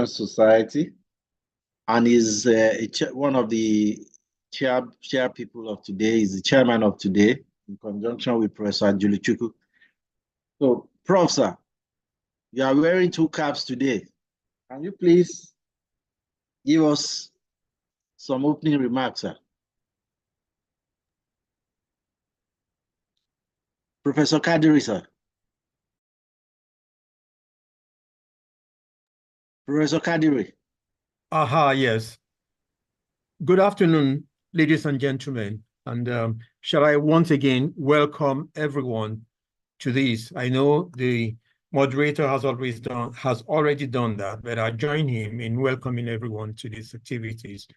Society, and is one of the chair people of today, is the chairman of today, in conjunction with Professor Julichukwu. So, Prof, sir, you are wearing two caps today. Can you please give us some opening remarks, sir? Professor Kadiri, sir. Professor Kadiri. Aha, yes. Good afternoon, ladies and gentlemen. And shall I once again welcome everyone to this? I know the moderator has already done that, but I join him in welcoming everyone to these activities,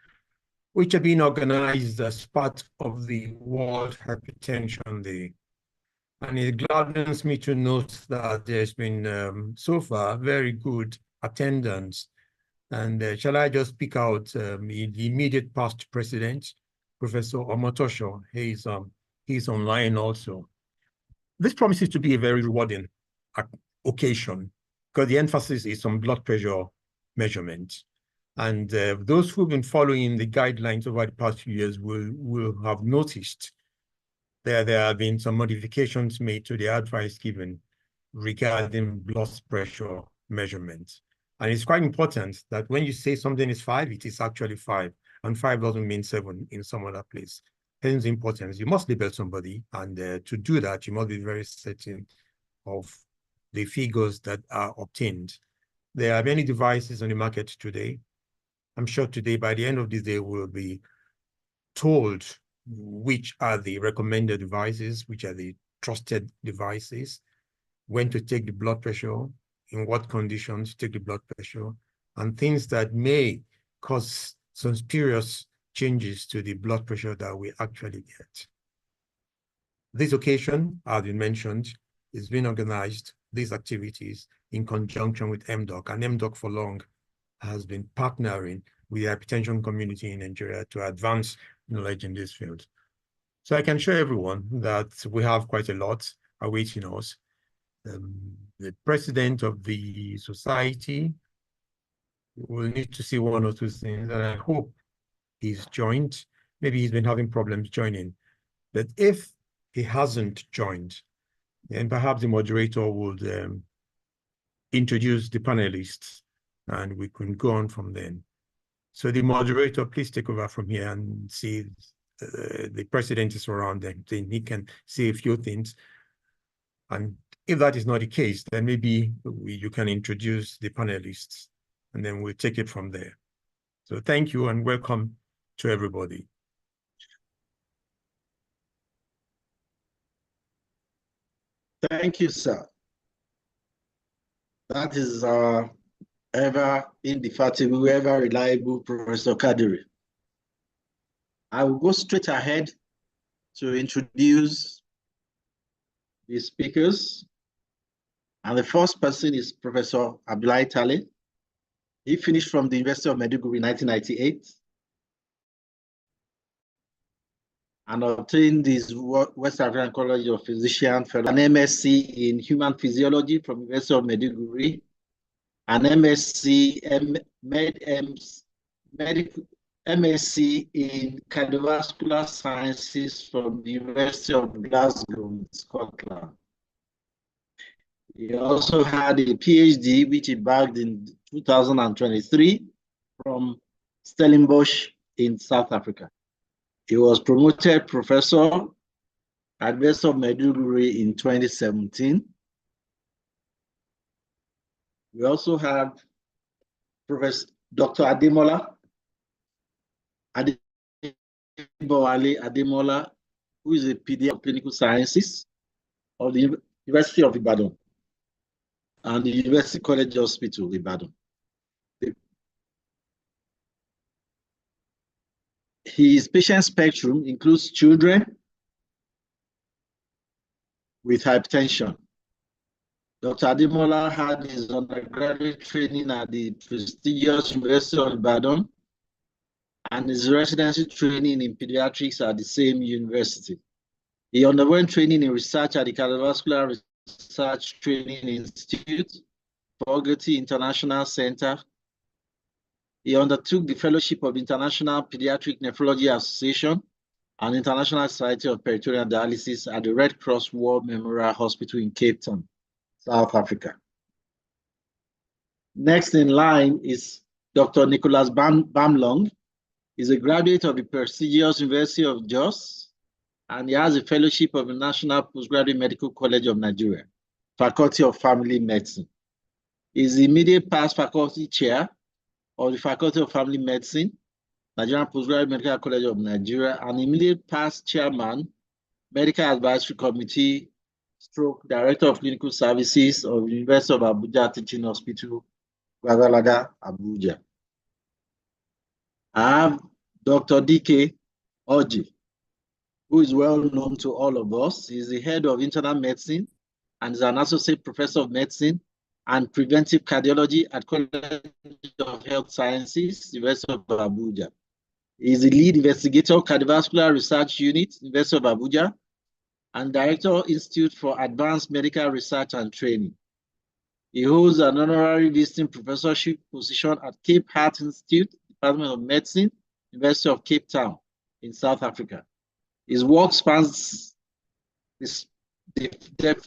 which are being organized as part of the World Hypertension Day. And it gladdens me to note that there's been, so far, very good attendance. And shall I just pick out the immediate past president, Professor Omotosho? He's online also. This promises to be a very rewarding occasion because the emphasis is on blood pressure measurement. And those who've been following the guidelines over the past few years will have noticed there have been some modifications made to the advice given regarding blood pressure measurements. And it's quite important that when you say something is 5, it is actually 5. And 5 doesn't mean 7 in some other place. Hence the importance. You must label somebody. And to do that, you must be very certain of the figures that are obtained. There are many devices on the market today. I'm sure today, by the end of this day, we'll be told which are the recommended devices, which are the trusted devices, when to take the blood pressure, in what conditions to take the blood pressure, and things that may cause some serious changes to the blood pressure that we actually get. This occasion, as you mentioned, is being organized, these activities, in conjunction with mDoc, and mDoc for long has been partnering with the hypertension community in Nigeria to advance knowledge in this field. So I can show everyone that we have quite a lot awaiting us. The president of the society will need to see one or two things, and I hope he's joined. Maybe he's been having problems joining. But if he hasn't joined, then perhaps the moderator would introduce the panelists, and we can go on from then. So the moderator, please take over from here and see the president is around them. Then he can say a few things. And if that is not the case, then maybe you can introduce the panelists, and then we'll take it from there. So thank you and welcome to everybody. Thank you, sir. That is ever indefatigable, ever reliable Professor Kadiri. I will go straight ahead to introduce the speakers. And the first person is Professor Abdullahi Tale. He finished from the University of Maiduguri in 1998 and obtained his West African College of Physicians Fellow, an MSc in Human Physiology from the University of Maiduguri, an MSc MSc in Cardiovascular Sciences from the University of Glasgow, Scotland. He also had a PhD, which he bagged in 2023 from Stellenbosch in South Africa. He was promoted professor at University of Maiduguri in 2017. We also have Professor Dr. Ademola Ademola, who is a Pediatric of Clinical Sciences of the University of Ibadan and the University College Hospital, Ibadan. His patient spectrum includes children with hypertension. Dr. Ademola had his undergraduate training at the prestigious University of Ibadan and his residency training in pediatrics at the same university. He underwent training in research at the Cardiovascular Research Training Institute, Fogarty International Center, He undertook the fellowship of International Pediatric Nephrology Association and International Society of Peritoneal Dialysis at the Red Cross War Memorial Hospital in Cape Town, South Africa. Next in line is Dr. Nicholas Bamlong. He's a graduate of the prestigious University of Jos, and he has a fellowship of the National Postgraduate Medical College of Nigeria, Faculty of Family Medicine. He's the immediate past faculty chair of the Faculty of Family Medicine, Nigerian Postgraduate Medical College of Nigeria, and immediate past chairman, Medical Advisory Committee, stroke Director of Clinical Services of the University of Abuja Teaching Hospital, Gwagwalada, Abuja. I have Dr. DK Oji, who is well known to all of us. He's the head of internal medicine and is an associate professor of medicine and preventive cardiology at College of Health Sciences, University of Abuja. He is the lead investigator, cardiovascular research unit, University of Abuja, and director, Institute for Advanced Medical Research and Training. He holds an honorary visiting professorship position at Cape Heart Institute, Department of Medicine, University of Cape Town in South Africa. His work spans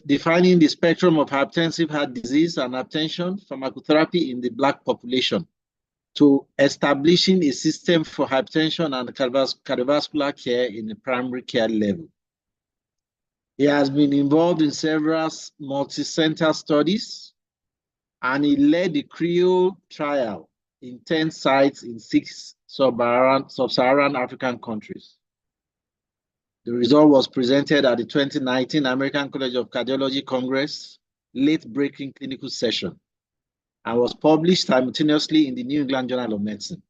defining the spectrum of hypertensive heart disease and hypertension pharmacotherapy in the Black population to establishing a system for hypertension and cardiovascular care in the primary care level. He has been involved in several multi-center studies, and he led the CREO trial in 10 sites in 6 sub-Saharan African countries. The result was presented at the 2019 American College of Cardiology Congress late-breaking clinical session and was published simultaneously in the New England Journal of Medicine.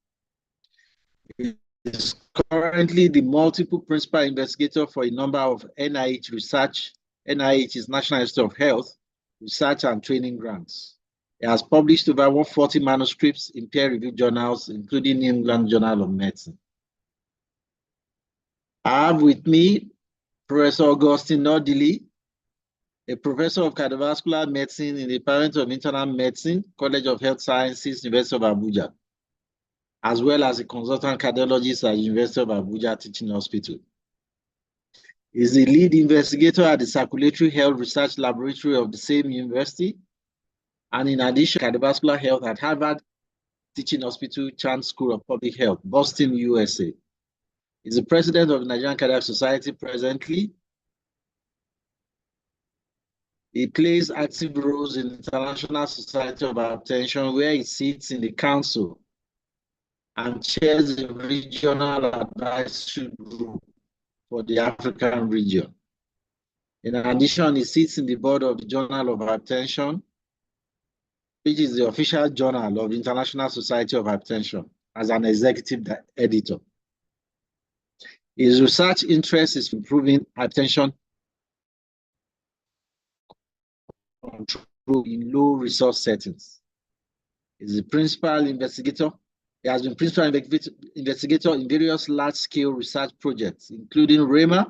He is currently the multiple principal investigator for a number of NIH research, NIH's National Institute of Health, research and training grants. He has published over 140 manuscripts in peer-reviewed journals, including New England Journal of Medicine. I have with me Professor Augustine Nordili, a professor of cardiovascular medicine in the Department of Internal Medicine, College of Health Sciences, University of Abuja, as well as a consultant cardiologist at University of Abuja Teaching Hospital. He is the lead investigator at the Circulatory Health Research Laboratory of the same university, and in addition, cardiovascular health at Harvard Teaching Hospital, Chan School of Public Health, Boston, USA. He's the president of the Nigerian Cardiac Society presently. He plays active roles in the International Society of Hypertension, where he sits in the council and chairs the regional advisory group for the African region. In addition, he sits in the board of the Journal of Hypertension, which is the official journal of the International Society of Hypertension, as an executive editor. His research interest is improving hypertension control in low resource settings. He's the principal investigator. He has been principal investigator in various large-scale research projects, including REMA,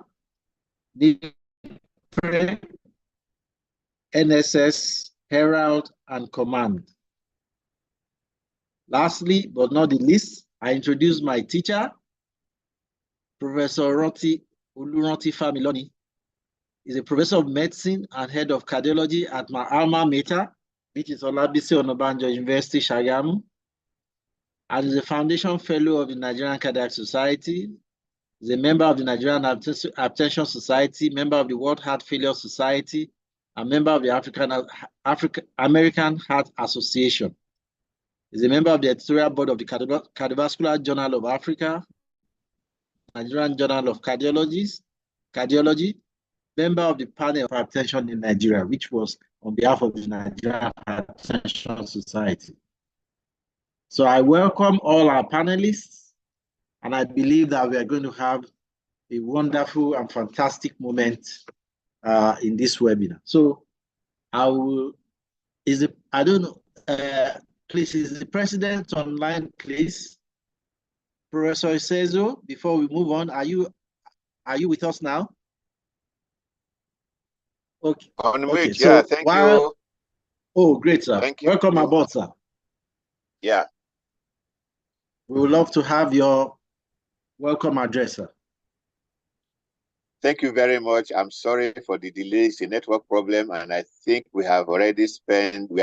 NIPRE, NSS, Herald, and Command. Lastly, but not the least, I introduce my teacher, Professor Oluranti Familoni. He's a professor of medicine and head of cardiology at my alma mater, which is Olabisi Onabanjo University, Shagamu, and is a foundation fellow of the Nigerian Cardiac Society. He's a member of the Nigerian Hypertension Society, member of the World Heart Failure Society, and member of the American Heart Association. He's a member of the editorial board of the Cardiovascular Journal of Africa, Nigerian Journal of Cardiology, member of the panel of hypertension in Nigeria, which was on behalf of the Nigerian Hypertension Society. So I welcome all our panelists, and I believe that we are going to have a wonderful and fantastic moment in this webinar. So I will, I don't know, please, is the president online, please? Professor Isezo, before we move on, are you with us now? Okay. On mute, okay. yeah, So thank you. Oh, great, sir. Thank you. Welcome aboard, sir. Yeah. We would love to have your welcome address, sir. Thank you very much. I'm sorry for the delay. It's a network problem, and I think we are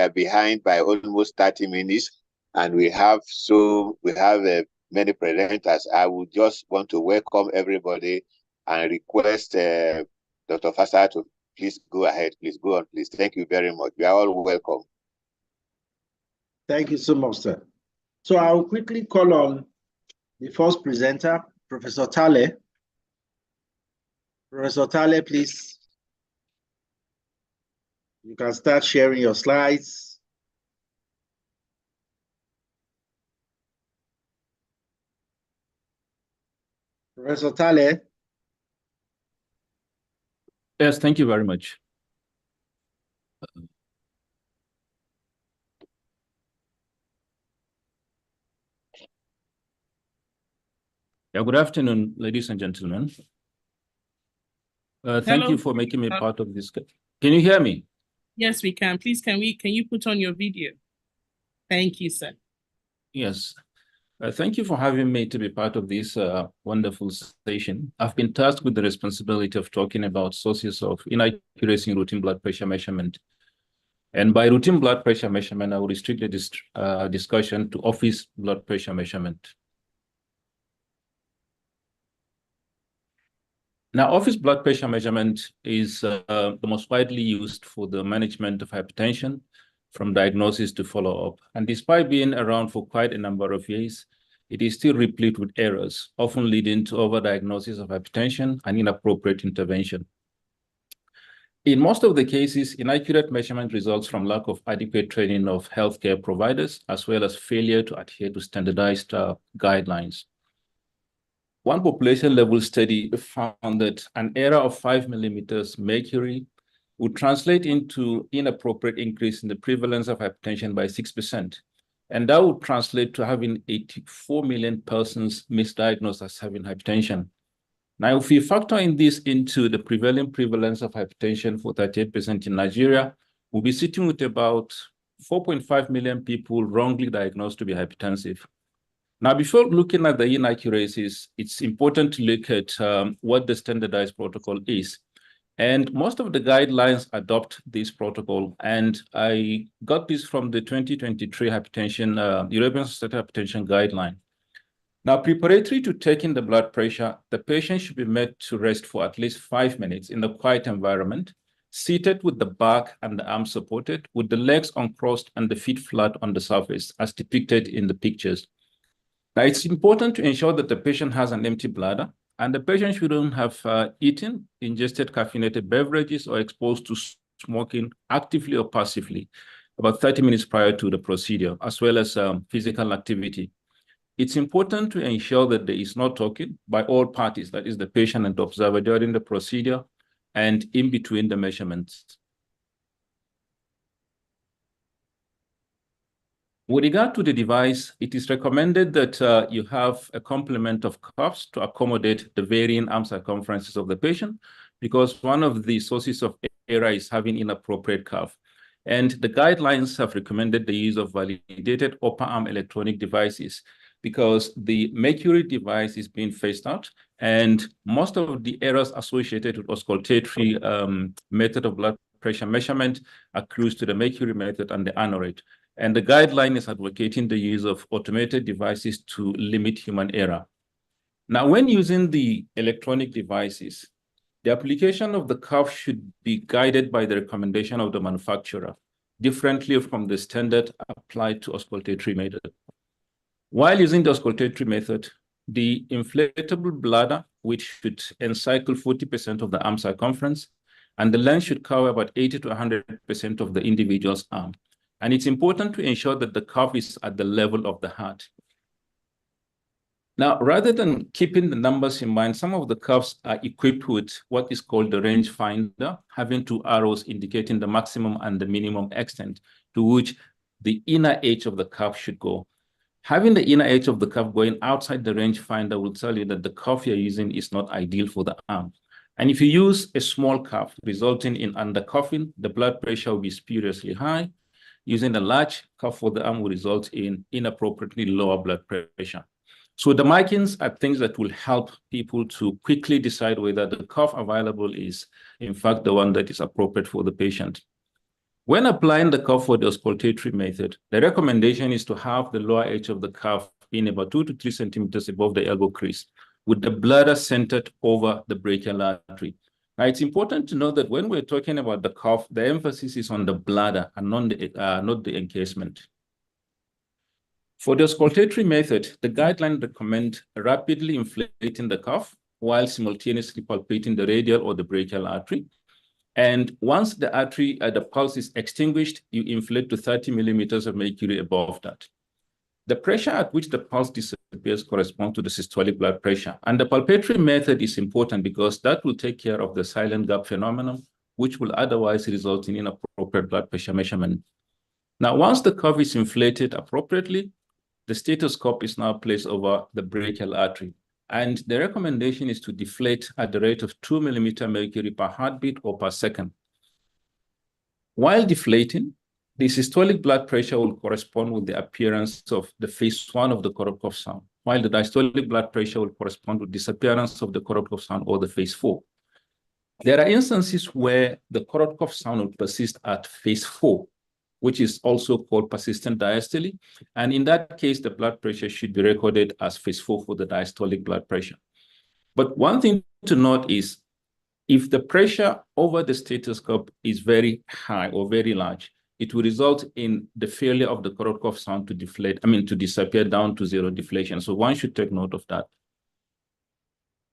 behind by almost 30 minutes, and we have many presenters. I would just want to welcome everybody and request Dr. Fasa to please go ahead. Please go on, please. Thank you very much. We are all welcome. Thank you so much, sir. So I'll quickly call on the first presenter, Professor Tale. Professor Tale, please. You can start sharing your slides. Professor Tale. Yes, thank you very much. Yeah, good afternoon, ladies and gentlemen. Thank you for making me part of this. Can you hear me? Yes, we can. Please, can you put on your video? Thank you, sir. Yes. Thank you for having me to be part of this wonderful session. I've been tasked with the responsibility of talking about sources of inaccuracy in routine blood pressure measurement. And by routine blood pressure measurement, I will restrict the discussion to office blood pressure measurement. Now, office blood pressure measurement is the most widely used for the management of hypertension, from diagnosis to follow-up. And despite being around for quite a number of years, it is still replete with errors, often leading to overdiagnosis of hypertension and inappropriate intervention. In most of the cases, inaccurate measurement results from lack of adequate training of healthcare providers, as well as failure to adhere to standardized guidelines. One population-level study found that an error of 5 millimeters mercury would translate into inappropriate increase in the prevalence of hypertension by 6%. And that would translate to having 84 million persons misdiagnosed as having hypertension. Now, if we factor in this into the prevailing prevalence of hypertension for 38% in Nigeria, we'll be sitting with about 4.5 million people wrongly diagnosed to be hypertensive. Now, before looking at the inaccuracies, it's important to look at what the standardized protocol is. And most of the guidelines adopt this protocol. And I got this from the 2023 European Society Hypertension Guideline. Now, preparatory to taking the blood pressure, the patient should be made to rest for at least 5 minutes in a quiet environment, seated with the back and the arms supported, with the legs uncrossed and the feet flat on the surface, as depicted in the pictures. Now, it's important to ensure that the patient has an empty bladder, and the patient shouldn't have eaten, ingested caffeinated beverages, or exposed to smoking actively or passively about 30 minutes prior to the procedure, as well as physical activity. It's important to ensure that there is no talking by all parties, that is the patient and the observer, during the procedure and in between the measurements. With regard to the device, it is recommended that you have a complement of cuffs to accommodate the varying arm circumferences of the patient, because one of the sources of error is having inappropriate cuff. And the guidelines have recommended the use of validated upper arm electronic devices, because the mercury device is being phased out, and most of the errors associated with auscultatory method of blood pressure measurement accrues to the mercury method and the anorate. And the guideline is advocating the use of automated devices to limit human error. Now, when using the electronic devices, the application of the cuff should be guided by the recommendation of the manufacturer, differently from the standard applied to auscultatory method. While using the auscultatory method, the inflatable bladder, which should encircle 40% of the arm circumference, and the length should cover about 80 to 100% of the individual's arm. And it's important to ensure that the cuff is at the level of the heart. Now, rather than keeping the numbers in mind, some of the cuffs are equipped with what is called the range finder, having 2 arrows indicating the maximum and the minimum extent to which the inner edge of the cuff should go. Having the inner edge of the cuff going outside the range finder will tell you that the cuff you're using is not ideal for the arm. And if you use a small cuff, resulting in undercuffing, the blood pressure will be spuriously high, using a large cuff for the arm will result in inappropriately lower blood pressure. So the markings are things that will help people to quickly decide whether the cuff available is, in fact, the one that is appropriate for the patient. When applying the cuff for the auscultatory method, the recommendation is to have the lower edge of the cuff in about 2 to 3 centimeters above the elbow crease, with the bladder centered over the brachial artery. Now, it's important to know that when we're talking about the cuff, the emphasis is on the bladder and not the encasement. For the auscultatory method, the guidelines recommend rapidly inflating the cuff while simultaneously palpating the radial or the brachial artery. And once the artery, the pulse is extinguished, you inflate to 30 millimeters of mercury above that. The pressure at which the pulse disappears corresponds to the systolic blood pressure. And the palpatory method is important because that will take care of the silent gap phenomenon, which will otherwise result in inappropriate blood pressure measurement. Now, once the cuff is inflated appropriately, the stethoscope is now placed over the brachial artery. And the recommendation is to deflate at the rate of 2 millimeter mercury per heartbeat or per second. While deflating, the systolic blood pressure will correspond with the appearance of the phase 1 of the coronary cough sound, while the diastolic blood pressure will correspond with disappearance of the coronary cough sound or the phase 4. There are instances where the coronary cough sound will persist at phase 4, which is also called persistent diastole. And in that case, the blood pressure should be recorded as phase 4 for the diastolic blood pressure. But one thing to note is if the pressure over the stethoscope is very high or very large, it will result in the failure of the coronary cough sound to to disappear down to zero deflation. So one should take note of that.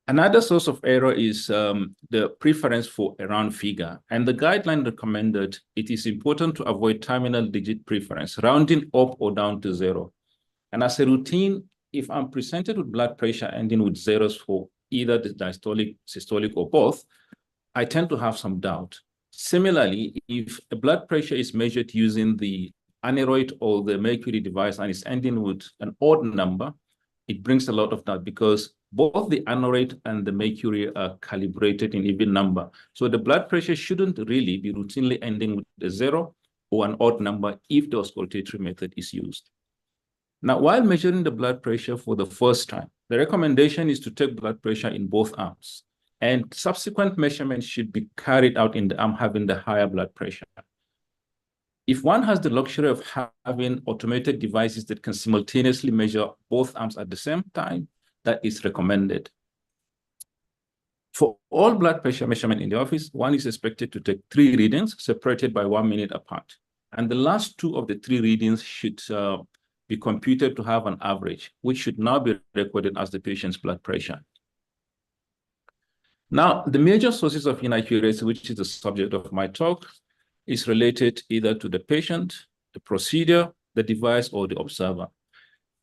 Another source of error is the preference for a round figure. And the guideline recommended it is important to avoid terminal digit preference, rounding up or down to zero. And as a routine, if I'm presented with blood pressure ending with zeros for either the diastolic, systolic, or both, I tend to have some doubt. Similarly, if a blood pressure is measured using the aneroid or the mercury device and is ending with an odd number, it brings a lot of doubt because both the aneroid and the mercury are calibrated in even number. So the blood pressure shouldn't really be routinely ending with a 0 or an odd number if the auscultatory method is used. Now, while measuring the blood pressure for the first time, the recommendation is to take blood pressure in both arms, and subsequent measurements should be carried out in the arm having the higher blood pressure. If one has the luxury of having automated devices that can simultaneously measure both arms at the same time, that is recommended. For all blood pressure measurement in the office, one is expected to take 3 readings separated by 1 minute apart. And the last 2 of the 3 readings should be computed to have an average, which should now be recorded as the patient's blood pressure. Now, the major sources of inaccuracy, which is the subject of my talk, is related either to the patient, the procedure, the device, or the observer.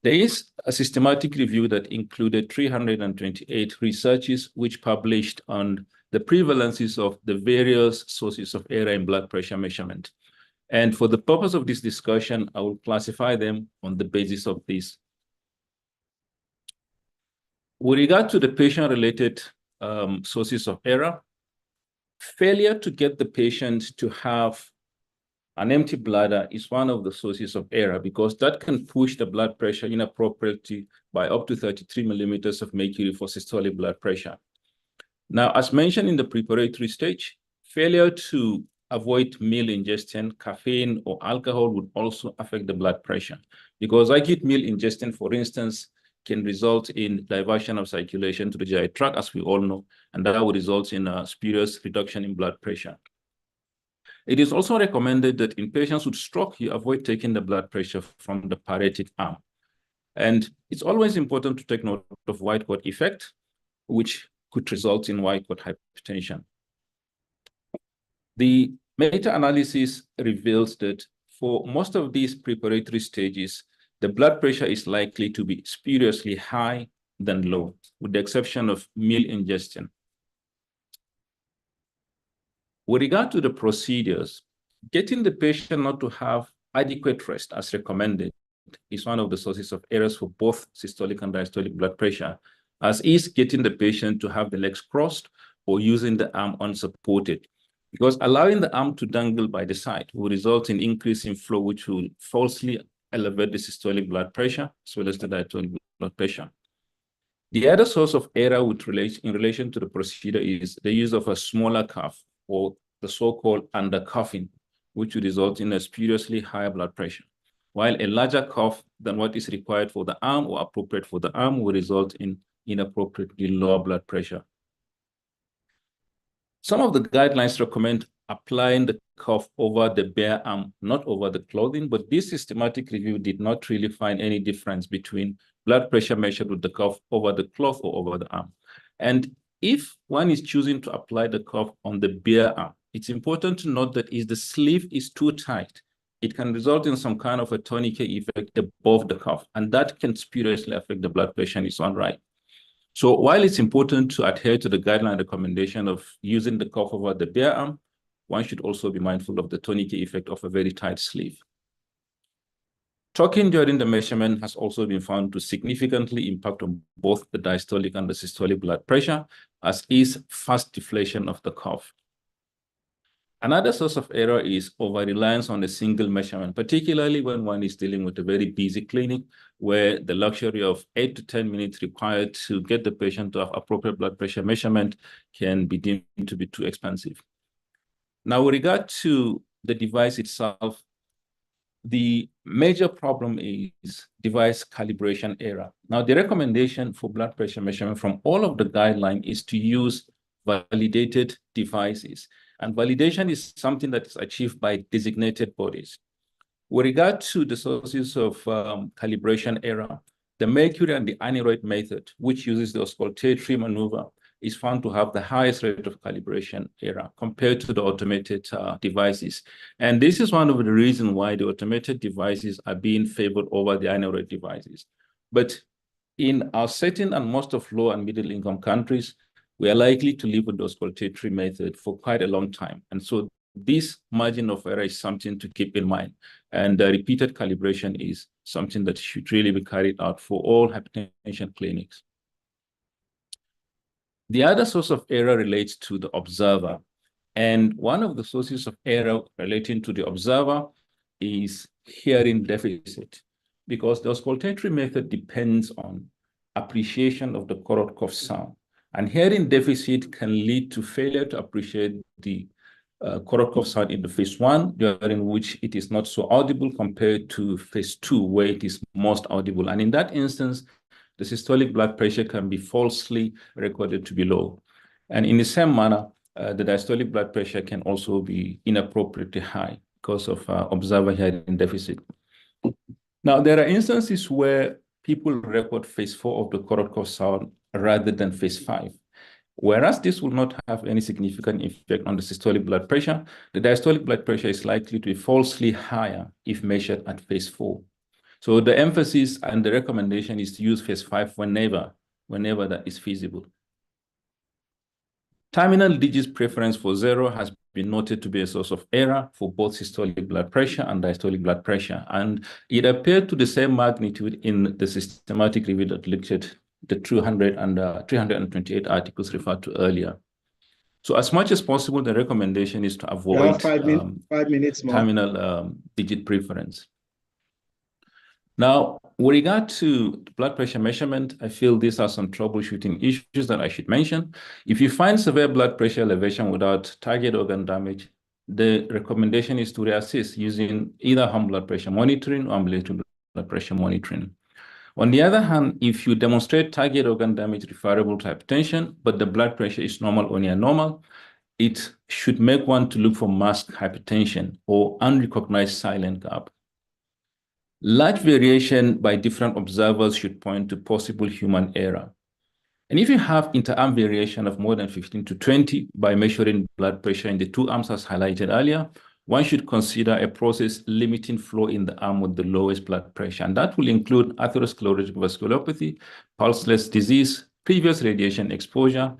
There is a systematic review that included 328 researches which published on the prevalences of the various sources of error in blood pressure measurement. And for the purpose of this discussion, I will classify them on the basis of this. With regard to the patient-related sources of error, failure to get the patient to have an empty bladder is one of the sources of error because that can push the blood pressure inappropriately by up to 33 millimeters of mercury for systolic blood pressure. Now, as mentioned in the preparatory stage, failure to avoid meal ingestion, caffeine, or alcohol would also affect the blood pressure because acute meal ingestion, for instance, can result in diversion of circulation to the GI tract, as we all know, and that would result in a spurious reduction in blood pressure. It is also recommended that in patients with stroke, you avoid taking the blood pressure from the paretic arm. And it's always important to take note of white coat effect, which could result in white coat hypertension. The meta-analysis reveals that for most of these preparatory stages, the blood pressure is likely to be spuriously high than low, with the exception of meal ingestion. With regard to the procedures, getting the patient not to have adequate rest as recommended is one of the sources of errors for both systolic and diastolic blood pressure, as is getting the patient to have the legs crossed or using the arm unsupported. because allowing the arm to dangle by the side will result in increase in flow, which will falsely elevate the systolic blood pressure as well as the diastolic blood pressure. The other source of error in relation to the procedure is the use of a smaller cuff, or the so-called undercuffing, which will result in a spuriously higher blood pressure, while a larger cuff than what is required for the arm or appropriate for the arm will result in inappropriately lower blood pressure. Some of the guidelines recommend applying the cuff over the bare arm, not over the clothing, but this systematic review did not really find any difference between blood pressure measured with the cuff over the cloth or over the arm. And if one is choosing to apply the cuff on the bare arm, it's important to note that if the sleeve is too tight, it can result in some kind of a tourniquet effect above the cuff, and that can spuriously affect the blood pressure in its own right. So while it's important to adhere to the guideline recommendation of using the cuff over the bare arm, one should also be mindful of the tourniquet effect of a very tight sleeve. Talking during the measurement has also been found to significantly impact on both the diastolic and the systolic blood pressure, as is fast deflation of the cuff. Another source of error is over-reliance on a single measurement, particularly when one is dealing with a very busy clinic where the luxury of 8 to 10 minutes required to get the patient to have appropriate blood pressure measurement can be deemed to be too expensive. Now, with regard to the device itself, the major problem is device calibration error. Now, the recommendation for blood pressure measurement from all of the guidelines is to use validated devices. And validation is something that is achieved by designated bodies. With regard to the sources of calibration error, the mercury and the aneroid method, which uses the auscultatory maneuver, is found to have the highest rate of calibration error compared to the automated devices. And this is one of the reasons why the automated devices are being favored over the aneroid devices. But in our setting and most of low and middle income countries, we are likely to live with the auscultatory method for quite a long time. And so this margin of error is something to keep in mind. And repeated calibration is something that should really be carried out for all hypertension clinics. The other source of error relates to the observer. And one of the sources of error relating to the observer is hearing deficit, because the auscultatory method depends on appreciation of the coronary cuff sound. And hearing deficit can lead to failure to appreciate the coronary cuff sound in the phase 1, during which it is not so audible compared to phase 2, where it is most audible. And in that instance, the systolic blood pressure can be falsely recorded to be low. And in the same manner, the diastolic blood pressure can also be inappropriately high because of observer hearing deficit. Now, there are instances where people record phase 4 of the coronary cuff sound rather than phase 5. Whereas this will not have any significant effect on the systolic blood pressure, the diastolic blood pressure is likely to be falsely higher if measured at phase 4. So the emphasis and the recommendation is to use phase 5 whenever that is feasible. Terminal digits preference for 0 has been noted to be a source of error for both systolic blood pressure and diastolic blood pressure. And it appeared to the same magnitude in the systematic review that looked at the 328 articles referred to earlier. So as much as possible, the recommendation is to avoid 5 minutes more. terminal digit preference. Now, with regard to blood pressure measurement, I feel these are some troubleshooting issues that I should mention. If you find severe blood pressure elevation without target organ damage, the recommendation is to reassess using either home blood pressure monitoring or ambulatory blood pressure monitoring. On the other hand, if you demonstrate target organ damage referable to hypertension, but the blood pressure is normal or near normal, it should make one to look for masked hypertension or unrecognized silent gap. Large variation by different observers should point to possible human error. And if you have interarm variation of more than 15 to 20 by measuring blood pressure in the two arms as highlighted earlier, one should consider a process limiting flow in the arm with the lowest blood pressure. And that will include atherosclerotic vasculopathy, pulseless disease, previous radiation exposure,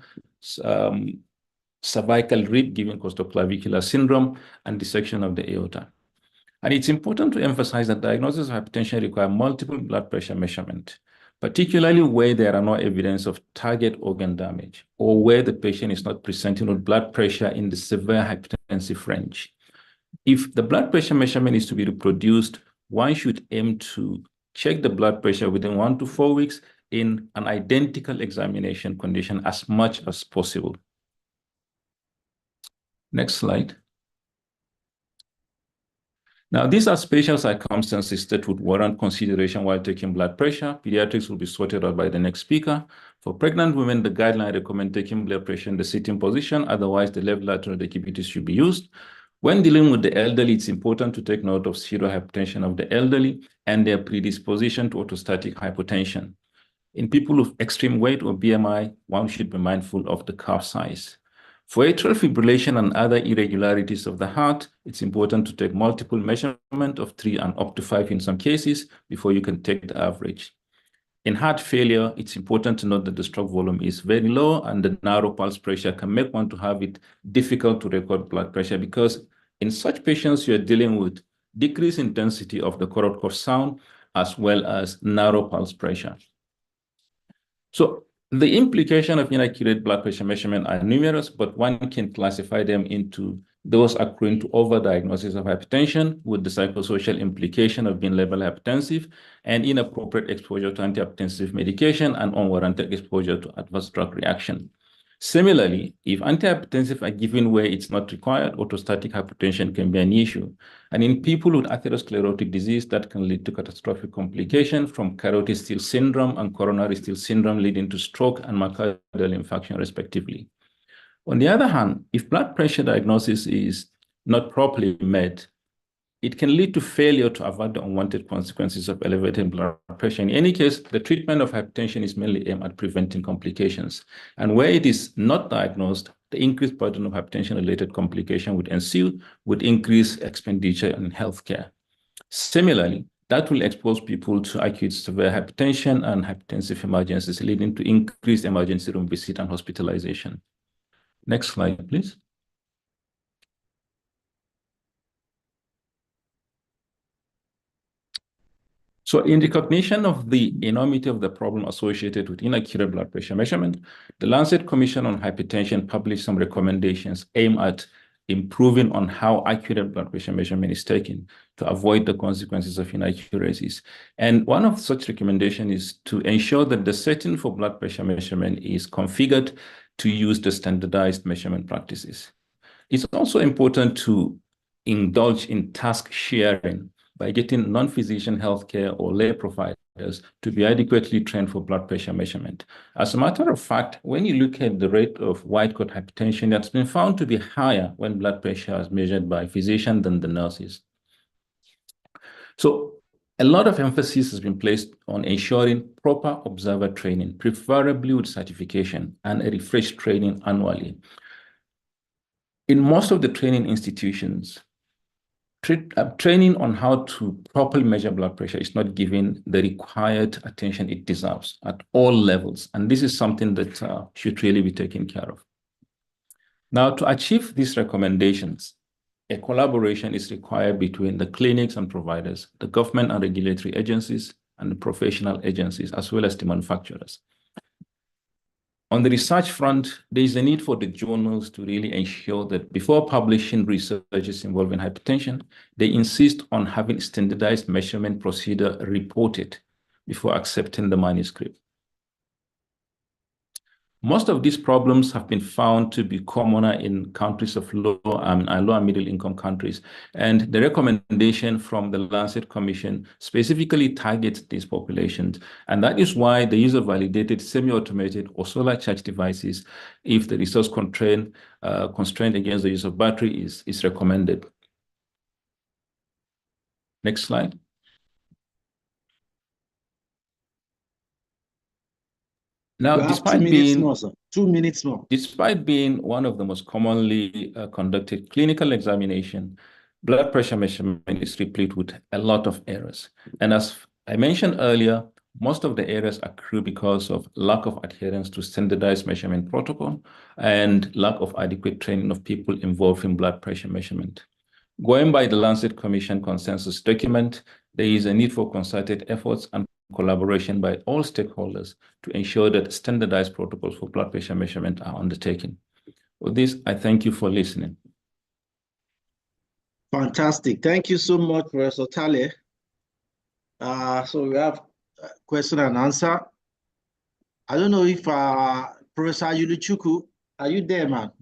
cervical rib given costoclavicular syndrome, and dissection of the aorta. And it's important to emphasize that diagnosis of hypertension requires multiple blood pressure measurement. particularly where there are no evidence of target organ damage or where the patient is not presenting with blood pressure in the severe hypertensive range. If the blood pressure measurement is to be reproduced, one should aim to check the blood pressure within 1 to 4 weeks in an identical examination condition as much as possible. Next slide. Now, these are special circumstances that would warrant consideration while taking blood pressure. Pediatrics will be sorted out by the next speaker. For pregnant women, the guideline recommends taking blood pressure in the sitting position. Otherwise, the left lateral decubitous should be used. When dealing with the elderly, it's important to take note of serious hypertension of the elderly and their predisposition to orthostatic hypotension. In people with extreme weight or BMI, one should be mindful of the cuff size. For atrial fibrillation and other irregularities of the heart, it's important to take multiple measurements of 3 and up to 5 in some cases before you can take the average. In heart failure, it's important to note that the stroke volume is very low and the narrow pulse pressure can make one to have it difficult to record blood pressure because in such patients, you're dealing with decreased intensity of the choroid curve sound as well as narrow pulse pressure. So the implication of inaccurate blood pressure measurement are numerous, but one can classify them into those accruing to overdiagnosis of hypertension with the psychosocial implication of being labeled hypertensive and inappropriate exposure to antihypertensive medication and unwarranted exposure to adverse drug reaction. Similarly, if antihypertensive are given where it's not required, orthostatic hypotension can be an issue. And in people with atherosclerotic disease, that can lead to catastrophic complications from carotid steal syndrome and coronary steal syndrome, leading to stroke and myocardial infarction, respectively. On the other hand, if blood pressure diagnosis is not properly made, it can lead to failure to avoid the unwanted consequences of elevated blood pressure. In any case, the treatment of hypertension is mainly aimed at preventing complications. And where it is not diagnosed, the increased burden of hypertension-related complication would ensue with increased expenditure in healthcare. Similarly, that will expose people to acute severe hypertension and hypertensive emergencies, leading to increased emergency room visit and hospitalization. Next slide, please. So in recognition of the enormity of the problem associated with inaccurate blood pressure measurement, the Lancet Commission on Hypertension published some recommendations aimed at improving on how accurate blood pressure measurement is taken to avoid the consequences of inaccuracies. And one of such recommendations is to ensure that the setting for blood pressure measurement is configured to use the standardized measurement practices. It's also important to indulge in task sharing by getting non-physician healthcare or lay providers to be adequately trained for blood pressure measurement. As a matter of fact, when you look at the rate of white coat hypertension, that's been found to be higher when blood pressure is measured by physicians than the nurses. So a lot of emphasis has been placed on ensuring proper observer training, preferably with certification and a refreshed training annually. In most of the training institutions, training on how to properly measure blood pressure is not given the required attention it deserves at all levels. And this is something that should really be taken care of. Now, to achieve these recommendations, a collaboration is required between the clinics and providers, the government and regulatory agencies, and the professional agencies, as well as the manufacturers. On the research front, there is a need for the journals to really ensure that before publishing researches involving hypertension, they insist on having standardized measurement procedure reported before accepting the manuscript. Most of these problems have been found to be commoner in countries of low and middle income countries. And the recommendation from the Lancet Commission specifically targets these populations. And that is why the use of validated semi-automated or solar charge devices, if the resource constraint against the use of battery is recommended. Next slide. Now, despite being 2 minutes more. Despite being one of the most commonly conducted clinical examination, blood pressure measurement is replete with a lot of errors. And as I mentioned earlier, most of the errors accrue because of lack of adherence to standardized measurement protocol and lack of adequate training of people involved in blood pressure measurement. Going by the Lancet Commission consensus document, there is a need for concerted efforts and collaboration by all stakeholders to ensure that standardized protocols for blood pressure measurement are undertaken. With this, I thank you for listening. Fantastic. Thank you so much, Professor Tale. So we have question and answer. I don't know if Professor Ajuluchukwu, are you there, man?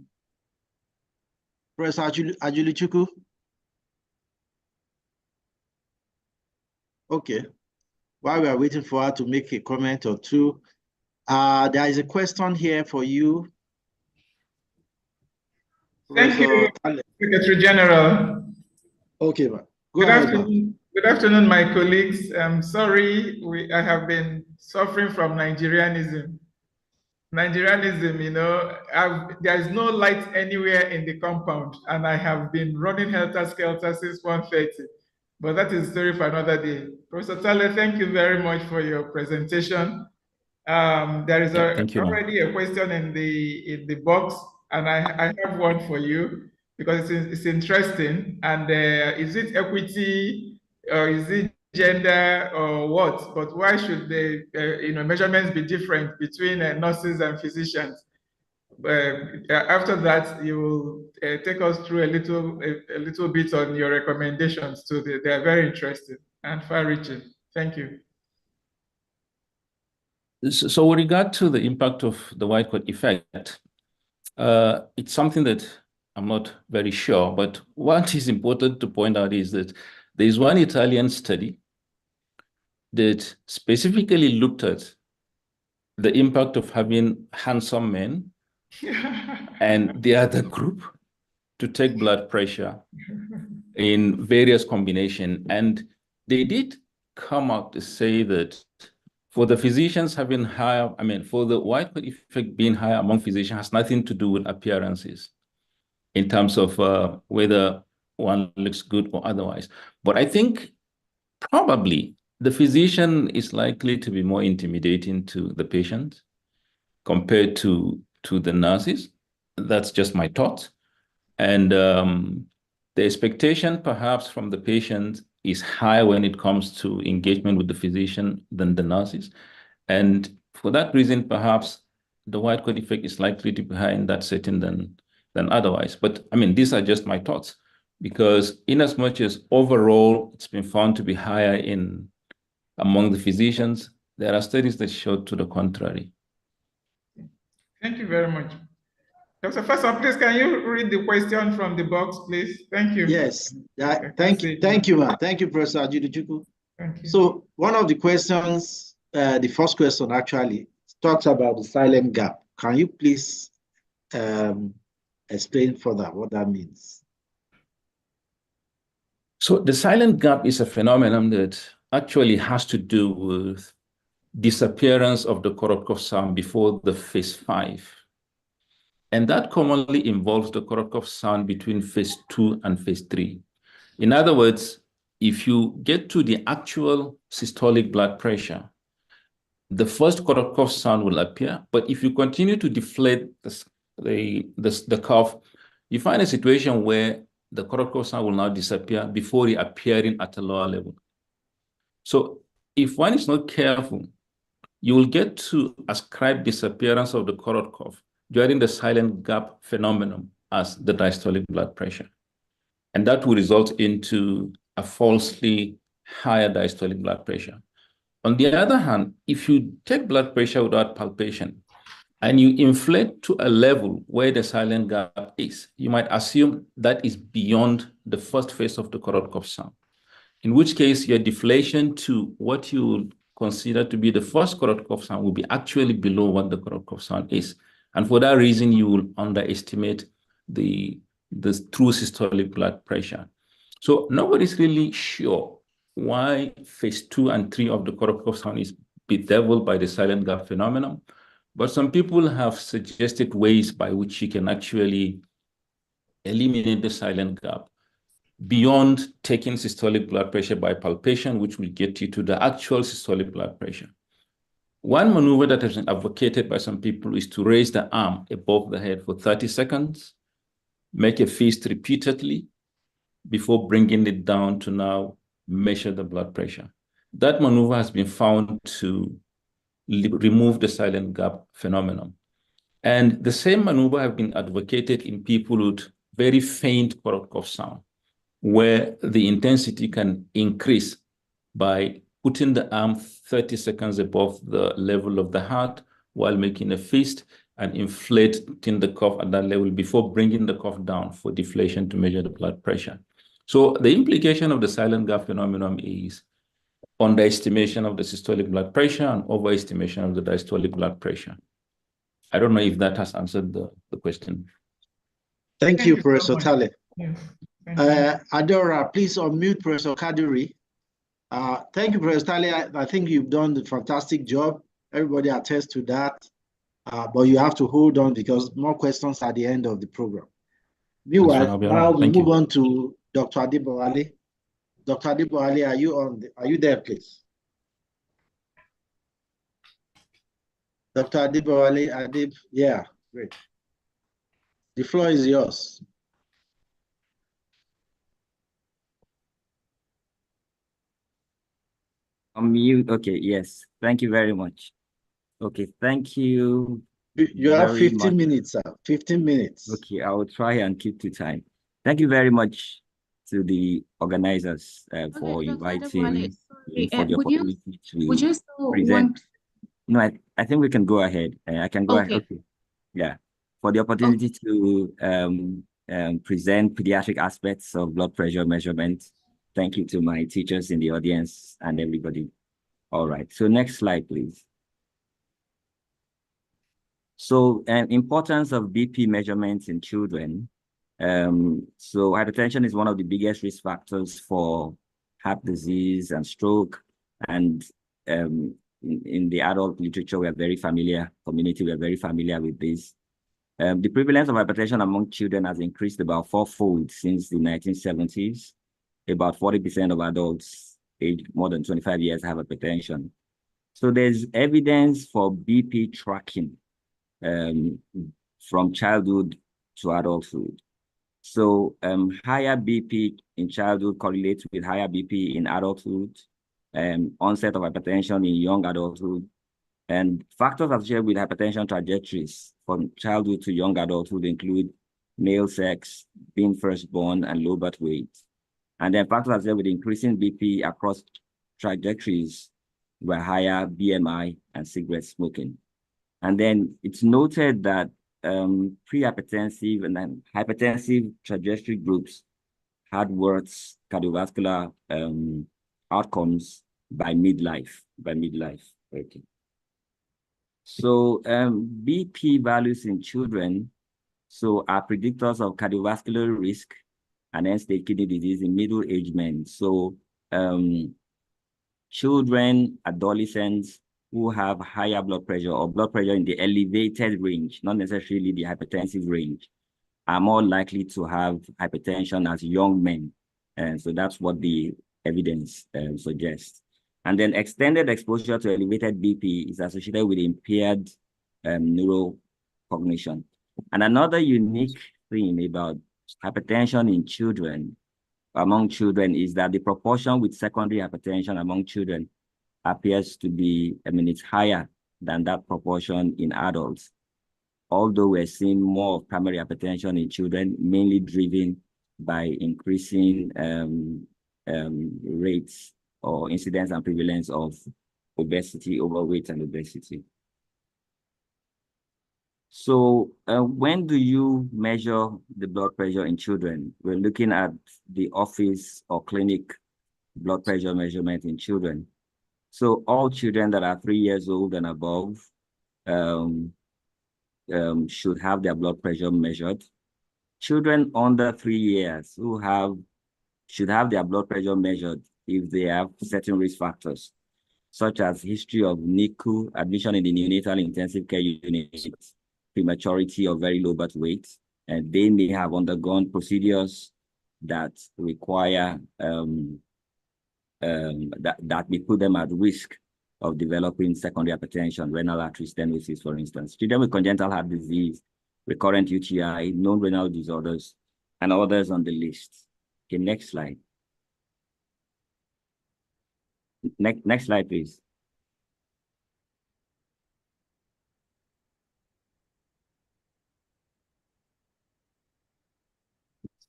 Professor Ajuluchukwu? Okay. While we are waiting for her to make a comment or two, there is a question here for you. Thank you, Secretary General. Okay, man. Good afternoon, my colleagues. I'm sorry, I have been suffering from Nigerianism. Nigerianism, you know, there is no light anywhere in the compound, and I have been running helter-skelter since 1:30. But that is a story for another day. Professor Tale, thank you very much for your presentation. There is already a question in the box, and I have one for you because it's interesting. And is it equity or is it gender or what? But why should the measurements be different between nurses and physicians? After that, you will take us through a little bit on your recommendations too. They are very interesting and far-reaching. Thank you. So with regard to the impact of the white coat effect, it's something that I'm not very sure, but what is important to point out is that there is one Italian study that specifically looked at the impact of having handsome men and the other group to take blood pressure in various combinations. And they did come out to say that for the physicians having higher, for the white coat effect being higher among physicians has nothing to do with appearances in terms of whether one looks good or otherwise. But I think probably the physician is likely to be more intimidating to the patient compared to the nurses. That's just my thought. And the expectation perhaps from the patient is higher when it comes to engagement with the physician than the nurses. And for that reason, perhaps the white coat effect is likely to be higher in that setting than otherwise. But these are just my thoughts, because in as much as overall it's been found to be higher among the physicians, there are studies that show to the contrary. Thank you very much. Dr. Faisal, please, can you read the question from the box, please? Thank you. Yes. Thank you, man. Thank you, Professor Ajuluchukwu. So one of the questions, the first question actually, talks about the silent gap. Can you please explain further what that means? So the silent gap is a phenomenon that actually has to do with disappearance of the Korotkov sound before the phase 5. And that commonly involves the Korotkov sound between phase 2 and phase 3. In other words, if you get to the actual systolic blood pressure, the first Korotkov sound will appear. But if you continue to deflate the curve, you find a situation where the Korotkov sound will now disappear before reappearing at a lower level. So if one is not careful, you will get to ascribe disappearance of the Korotkov during the silent gap phenomenon as the diastolic blood pressure. And that will result into a falsely higher diastolic blood pressure. On the other hand, if you take blood pressure without palpation and you inflate to a level where the silent gap is, you might assume that is beyond the first phase of the Korotkov sound, in which case your deflation to what you would consider to be the first Korotkov sound will be actually below what the Korotkov sound is. And for that reason, you will underestimate the true systolic blood pressure. So nobody's really sure why phase 2 and 3 of the Korotkov sound is bedeviled by the silent gap phenomenon. But some people have suggested ways by which you can actually eliminate the silent gap beyond taking systolic blood pressure by palpation, which will get you to the actual systolic blood pressure. One maneuver that has been advocated by some people is to raise the arm above the head for 30 seconds, make a fist repeatedly before bringing it down to now measure the blood pressure. That maneuver has been found to remove the silent gap phenomenon. And the same maneuver have been advocated in people with very faint cough sound, where the intensity can increase by putting the arm 30 seconds above the level of the heart while making a fist and inflating the cuff at that level before bringing the cuff down for deflation to measure the blood pressure. So the implication of the silent gap phenomenon is underestimation of the systolic blood pressure and overestimation of the diastolic blood pressure. I don't know if that has answered the question. Thank you, Professor Tale. Yes. Adora, please unmute Professor Kaduri. Thank you, Professor Tale. I think you've done a fantastic job. Everybody attests to that. But you have to hold on because more questions at the end of the program. Meanwhile, now we move on to Dr. Adibowale. Dr. Adibowale, are you there, please? Dr. Adibowale, yeah, great. The floor is yours. Unmute. Okay, yes. Thank you very much. Okay, thank you. You have 15 minutes, sir. 15 minutes. Okay, I will try and keep to time. Thank you very much to the organizers for inviting me for the opportunity to present. No, I think we can go ahead. I can go ahead. Okay. Yeah. For the opportunity to present pediatric aspects of blood pressure measurement. Thank you to my teachers in the audience and everybody. All right. So next slide, please. So importance of BP measurements in children. So hypertension is one of the biggest risk factors for heart disease and stroke. And in the adult literature, we are very familiar, community, we are very familiar with this. The prevalence of hypertension among children has increased about 4-fold since the 1970s. About 40% of adults aged more than 25 years have hypertension. So there's evidence for BP tracking from childhood to adulthood. So higher BP in childhood correlates with higher BP in adulthood, onset of hypertension in young adulthood, and factors associated with hypertension trajectories from childhood to young adulthood include male sex, being firstborn, and low birth weight. And then factors associated with increasing BP across trajectories were higher BMI and cigarette smoking. And then it's noted that pre-hypertensive and then hypertensive trajectory groups had worse cardiovascular outcomes by midlife. Okay. So BP values in children are predictors of cardiovascular risk and end-stage kidney disease in middle-aged men. So children, adolescents who have higher blood pressure or blood pressure in the elevated range, not necessarily the hypertensive range, are more likely to have hypertension as young men. And so that's what the evidence suggests. And then extended exposure to elevated BP is associated with impaired neurocognition. And another unique thing about hypertension in children, among children, is that the proportion with secondary hypertension among children appears to be, it's higher than that proportion in adults. Although we're seeing more of primary hypertension in children, mainly driven by increasing rates or incidence and prevalence of obesity, overweight, and obesity. So when do you measure the blood pressure in children? We're looking at the office or clinic blood pressure measurement in children. So all children that are 3 years old and above should have their blood pressure measured. Children under 3 years should have their blood pressure measured if they have certain risk factors, such as history of NICU, admission in the neonatal intensive care unit, prematurity or very low birth weight, and they may have undergone procedures that require that may put them at risk of developing secondary hypertension, renal artery stenosis, for instance. Children with congenital heart disease, recurrent UTI, known renal disorders, and others on the list. Okay, next slide. Next slide, please.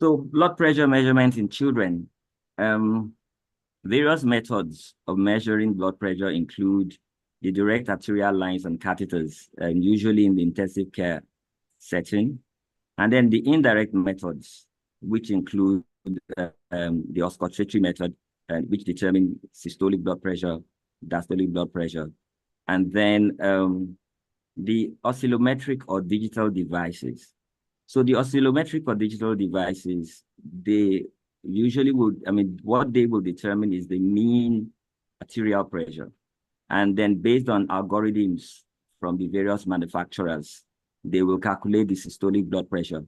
So blood pressure measurement in children. Various methods of measuring blood pressure include the direct arterial lines and catheters, usually in the intensive care setting, and then the indirect methods, which include the auscultatory method, which determine systolic blood pressure, diastolic blood pressure, and then the oscillometric or digital devices. So the oscillometric or digital devices, they usually would, what they will determine is the mean arterial pressure. And then based on algorithms from the various manufacturers, they will calculate the systolic blood pressure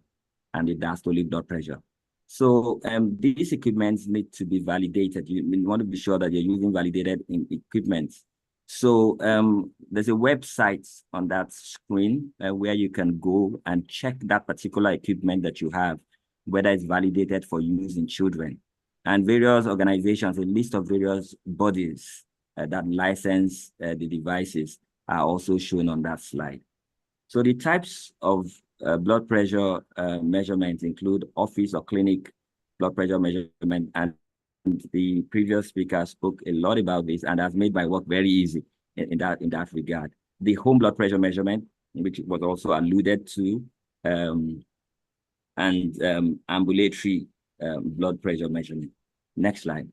and the diastolic blood pressure. So these equipments need to be validated. You want to be sure that you're using validated equipment. So there's a website on that screen where you can go and check that particular equipment that you have, whether it's validated for use in children. And various organizations, a list of various bodies that license the devices are also shown on that slide. So the types of blood pressure measurements include office or clinic blood pressure measurement, and the previous speaker spoke a lot about this and has made my work very easy in that regard. The home blood pressure measurement, which was also alluded to, and ambulatory blood pressure measurement. Next slide.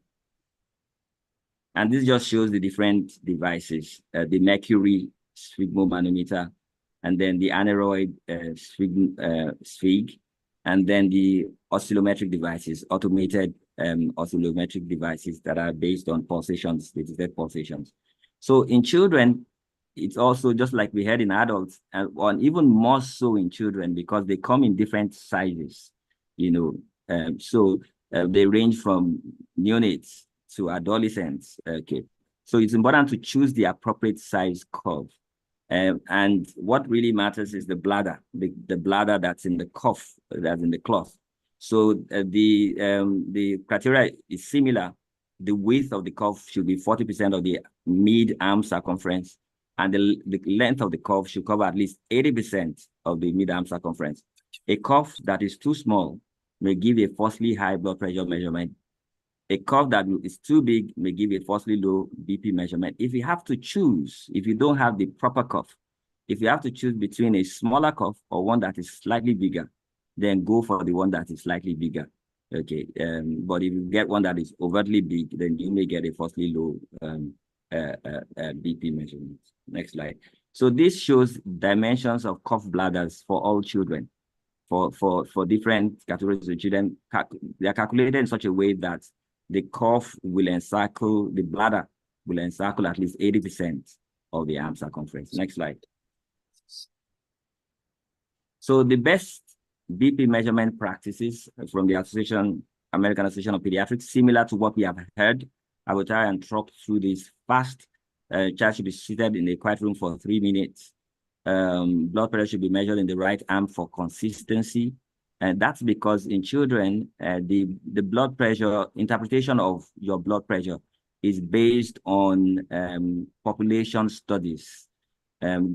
And this just shows the different devices, the mercury sphygmomanometer, and then the aneroid sphig, and then the oscillometric devices, automated oscillometric devices that are based on pulsations, they detect pulsations. So in children, it's also just like we had in adults, and even more so in children because they come in different sizes, they range from neonates to adolescents. Okay, so it's important to choose the appropriate size curve. And what really matters is the bladder, the bladder that's in the cuff, that's in the cloth. So the criteria is similar. The width of the cuff should be 40% of the mid-arm circumference, and the length of the cuff should cover at least 80% of the mid-arm circumference. A cuff that is too small may give a falsely high blood pressure measurement. A cuff that is too big may give a falsely low BP measurement. If you have to choose, if you don't have the proper cuff, if you have to choose between a smaller cuff or one that is slightly bigger, then go for the one that is slightly bigger. Okay, but if you get one that is overtly big, then you may get a falsely low BP measurement. Next slide. So this shows dimensions of cuff bladders for all children, for different categories of children. They are calculated in such a way that the cuff will encircle, the bladder will encircle at least 80% of the arm circumference. Next slide. So the best BP measurement practices from the American Association of Pediatrics, similar to what we have heard. I will try and talk through this fast. Child should be seated in a quiet room for 3 minutes. Blood pressure should be measured in the right arm for consistency. And that's because in children, the blood pressure, interpretation of your blood pressure is based on population studies.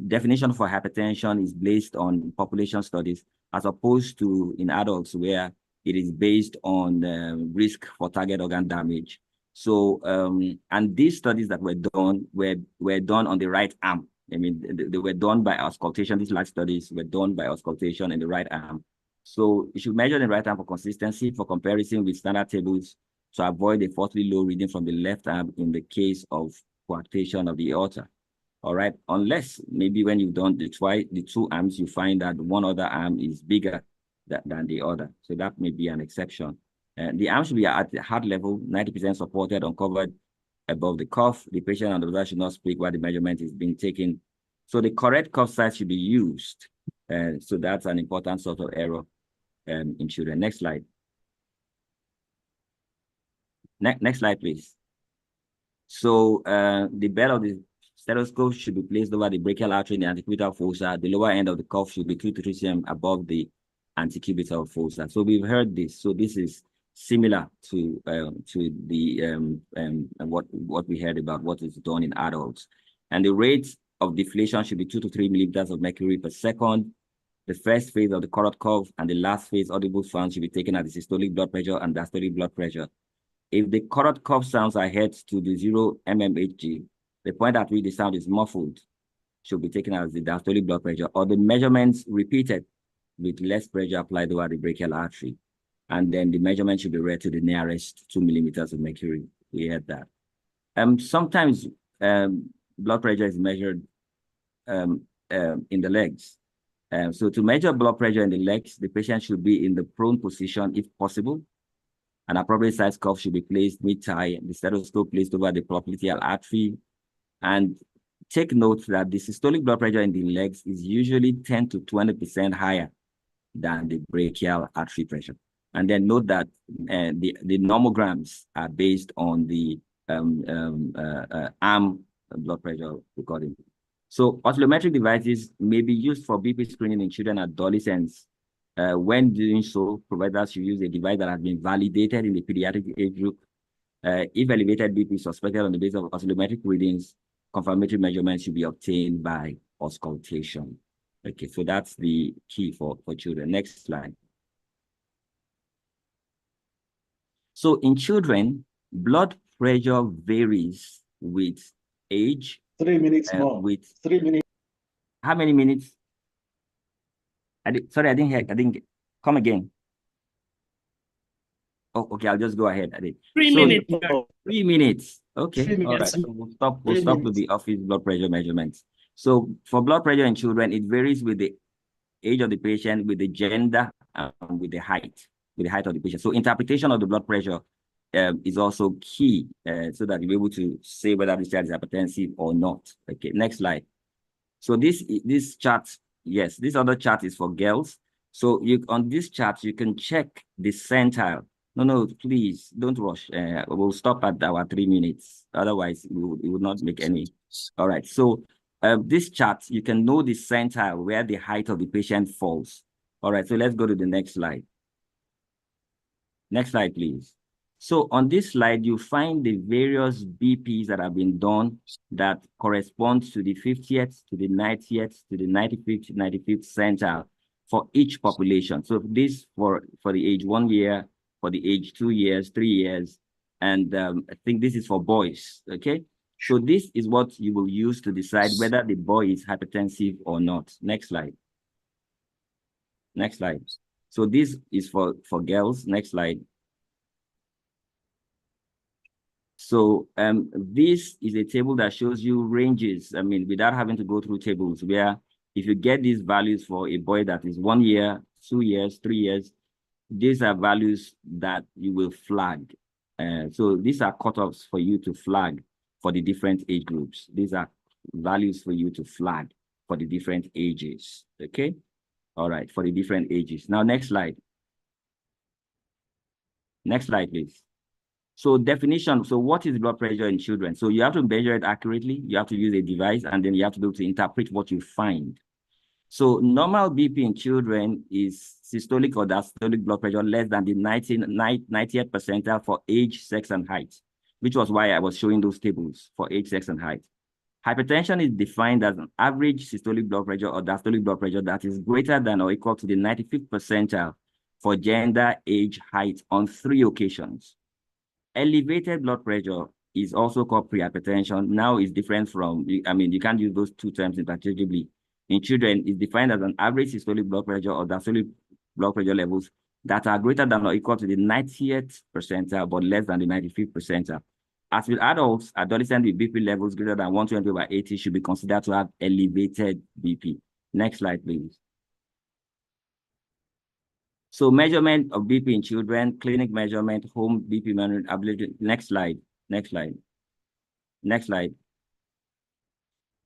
Definition for hypertension is based on population studies, as opposed to in adults where it is based on risk for target organ damage. So, and these studies that were done were done on the right arm. They were done by auscultation. These large studies were done by auscultation in the right arm. So you should measure the right arm for consistency, for comparison with standard tables, to avoid a falsely low reading from the left arm in the case of coarctation of the aorta. All right, unless maybe when you've done the two arms, you find that one other arm is bigger than the other. So that may be an exception. The arm should be at the heart level, 90% supported, uncovered above the cuff. The patient and the doctor should not speak while the measurement is being taken. So the correct cuff size should be used. So that's an important sort of error in children. Next slide. Next slide, please. So the bed of the stethoscope should be placed over the brachial artery in the antecubital fossa. The lower end of the cuff should be 2 to 3 cm above the antecubital fossa. So we've heard this. So this is similar to the what we heard about what is done in adults. And the rate of deflation should be 2 to 3 millimeters of mercury per second. The first phase of the carrot curve and the last phase audible sound should be taken at the systolic blood pressure and diastolic blood pressure. If the carrot curve sounds are heard to the 0 mmHg, the point at which the sound is muffled should be taken as the diastolic blood pressure, or the measurements repeated with less pressure applied over the brachial artery. And then the measurement should be read to the nearest 2 millimeters of mercury. We heard that. Sometimes blood pressure is measured in the legs. So to measure blood pressure in the legs, the patient should be in the prone position if possible. An appropriate size cuff should be placed mid-thigh, the stethoscope placed over the popliteal artery. And take note that the systolic blood pressure in the legs is usually 10 to 20% higher than the brachial artery pressure. And then note that the nomograms are based on the arm blood pressure recording. So oscillometric devices may be used for BP screening in children and adolescents. When doing so, providers should use a device that has been validated in the pediatric age group. If elevated BP is suspected on the basis of oscillometric readings, confirmatory measurements should be obtained by auscultation. Okay, so that's the key for children. Next slide. So in children, blood pressure varies with age. 3 minutes more. With 3 minutes. How many minutes? Sorry, I didn't hear. I didn't get, come again. Oh, okay, I'll just go ahead. 3 minutes. 3 minutes. Okay. 3 minutes. All right. We'll stop with the office blood pressure measurements. So for blood pressure in children, it varies with the age of the patient, with the gender, and with the height of the patient. So interpretation of the blood pressure is also key, so that you're able to say whether the child is hypertensive or not. Okay, next slide. So this chart, yes, this other chart is for girls. So on this chart, you can check the centile. No, please don't rush. We'll stop at our 3 minutes. Otherwise, it will not make any. All right. So this chart, you can know the centile where the height of the patient falls. All right. So let's go to the next slide. Next slide, please. So on this slide, you find the various BPs that have been done that correspond to the 50th, to the 90th, to the 95th, 95th centile for each population. So this for the age 1 year, for the age 2 years, 3 years, and I think this is for boys, okay? So this is what you will use to decide whether the boy is hypertensive or not. Next slide. Next slide. So this is for girls. Next slide. So this is a table that shows you ranges, I mean, without having to go through tables, where if you get these values for a boy that is 1 year, 2 years, 3 years, these are values that you will flag. So these are cutoffs for you to flag for the different age groups. These are values for you to flag for the different ages, okay? All right, for the different ages. Now, next slide. Next slide, please. So definition, so what is blood pressure in children? So you have to measure it accurately, you have to use a device, and then you have to be able to interpret what you find. So normal BP in children is systolic or diastolic blood pressure less than the 90th percentile for age, sex, and height, which was why I was showing those tables for age, sex, and height. Hypertension is defined as an average systolic blood pressure or diastolic blood pressure that is greater than or equal to the 95th percentile for gender, age, height on 3 occasions. Elevated blood pressure is also called prehypertension. Now it's different from, I mean, you can't use those 2 terms interchangeably. In children, it's defined as an average systolic blood pressure or diastolic blood pressure levels that are greater than or equal to the 90th percentile, but less than the 95th percentile. As with adults, adolescents with BP levels greater than 120/80 should be considered to have elevated BP. Next slide, please. So measurement of BP in children, clinic measurement, home BP measurement, ability. Next slide, next slide, next slide.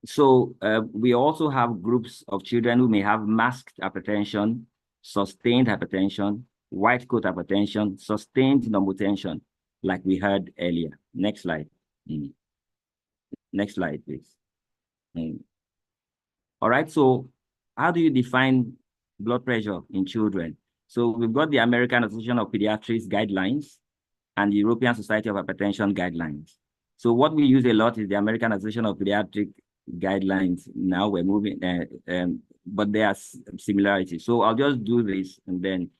So we also have groups of children who may have masked hypertension, sustained hypertension, white coat hypertension, sustained normotension, like we heard earlier. Next slide. Next slide, please. All right, so how do you define blood pressure in children? So we've got the American Association of Pediatrics guidelines and the European Society of Hypertension guidelines. So what we use a lot is the American Association of Pediatric guidelines. Now we're moving, but there are similarities. So I'll just do this and then,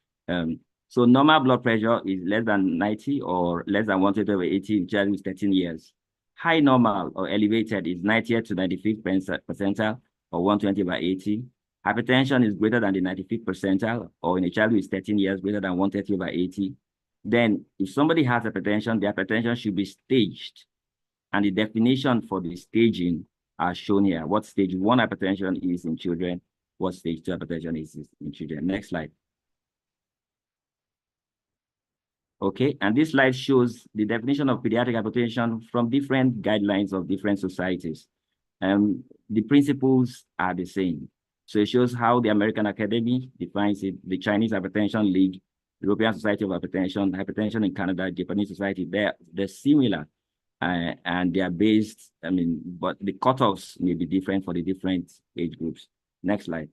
so normal blood pressure is less than 90 or less than 120/80 in child with 13 years. High normal or elevated is 90th to 95th percentile or 120/80. Hypertension is greater than the 95th percentile or in a child with 13 years greater than 130/80. Then if somebody has hypertension, the hypertension should be staged. And the definition for the staging are shown here. What stage 1 hypertension is in children, what stage 2 hypertension is in children. Next slide. Okay, and this slide shows the definition of pediatric hypertension from different guidelines of different societies. The principles are the same. So it shows how the American Academy defines it, the Chinese Hypertension League, European Society of Hypertension, Hypertension in Canada, Japanese Society, they're similar and they are based, but the cutoffs may be different for the different age groups. Next slide.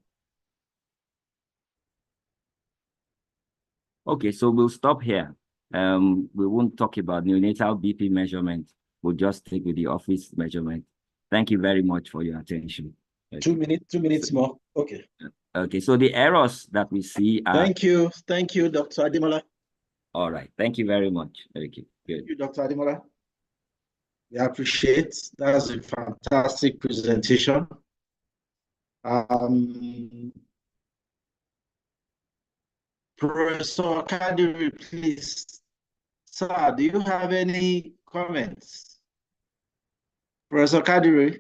Okay, so we'll stop here. We won't talk about neonatal BP measurement. We'll just stick with the office measurement. Thank you very much for your attention. 2 minutes more. Okay. Okay, so the errors that we see are... Thank you, Dr. Ademola. All right, thank you very much. Okay, good. Thank you, Dr. Ademola. We appreciate, that's a fantastic presentation. Professor Kadiri, please. Sir, do you have any comments? Professor Kadiri?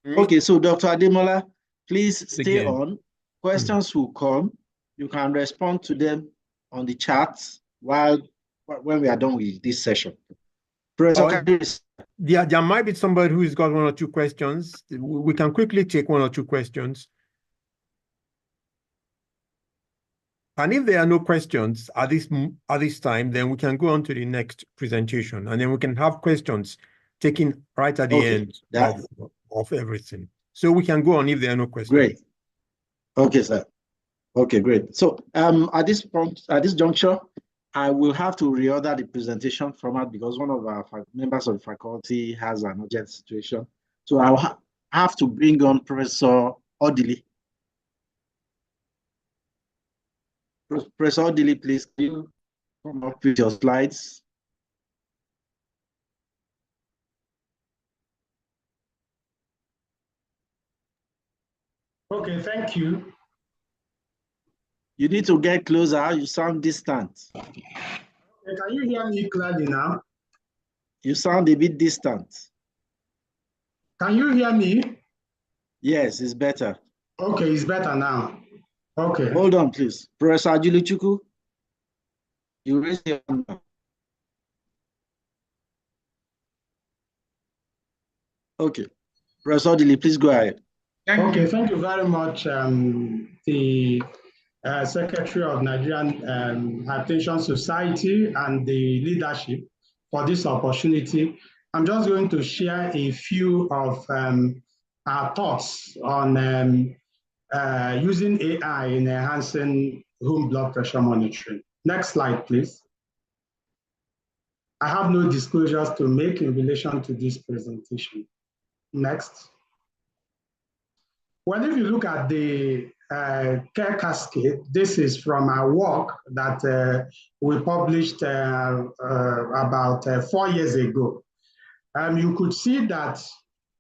Okay, so Dr. Ademola, please stay on. Questions will come. You can respond to them on the chat when we are done with this session. Professor Kadiri. There might be somebody who's got 1 or 2 questions. We can quickly take 1 or 2 questions. And if there are no questions at this time, then we can go on to the next presentation, and then we can have questions taken right at the end of everything. So we can go on if there are no questions. Great. Okay, sir. Okay, great. So at this point, at this juncture, I will have to reorder the presentation format because one of our members of the faculty has an urgent situation. So I'll have to bring on Professor Odili. Professor Odili, please, can you come up with your slides? Okay, thank you. You need to get closer. You sound distant. Okay, can you hear me clearly now? You sound a bit distant. Can you hear me? Yes, it's better. Okay, it's better now. Okay. Hold on, please. Professor Ajuluchuku, you raise your hand now. Okay. Professor Odili, please go ahead. Okay, thank you very much, the Secretary of Nigerian Hypertension Society and the leadership for this opportunity. I'm just going to share a few of our thoughts on using AI in enhancing home blood pressure monitoring. Next slide, please. I have no disclosures to make in relation to this presentation. Next. Well, if you look at the care cascade, this is from our work that we published about 4 years ago. You could see that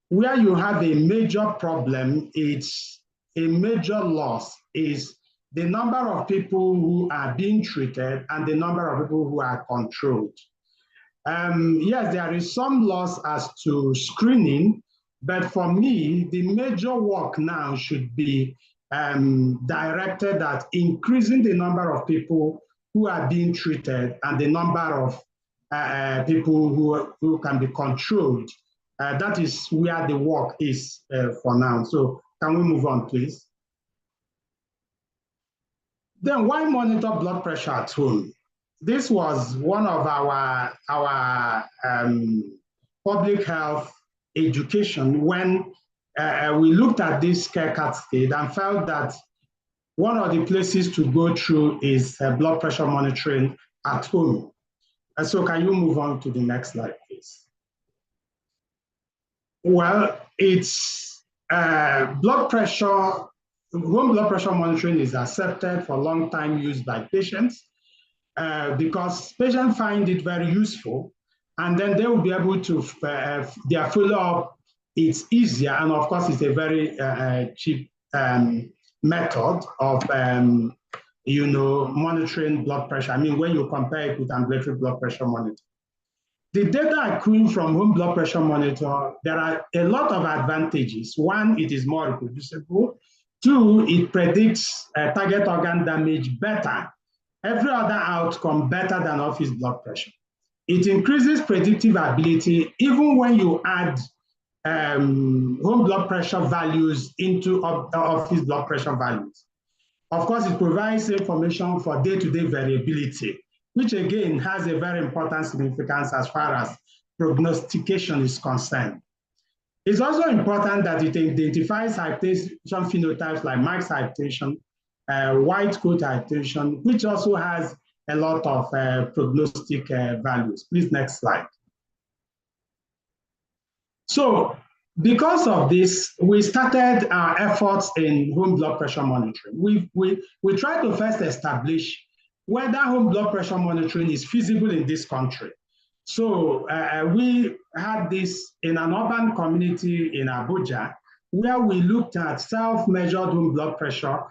where you have a major problem, it's a major loss is the number of people who are being treated and the number of people who are controlled. Yes, there is some loss as to screening, but for me, the major work now should be directed at increasing the number of people who are being treated and the number of people who can be controlled. That is where the work is for now. So can we move on, please? Then why monitor blood pressure at home? This was one of our public health education when we looked at this care cascade and felt that one of the places to go through is blood pressure monitoring at home. And so can you move on to the next slide, please? Well, it's blood pressure, home blood pressure monitoring is accepted for long time use by patients because patients find it very useful, and then they will be able to, their follow-up, it's easier, and of course it's a very cheap method of monitoring blood pressure. I mean, when you compare it with ambulatory blood pressure monitor. The data accruing from home blood pressure monitor, there are a lot of advantages. One, it is more reproducible. Two, it predicts target organ damage better. Every other outcome better than office blood pressure. It increases predictive ability even when you add home blood pressure values into office blood pressure values. Of course, it provides information for day-to-day variability, which again has a very important significance as far as prognostication is concerned. It's also important that it identifies hypertension phenotypes like max hypertension, white coat hypertension, which also has a lot of prognostic values. Please, next slide. So, because of this, we started our efforts in home blood pressure monitoring. We tried to first establish whether home blood pressure monitoring is feasible in this country. So we had this in an urban community in Abuja, where we looked at self-measured home blood pressure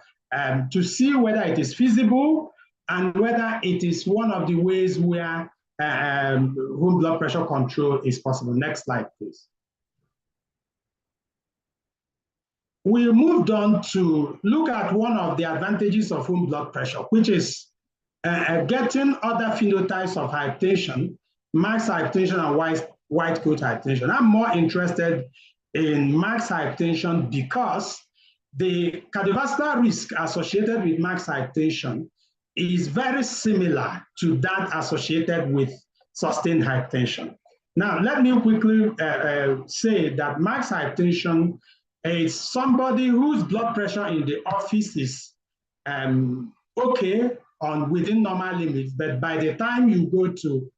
to see whether it is feasible and whether it is one of the ways where home blood pressure control is possible. Next slide, please. We moved on to look at one of the advantages of home blood pressure, which is getting other phenotypes of hypertension, max hypertension and white coat hypertension. I'm more interested in max hypertension because the cardiovascular risk associated with max hypertension is very similar to that associated with sustained hypertension. Now, let me quickly say that max hypertension is somebody whose blood pressure in the office is okay within normal limits, but by the time you go to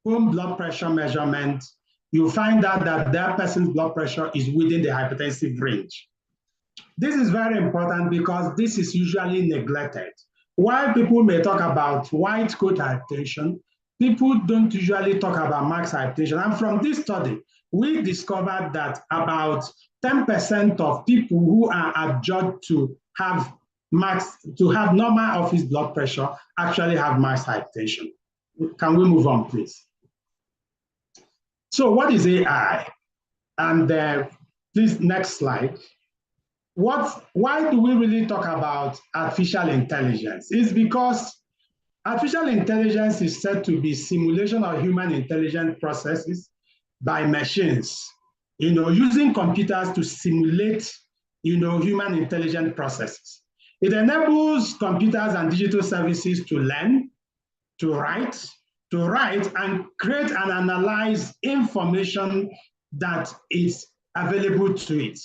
home blood pressure measurement, you find out that that person's blood pressure is within the hypertensive range. This is very important because this is usually neglected. While people may talk about white coat hypertension, people don't usually talk about max hypertension. And from this study, we discovered that about 10% of people who are adjudged to have normal office blood pressure actually have max hypertension. Can we move on, please? So what is AI? And please, next slide. Why do we really talk about artificial intelligence? It's because artificial intelligence is said to be simulation of human intelligent processes by machines, using computers to simulate, human intelligent processes. It enables computers and digital services to learn, to write, and create and analyze information that is available to it.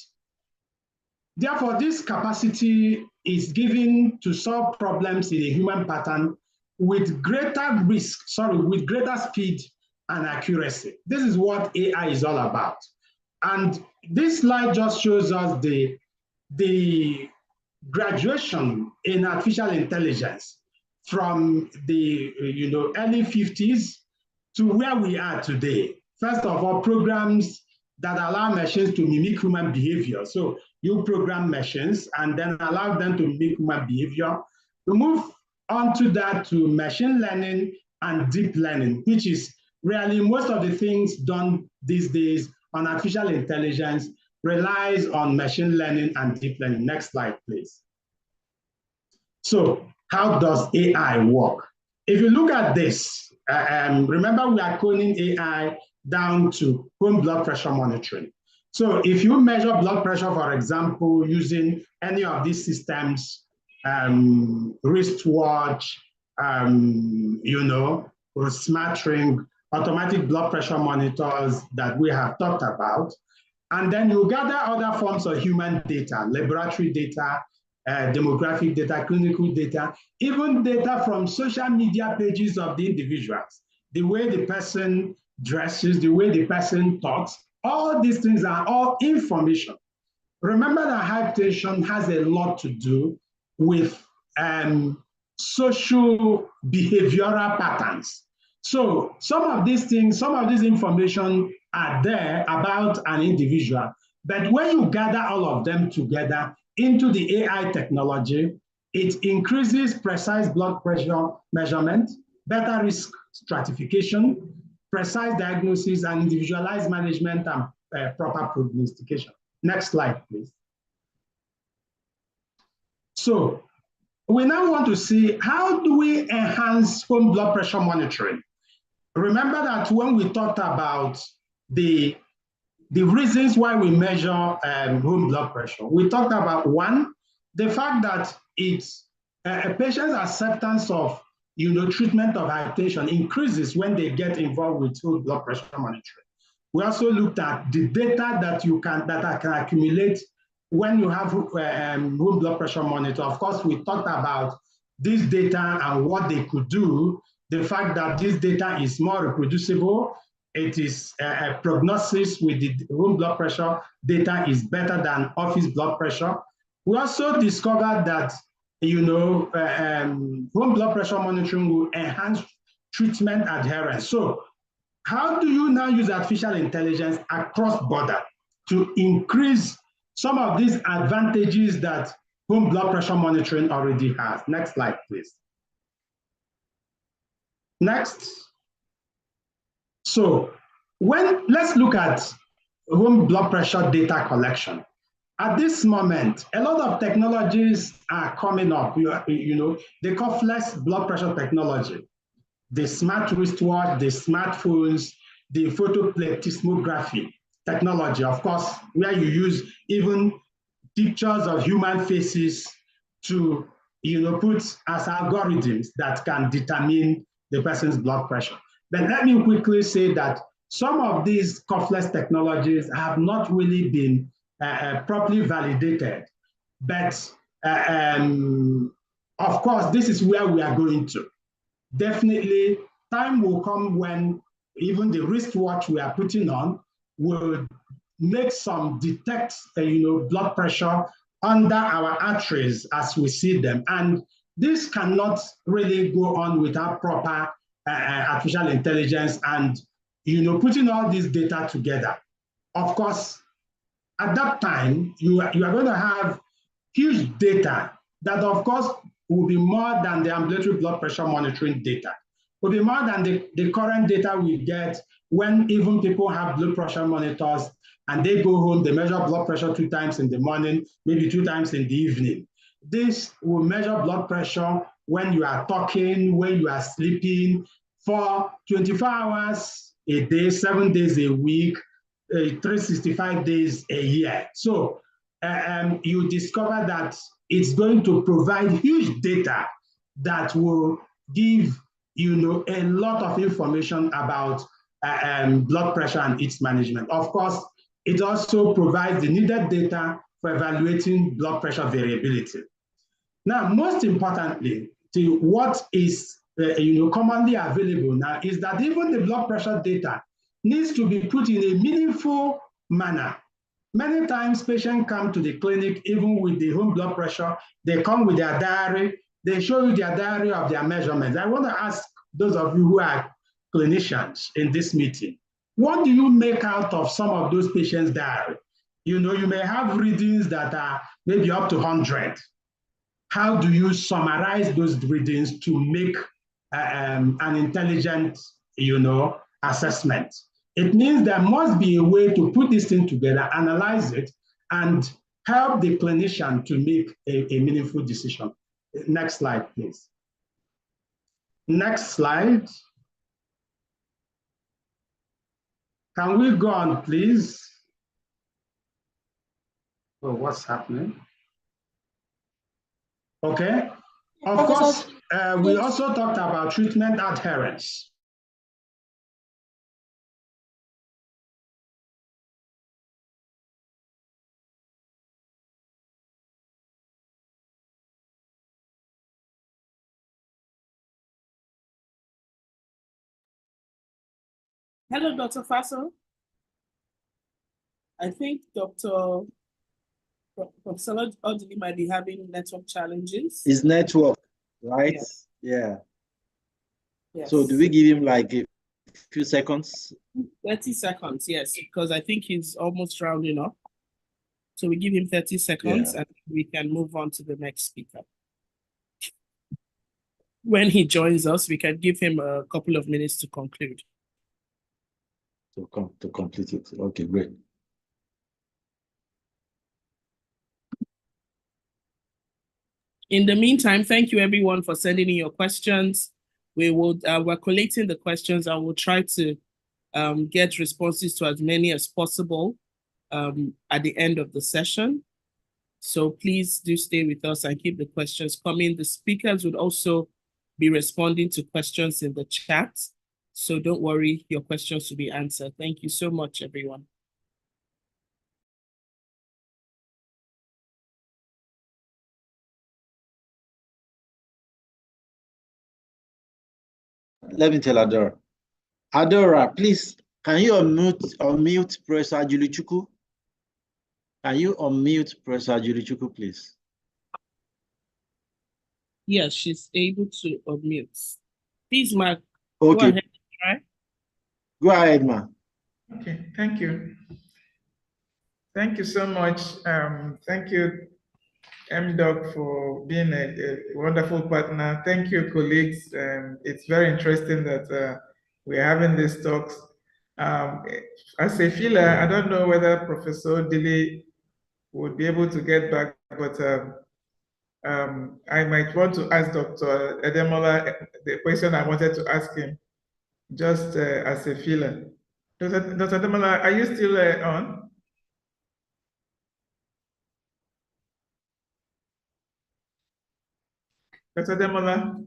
Therefore, this capacity is given to solve problems in a human pattern with greater speed and accuracy. This is what AI is all about. And this slide just shows us the graduation in artificial intelligence from the early 50s to where we are today. First of all, programs that allow machines to mimic human behavior. So you program machines and then allow them to mimic human behavior. We move on to that to machine learning and deep learning, which is really most of the things done these days on artificial intelligence relies on machine learning and deep learning. Next slide, please. So how does AI work? If you look at this, remember we are coning AI down to home blood pressure monitoring. So if you measure blood pressure, for example, using any of these systems, wristwatch, or smart ring, automatic blood pressure monitors that we have talked about, And then you gather other forms of human data, laboratory data, demographic data, clinical data, even data from social media pages of the individuals, the way the person dresses, the way the person talks. All these things are all information. Remember that hypertension has a lot to do with social behavioral patterns. So some of these things, some of this information are there about an individual, but when you gather all of them together into the AI technology, it increases precise blood pressure measurement, better risk stratification, precise diagnosis, and individualized management and proper prognostication. Next slide, please. So we now want to see, how do we enhance home blood pressure monitoring? Remember that when we talked about the reasons why we measure home blood pressure, we talked about one, the fact that it's a patient's acceptance of treatment of hypertension increases when they get involved with home blood pressure monitoring. We also looked at the data that can accumulate when you have home blood pressure monitor. Of course, we talked about this data and what they could do. The fact that this data is more reproducible, it is a prognosis with the home blood pressure data is better than office blood pressure. We also discovered that home blood pressure monitoring will enhance treatment adherence. So how do you now use artificial intelligence across border to increase some of these advantages that home blood pressure monitoring already has? Next slide, please. Next. So let's look at home blood pressure data collection. At this moment, a lot of technologies are coming up. They call flex blood pressure technology. The smart wristwatch, the smartphones, the photoplethysmography technology, of course, where you use even pictures of human faces to put as algorithms that can determine the person's blood pressure. But let me quickly say that some of these cuffless technologies have not really been properly validated. But of course, this is where we are going to. Definitely, time will come when even the wristwatch we are putting on will make some detect blood pressure under our arteries as we see them. And this cannot really go on without proper artificial intelligence and putting all this data together. Of course, at that time, you are going to have huge data that, of course, will be more than the ambulatory blood pressure monitoring data. Will be more than the current data we get when even people have blood pressure monitors and they go home, they measure blood pressure 2 times in the morning, maybe 2 times in the evening. This will measure blood pressure when you are talking, when you are sleeping, for 24 hours a day, 7 days a week, 365 days a year. So you discover that it's going to provide huge data that will give a lot of information about blood pressure and its management. Of course, it also provides the needed data for evaluating blood pressure variability. Now, most importantly, what is commonly available now is that even the blood pressure data needs to be put in a meaningful manner. Many times patients come to the clinic, even with the home blood pressure, they come with their diary, they show you their diary of their measurements. I want to ask those of you who are clinicians in this meeting, what do you make out of some of those patients' diary? You may have readings that are maybe up to 100. How do you summarize those readings to make an intelligent, assessment? It means there must be a way to put this thing together, analyze it, and help the clinician to make a meaningful decision. Next slide, please. Next slide. Can we go on, please? Oh, what's happening? Okay. Of course, we also talked about treatment adherence. Hello, Dr. Faso. I think Professor Odili might be having network challenges. His network, right? Yeah. Yes. So do we give him like a few seconds? 30 seconds, yes, because I think he's almost rounding up. So we give him 30 seconds and we can move on to the next speaker. When he joins us, we can give him a couple of minutes to conclude. To complete it. Okay, great. In the meantime, thank you everyone for sending in your questions. We're collating the questions and we'll try to get responses to as many as possible at the end of the session. So please do stay with us and keep the questions coming. The speakers would also be responding to questions in the chat. So don't worry, your questions will be answered. Thank you so much, everyone. Let me tell Adora. Adora, please, can you unmute Professor Julichukwu? Can you unmute Professor Julichukwu, please? Yes, she's able to unmute. Please, Mark, okay. Go ahead. Right? Go ahead, ma. Okay, thank you. Thank you so much. Thank you, mDoc, for being a wonderful partner. Thank you, colleagues. It's very interesting that we're having these talks. As a filler, I don't know whether Professor Dili would be able to get back, but I might want to ask Dr. Edemola the question I wanted to ask him, just as a filler. Dr. Edemola, are you still on? Dr. Edemola?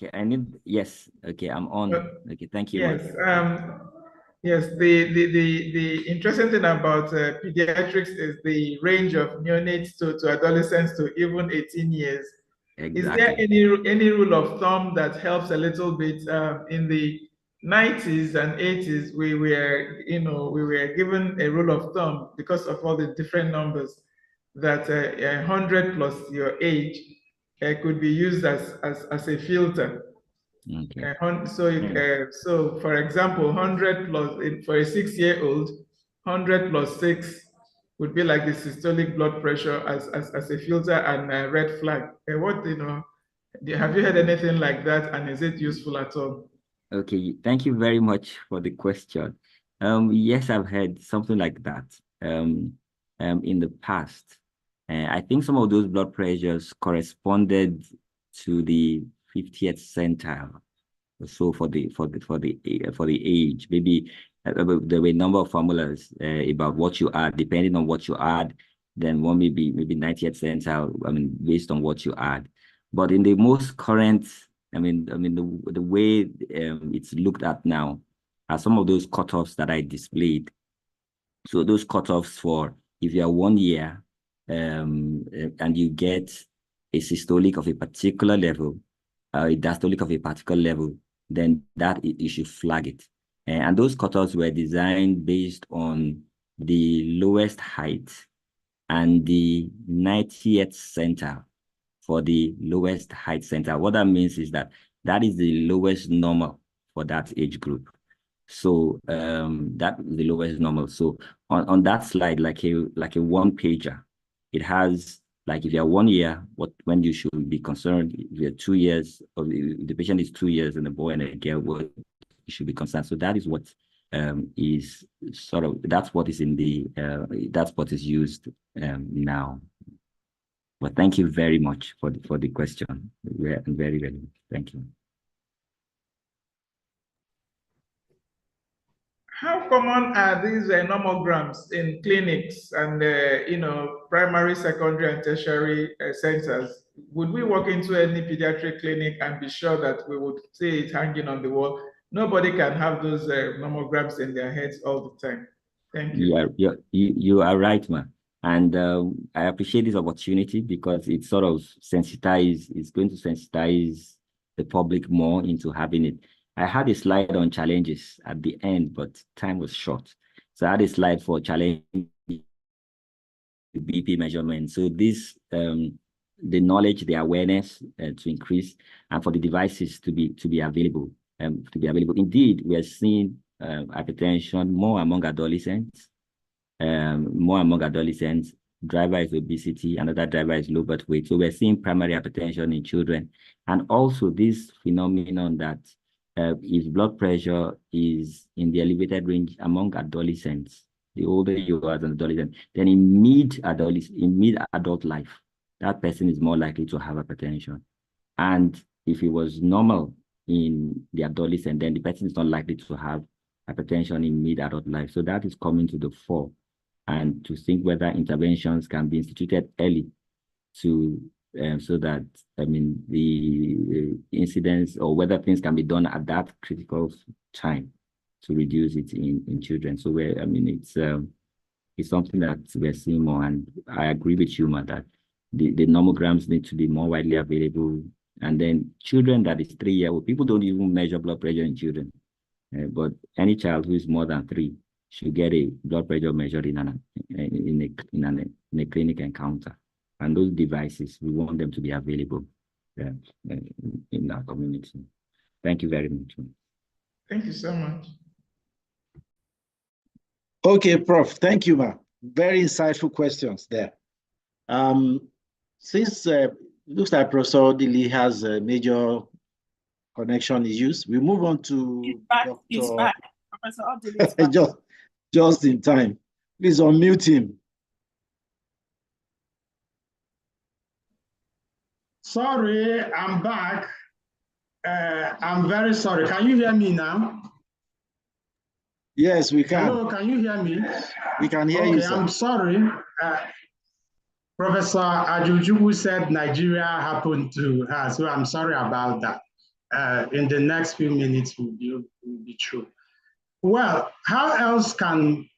Okay, yes, okay, I'm on. Okay, thank you. Yes, yes, the interesting thing about pediatrics is the range of neonates to adolescents to even 18 years. Exactly. Is there any rule of thumb that helps a little bit? In the 90s and 80s, we were given a rule of thumb because of all the different numbers that 100 plus your age could be used as a filter. Okay. So for example, 100 plus for a 6-year-old, 100 plus 6 would be like the systolic blood pressure as a filter and a red flag. Have you heard anything like that, and is it useful at all? Okay, thank you very much for the question. Yes, I've heard something like that in the past. I think some of those blood pressures corresponded to the 50th centile. So for the age, maybe there were a number of formulas about what you add. Depending on what you add, then one maybe 90th centile. I mean, based on what you add. But in the most current, the way it's looked at now are some of those cutoffs that I displayed. So those cutoffs for if you are 1 year and you get a systolic of a particular level, a diastolic of a particular level, then that you should flag it. And those cutoffs were designed based on the lowest height and the 90th centile for the lowest height center. What that means is that is the lowest normal for that age group. So that is the lowest normal. So on that slide, like a 1-pager, it has like if you're 1 year, when you should be concerned. If you're 2 years, or the patient is 2 years and a boy and a girl, what you should be concerned. So that is what is sort of that's what is in the that's what is used now. But thank you very much for the question. Very, very, thank you. How common are these nomograms in clinics and primary, secondary, and tertiary centers? Would we walk into any pediatric clinic and be sure that we would see it hanging on the wall? Nobody can have those nomograms in their heads all the time. Thank you. You are right, man. And I appreciate this opportunity because it's sort of it's going to sensitize the public more into having it. I had a slide on challenges at the end, but time was short. So I had a slide for challenge BP measurement. So this, the knowledge, the awareness to increase, and for the devices to be available. Indeed, we are seeing hypertension more among adolescents. Driver is obesity, another driver is low birth weight. So we're seeing primary hypertension in children, and also this phenomenon that if blood pressure is in the elevated range among adolescents, the older you are as an adolescent, then in mid-adult life, that person is more likely to have hypertension. And if it was normal in the adolescent, then the person is not likely to have hypertension in mid-adult life. So that is coming to the fore, and to think whether interventions can be instituted early to so that, the incidence, or whether things can be done at that critical time to reduce it in children. So it's something that we're seeing more, and I agree with you, Ma, that the nomograms need to be more widely available. And then children that is 3-year-old, people don't even measure blood pressure in children, but any child who is more than 3 should get a blood pressure measured in a clinic encounter. And those devices, we want them to be available in our community. Thank you very much. Thank you so much. Okay, Prof. Thank you, Ma. Very insightful questions there. Since it looks like Professor Dili has major connection issues, we move on to He's back. Professor Dili is back. just in time. Please unmute him. Sorry, I'm back. I'm very sorry. Can you hear me now? Yes, we can. Hello, can you hear me? We can hear you, sir. I'm sorry. Professor Ajujuwu said Nigeria happened to her, so I'm sorry about that. In the next few minutes will be true. Well, how else can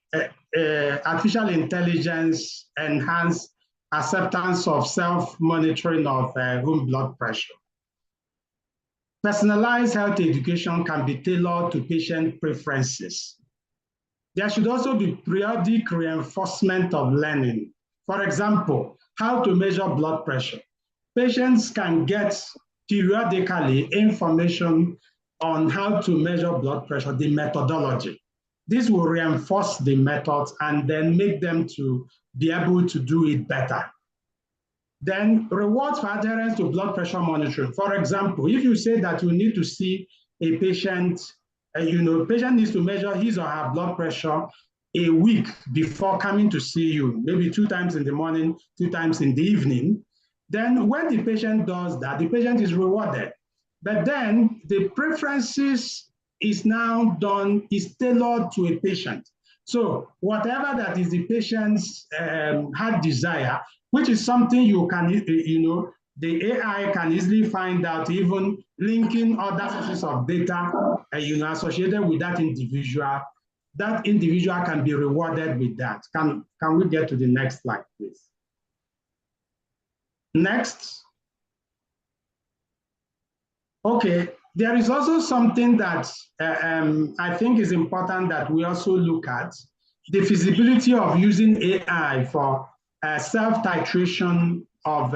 artificial intelligence enhance acceptance of self-monitoring of home blood pressure? Personalized health education can be tailored to patient preferences. There should also be periodic reinforcement of learning. For example, how to measure blood pressure. Patients can get periodically information on how to measure blood pressure, the methodology. This will reinforce the methods and then make them to be able to do it better. Then rewards for adherence to blood pressure monitoring. For example, if you say that you need to see a patient, patient needs to measure his or her blood pressure a week before coming to see you, maybe 2 times in the morning, 2 times in the evening, then when the patient does that, the patient is rewarded. But then the preferences is now done, is tailored to a patient. So whatever that is the patient's heart desire, which is something you can, the AI can easily find out, even linking other sources of data, associated with that individual can be rewarded with that. Can we get to the next slide, please? Next. Okay, there is also something that I think is important that we also look at, the feasibility of using AI for self-titration of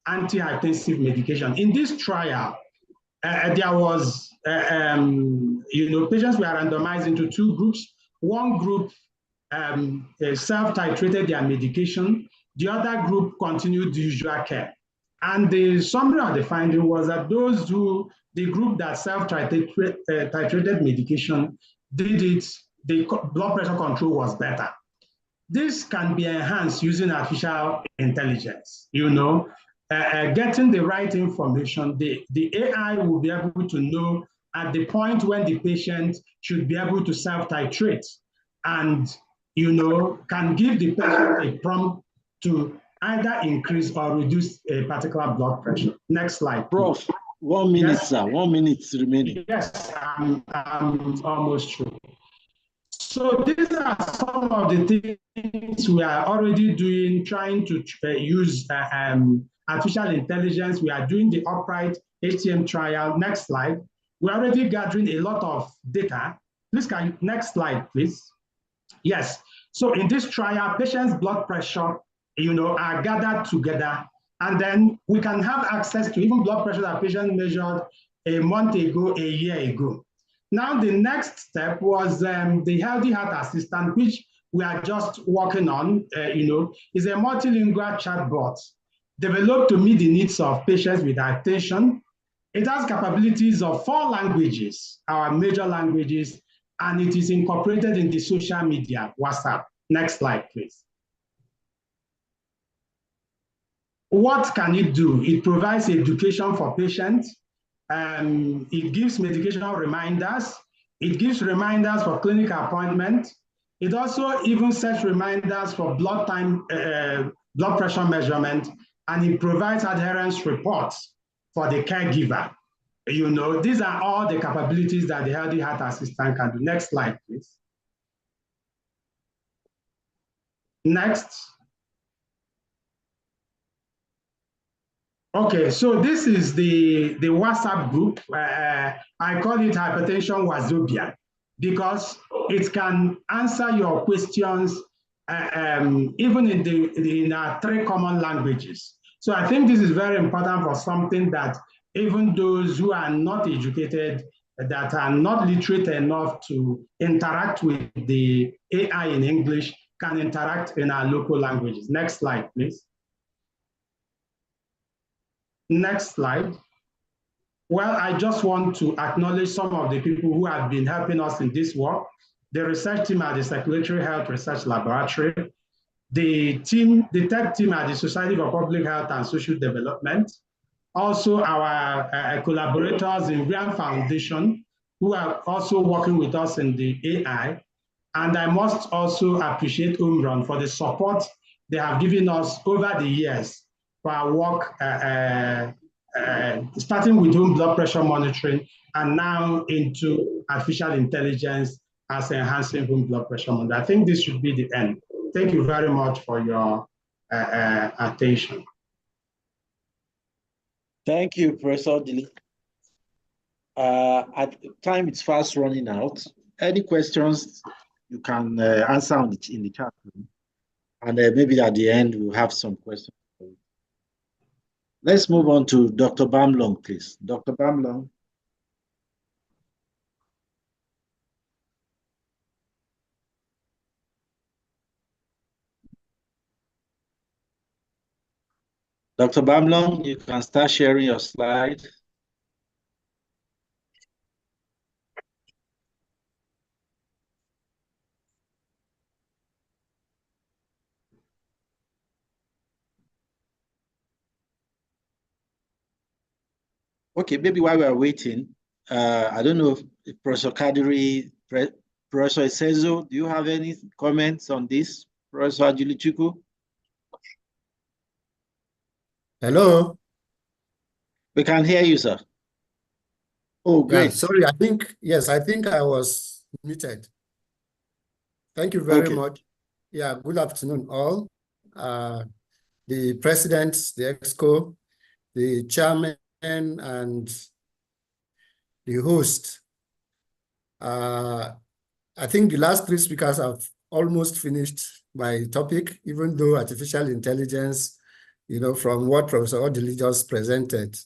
antihypertensive medication. In this trial, there was, patients were randomized into 2 groups. One group self-titrated their medication. The other group continued the usual care. And the summary of the finding was that the group that self-titrated medication did it, the blood pressure control was better. This can be enhanced using artificial intelligence, getting the right information. The AI will be able to know at the point when the patient should be able to self-titrate and, can give the patient a prompt to either increase or reduce a particular blood pressure. Next slide, please. Prof, 1 minute, yes. Sir. 1 minute remaining. Yes, I'm almost through. So these are some of the things we are already doing, trying to use artificial intelligence. We are doing the upright HTM trial. Next slide. We're already gathering a lot of data. Please, next slide, please. Yes. So in this trial, patients' blood pressure, are gathered together, and then we can have access to even blood pressure that patients measured a month ago, a year ago. Now, the next step was the Healthy Heart Assistant, which we are just working on, is a multilingual chatbot developed to meet the needs of patients with hypertension. It has capabilities of 4 languages, our major languages, and it is incorporated in the social media, WhatsApp. Next slide, please. What can it do? It provides education for patients. It gives medication reminders. It gives reminders for clinical appointment. It also even sets reminders for blood pressure measurement, and it provides adherence reports for the caregiver. These are all the capabilities that the Healthy Heart Assistant can do. Next slide, please. Next. Okay, so this is the WhatsApp group. I call it Hypertension Wazobia because it can answer your questions even in our 3 common languages. So I think this is very important for something that even those who are not educated, that are not literate enough to interact with the AI in English, can interact in our local languages. Next slide, please. Next slide. Well, I just want to acknowledge some of the people who have been helping us in this work. The research team at the Circulatory Health Research Laboratory, the tech team at the Society for Public Health and Social Development, also our collaborators in Brian Foundation, who are also working with us in the AI. And I must also appreciate Umron for the support they have given us over the years for our work, starting with home blood pressure monitoring and now into artificial intelligence as enhancing home blood pressure monitoring. I think this should be the end. Thank you very much for your attention. Thank you, Professor Dili. At time, it's fast running out. Any questions you can answer in the chat room. And maybe at the end, we'll have some questions. Let's move on to Dr. Bamlong, please. Dr. Bamlong. Dr. Bamlong, you can start sharing your slide. Okay, maybe while we are waiting, I don't know if Professor Kadiri, Professor Esezo, do you have any comments on this? Professor Ajilichuku? Hello. We can hear you, sir. Oh, great. Yeah, sorry, I think I was muted. Thank you very much. Yeah, good afternoon, all. The president, the EXCO, the chairman, and the host. I think the last 3 speakers have almost finished my topic, even though artificial intelligence, from what Professor Odili just presented,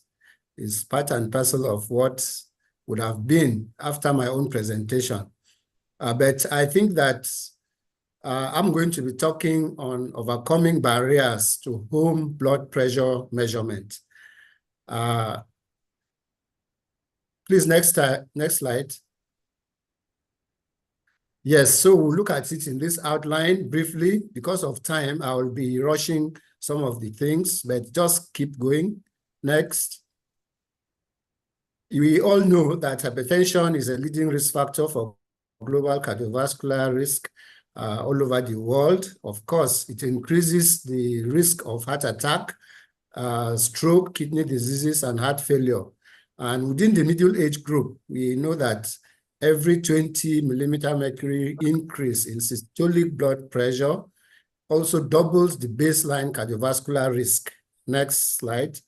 is part and parcel of what would have been after my own presentation. But I think that I'm going to be talking on overcoming barriers to home blood pressure measurement. Please, next slide. Yes, so we'll look at it in this outline briefly. Because of time, I will be rushing some of the things, but just keep going. Next. We all know that hypertension is a leading risk factor for global cardiovascular risk all over the world. Of course, it increases the risk of heart attack, stroke, kidney diseases, and heart failure. And within the middle age group, we know that every 20 millimeter mercury increase in systolic blood pressure also doubles the baseline cardiovascular risk. Next slide.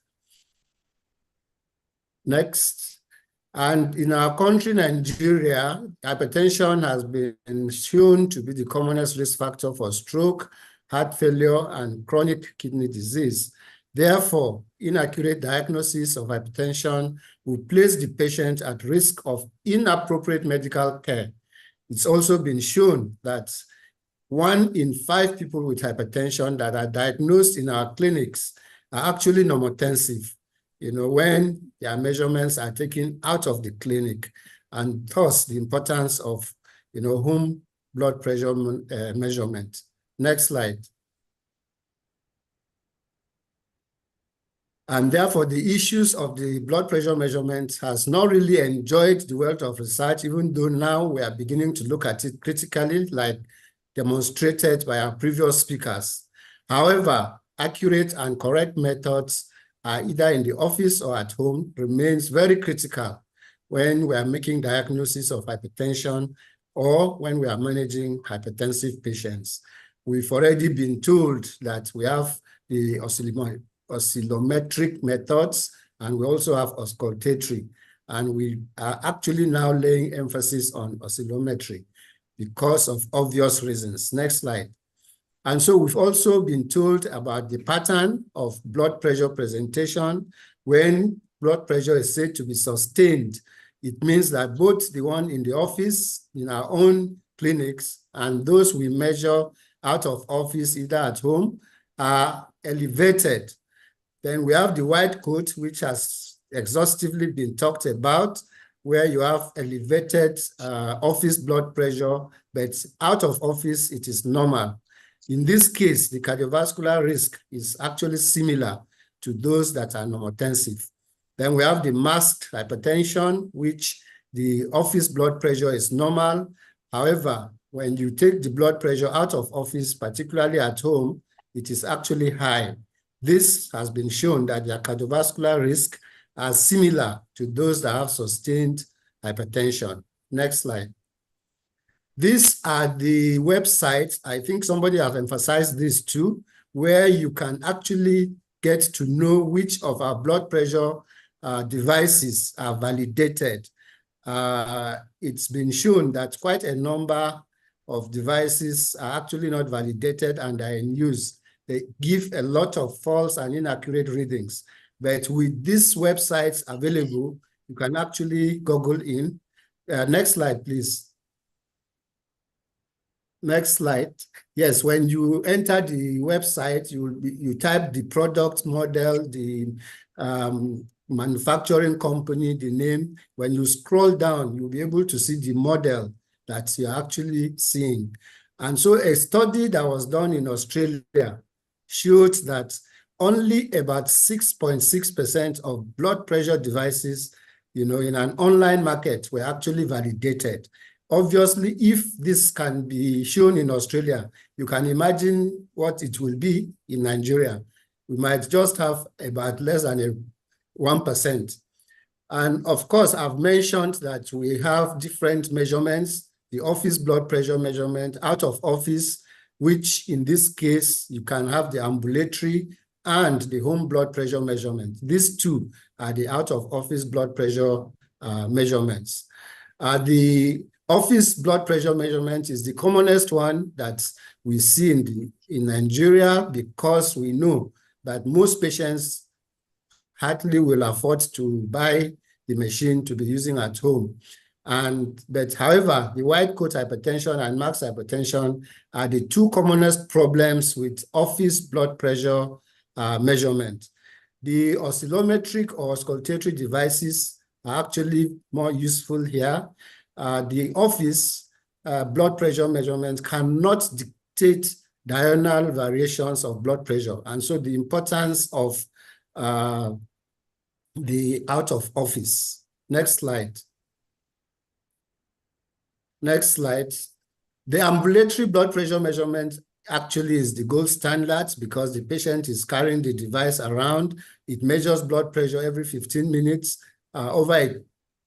Next. And in our country, Nigeria, hypertension has been shown to be the commonest risk factor for stroke, heart failure, and chronic kidney disease. Therefore, inaccurate diagnosis of hypertension will place the patient at risk of inappropriate medical care. It's also been shown that 1 in 5 people with hypertension that are diagnosed in our clinics are actually normotensive, when their measurements are taken out of the clinic, and thus the importance of, home blood pressure measurement. Next slide. And therefore, the issues of the blood pressure measurement has not really enjoyed the wealth of research, even though now we are beginning to look at it critically, like demonstrated by our previous speakers. However, accurate and correct methods either in the office or at home remains very critical when we are making diagnosis of hypertension or when we are managing hypertensive patients. We've already been told that we have the oscillometric methods, and we also have auscultatory. And we are actually now laying emphasis on oscillometry because of obvious reasons. Next slide. And so we've also been told about the pattern of blood pressure presentation. When blood pressure is said to be sustained, it means that both the one in the office, in our own clinics, and those we measure out of office, either at home, are elevated. Then we have the white coat, which has exhaustively been talked about, where you have elevated office blood pressure, but out of office, it is normal. In this case, the cardiovascular risk is actually similar to those that are normotensive. Then we have the masked hypertension, which the office blood pressure is normal. However, when you take the blood pressure out of office, particularly at home, it is actually high. This has been shown that their cardiovascular risk are similar to those that have sustained hypertension. Next slide. These are the websites, I think somebody has emphasized this too, where you can actually get to know which of our blood pressure devices are validated. It's been shown that quite a number of devices are actually not validated and are in use. They give a lot of false and inaccurate readings. But with these websites available, you can actually Google in. Next slide, please. Next slide. Yes, when you enter the website, you type the product model, the manufacturing company, the name. When you scroll down, you'll be able to see the model that you're actually seeing. And so a study that was done in Australia showed that only about 6.6% of blood pressure devices, in an online market were actually validated. Obviously, if this can be shown in Australia, you can imagine what it will be in Nigeria. We might just have about less than 1%. And of course, I've mentioned that we have different measurements, the office blood pressure measurement, out of office, which in this case, you can have the ambulatory and the home blood pressure measurement. These two are the out of office blood pressure measurements. The office blood pressure measurement is the commonest one that we see in Nigeria, because we know that most patients hardly will afford to buy the machine to be using at home. But however, the white coat hypertension and masked hypertension are the two commonest problems with office blood pressure measurement. The oscillometric or auscultatory devices are actually more useful here. The office blood pressure measurement cannot dictate diurnal variations of blood pressure. And so the importance of the out of office. Next slide. Next slide. The ambulatory blood pressure measurement actually is the gold standard because the patient is carrying the device around. It measures blood pressure every 15 minutes over a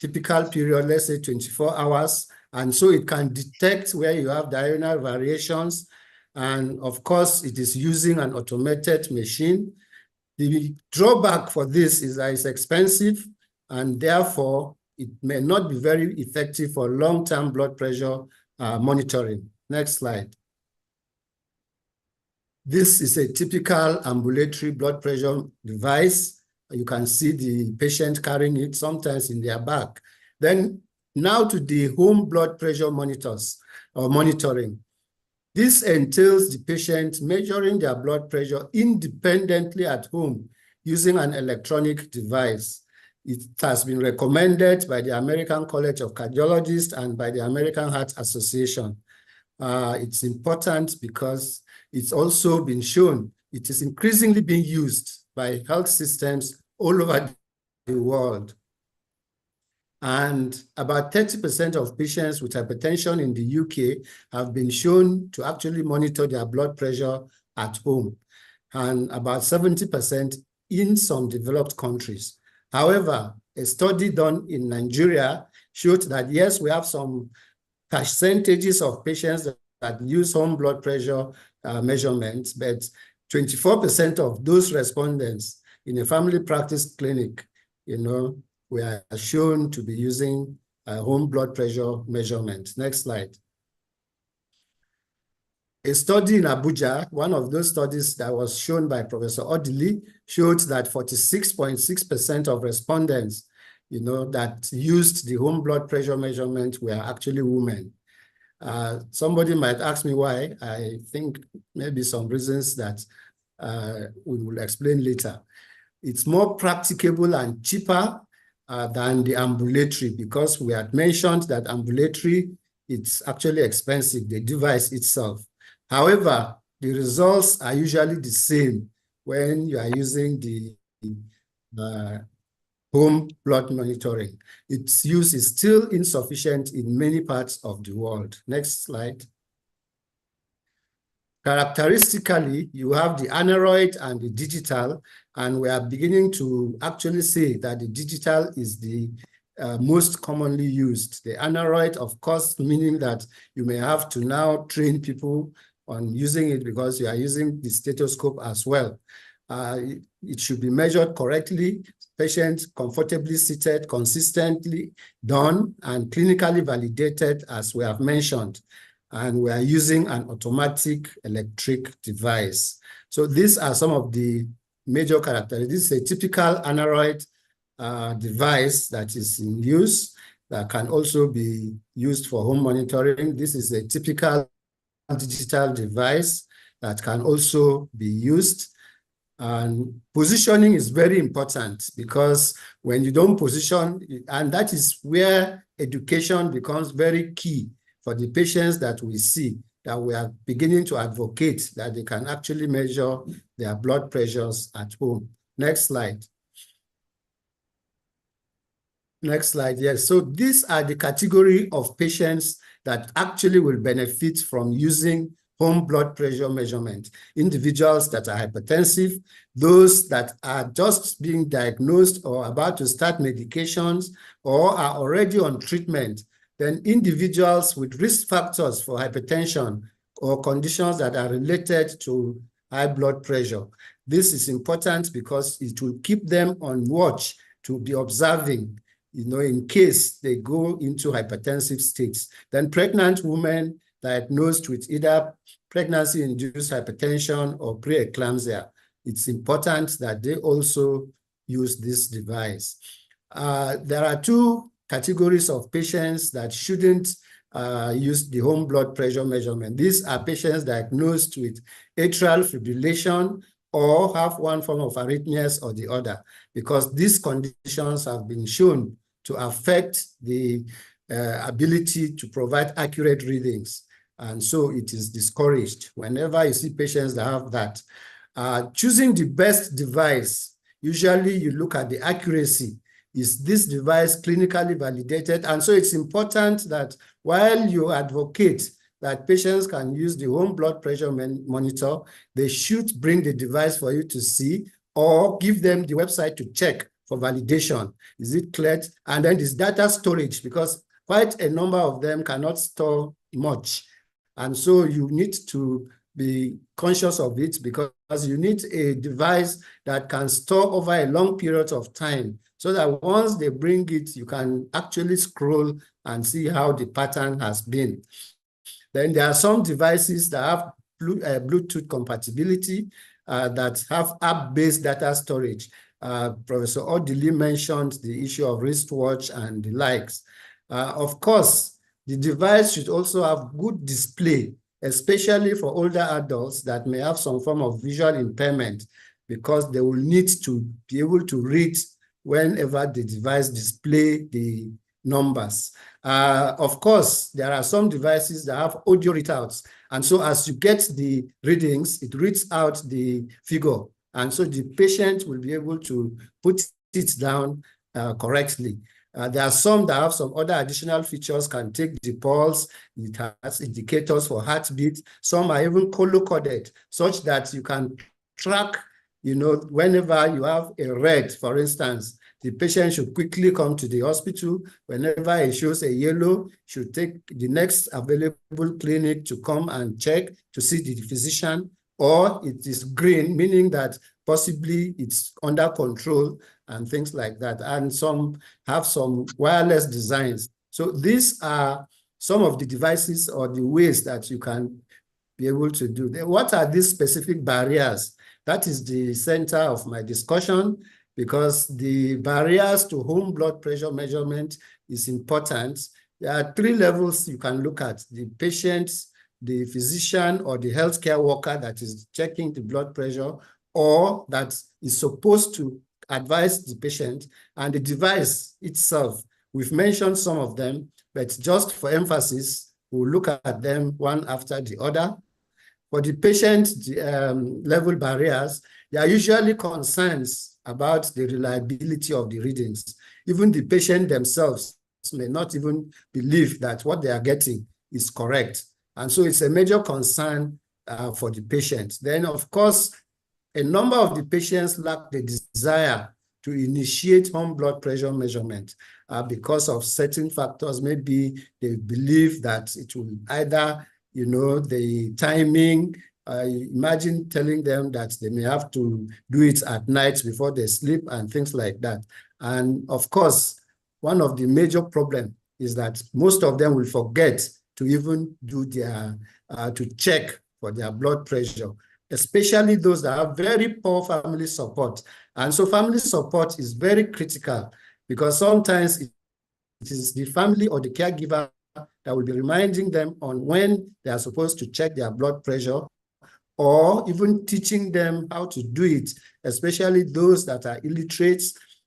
typical period, let's say 24 hours. And so it can detect where you have diurnal variations. And of course, it is using an automated machine. The drawback for this is that it's expensive, and therefore it may not be very effective for long-term blood pressure monitoring. Next slide. This is a typical ambulatory blood pressure device. You can see the patient carrying it sometimes in their back. Then now to the home blood pressure monitors or monitoring. This entails the patient measuring their blood pressure independently at home using an electronic device. It has been recommended by the American College of Cardiologists and by the American Heart Association. It's important because it's also been shown it is increasingly being used by health systems all over the world. And about 30% of patients with hypertension in the UK have been shown to actually monitor their blood pressure at home, and about 70% in some developed countries. However, a study done in Nigeria showed that, yes, we have some percentages of patients that use home blood pressure measurements, but 24% of those respondents in a family practice clinic, were shown to be using home blood pressure measurement. Next slide. A study in Abuja, one of those studies that was shown by Professor Odili, showed that 46.6% of respondents, that used the home blood pressure measurement were actually women. Somebody might ask me why. I think maybe some reasons that we will explain later. It's more practicable and cheaper than the ambulatory, because we had mentioned that ambulatory, it's actually expensive, the device itself. However, the results are usually the same when you are using the home blood monitoring. Its use is still insufficient in many parts of the world. Next slide. Characteristically, you have the analog and the digital, and we are beginning to actually say that the digital is the most commonly used. The analog, of course, meaning that you may have to now train people on using it because you are using the stethoscope as well. It should be measured correctly, patient comfortably seated, consistently done, and clinically validated, as we have mentioned. And we are using an automatic electric device. So these are some of the major characteristics. This is a typical analog device that is in use that can also be used for home monitoring. This is a typical digital device that can also be used. And positioning is very important, because when you don't position, and that is where education becomes very key for the patients that we see, that we are beginning to advocate that they can actually measure their blood pressures at home. Next slide. Next slide, yes. So these are the category of patients that actually will benefit from using home blood pressure measurement. Individuals that are hypertensive, those that are just being diagnosed or about to start medications or are already on treatment, then individuals with risk factors for hypertension or conditions that are related to high blood pressure. This is important because it will keep them on watch to be observing, in case they go into hypertensive states. Then pregnant women diagnosed with either pregnancy-induced hypertension or preeclampsia, it's important that they also use this device. There are two categories of patients that shouldn't use the home blood pressure measurement. These are patients diagnosed with atrial fibrillation or have one form of arrhythmias or the other, because these conditions have been shown to affect the ability to provide accurate readings. And so it is discouraged whenever you see patients that have that. Choosing the best device, usually you look at the accuracy. Is this device clinically validated? And so it's important that while you advocate that patients can use the home blood pressure monitor, they should bring the device for you to see, or give them the website to check for validation. Is it cleared? And then this data storage, because quite a number of them cannot store much. And so you need to be conscious of it, because you need a device that can store over a long period of time, so that once they bring it, you can actually scroll and see how the pattern has been. Then there are some devices that have Bluetooth compatibility that have app-based data storage. Professor Odili mentioned the issue of wristwatch and the likes. Of course, the device should also have good display, especially for older adults that may have some form of visual impairment, because they will need to be able to read whenever the device display the numbers. Of course, there are some devices that have audio readouts. And so as you get the readings, it reads out the figure. And so the patient will be able to put it down correctly. There are some that have some other additional features, can take the pulse, it has indicators for heartbeat. Some are even color-coded, such that you can track, whenever you have a red, for instance, the patient should quickly come to the hospital. Whenever it shows a yellow, should take the next available clinic to come and check to see the physician, or it is green, meaning that possibly it's under control and things like that. And some have some wireless designs. So these are some of the devices or the ways that you can be able to do. What are these specific barriers? That is the center of my discussion, because the barriers to home blood pressure measurement is important. There are 3 levels you can look at: the patient, the physician, or the healthcare worker that is checking the blood pressure, or that is supposed to advise the patient, and the device itself. We've mentioned some of them, but just for emphasis, we'll look at them one after the other. For the patient level barriers, there are usually concerns about the reliability of the readings. Even the patient themselves may not even believe that what they are getting is correct. And so it's a major concern for the patient. Then, of course, a number of the patients lack the desire to initiate home blood pressure measurement because of certain factors. Maybe they believe that it will either, the timing. Imagine telling them that they may have to do it at night before they sleep and things like that. And of course, one of the major problems is that most of them will forget to even do their, to check for their blood pressure, especially those that have very poor family support. And so family support is very critical, because sometimes it is the family or the caregiver that will be reminding them on when they are supposed to check their blood pressure, or even teaching them how to do it, especially those that are illiterate,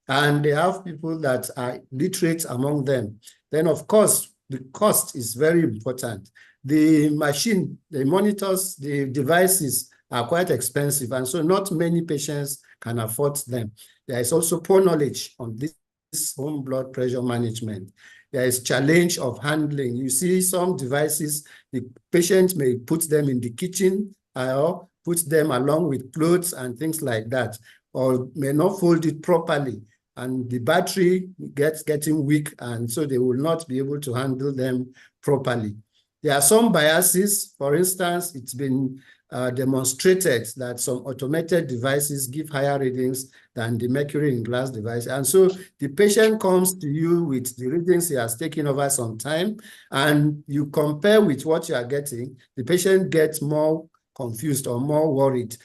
and they have people that are literate among them. Then, of course, the cost is very important. The machine, the monitors, the devices are quite expensive, and so not many patients can afford them. There is also poor knowledge on this home blood pressure management. There is challenge of handling. You see some devices, the patient may put them in the kitchen, or put them along with clothes and things like that, or may not fold it properly, and the battery gets getting weak, and so they will not be able to handle them properly. There are some biases. For instance, it's been demonstrated that some automated devices give higher readings than the mercury in glass device. And so the patient comes to you with the readings he has taken over some time, and you compare with what you are getting, the patient gets more confused or more worried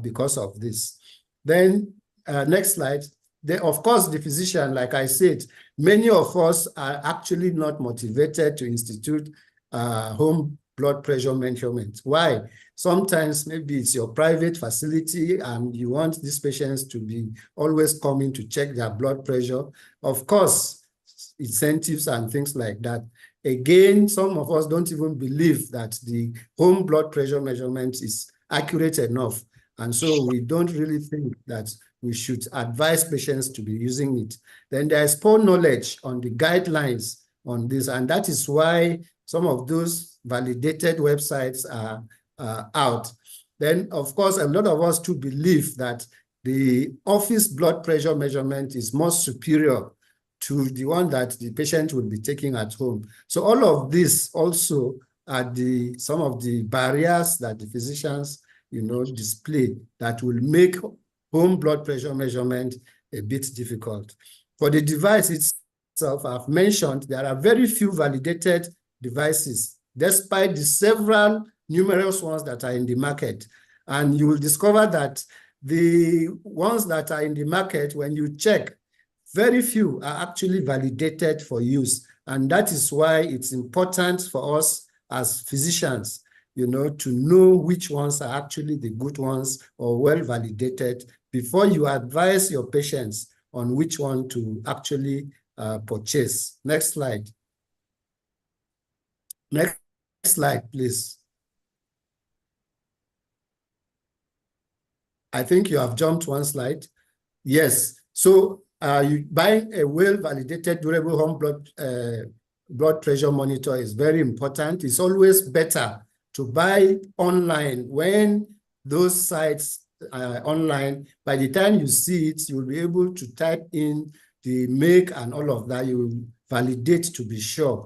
because of this. Then next slide. Of course, the physician, like I said, many of us are actually not motivated to institute home blood pressure measurement. Why? Sometimes maybe it's your private facility and you want these patients to be always coming to check their blood pressure. Of course, incentives and things like that. Again, some of us don't even believe that the home blood pressure measurement is accurate enough. And so we don't really think that we should advise patients to be using it. Then there is poor knowledge on the guidelines on this. And that is why some of those validated websites are out. Then, of course, a lot of us too believe that the office blood pressure measurement is more superior to the one that the patient will be taking at home. So all of this also are some of the barriers that the physicians, display that will make home blood pressure measurement a bit difficult. For the device itself, I've mentioned there are very few validated devices, despite the several numerous ones that are in the market. And you will discover that the ones that are in the market, when you check, very few are actually validated for use. And that is why it's important for us as physicians, you know, to know which ones are actually the good ones or well validated before you advise your patients on which one to actually purchase. Next slide. Next slide, please. I think you have jumped one slide. Yes. So you buying a well-validated durable home blood pressure monitor is very important. It's always better to buy online when those sites are online. By the time you see it, you'll be able to type in the make and all of that. You will validate to be sure.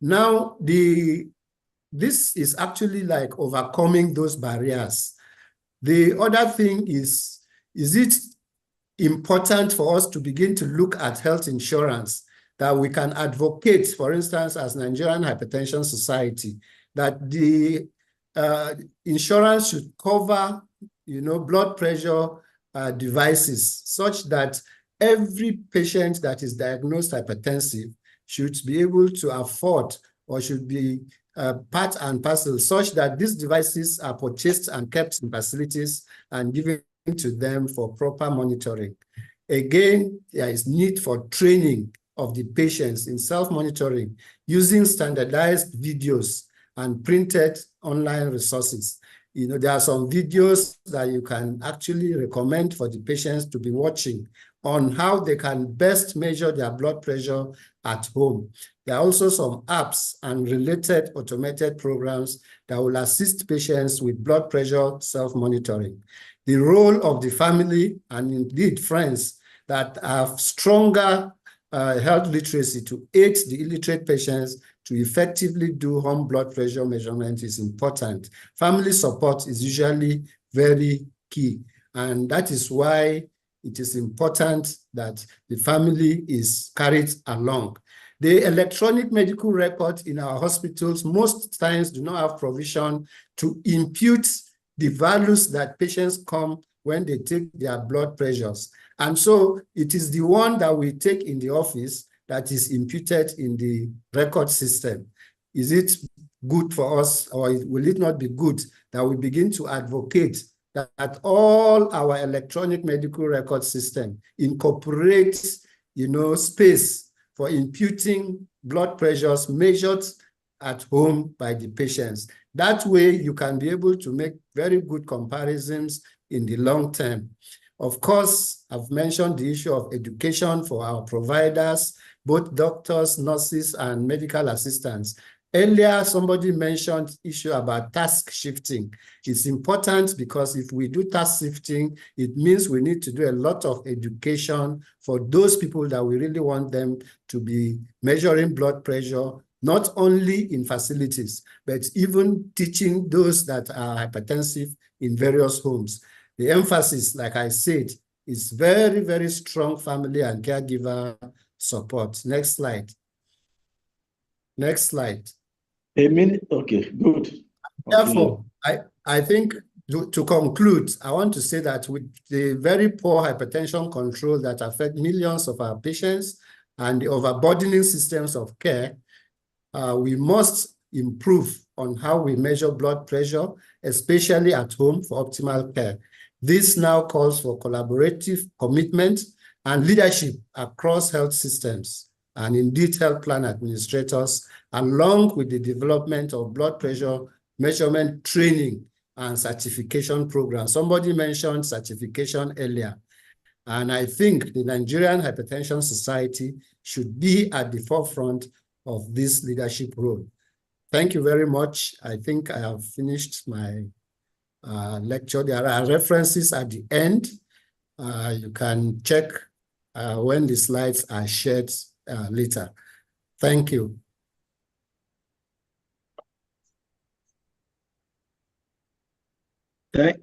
Now, this is actually like overcoming those barriers. The other thing is it important for us to begin to look at health insurance, that we can advocate, for instance, as Nigerian Hypertension Society, that the insurance should cover, you know, blood pressure devices, such that every patient that is diagnosed hypertensive should be able to afford or should be part and parcel, such that these devices are purchased and kept in facilities and given to them for proper monitoring. Again, there is need for training of the patients in self-monitoring using standardized videos and printed online resources. You know, there are some videos that you can actually recommend for the patients to be watching on how they can best measure their blood pressure at home. There are also some apps and related automated programs that will assist patients with blood pressure self-monitoring. The role of the family and indeed friends that have stronger health literacy to aid the illiterate patients to effectively do home blood pressure measurement is important. Family support is usually very key, and that is why it is important that the family is carried along. The electronic medical records in our hospitals most times do not have provision to impute the values that patients come when they take their blood pressures. And so it is the one that we take in the office that is imputed in the record system. Is it good for us, or will it not be good that we begin to advocate that all our electronic medical record system incorporates, you know, space for imputing blood pressures measured at home by the patients? That way you can be able to make very good comparisons in the long term. Of course, I've mentioned the issue of education for our providers, both doctors, nurses, and medical assistants. Earlier, somebody mentioned issue about task shifting. It's important because if we do task shifting, it means we need to do a lot of education for those people that we really want them to be measuring blood pressure, not only in facilities, but even teaching those that are hypertensive in various homes. The emphasis, like I said, is very, very strong family and caregiver support. Next slide. Next slide. A minute. Okay, good. Therefore, I think to conclude, I want to say that with the very poor hypertension control that affect millions of our patients and the overburdening systems of care, we must improve on how we measure blood pressure, especially at home, for optimal care. This now calls for collaborative commitment and leadership across health systems and indeed health plan administrators, along with the development of blood pressure measurement training and certification programs. Somebody mentioned certification earlier, and I think the Nigerian Hypertension Society should be at the forefront of this leadership role. Thank you very much. I think I have finished my lecture. There are references at the end. You can check when the slides are shared later. Thank you.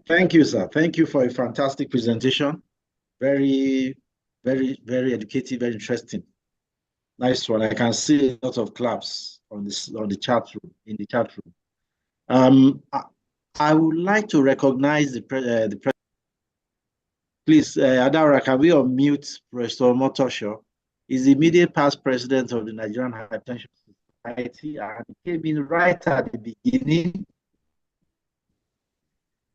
Thank you, sir. Thank you for a fantastic presentation. Very Very, very educative, very interesting. Nice one. I can see a lot of claps on this on the chat room in the chat room. I would like to recognize the president. Please, Adara, can we unmute Professor Motosho? He's the immediate past president of the Nigerian Hypertension Society, and he came in right at the beginning.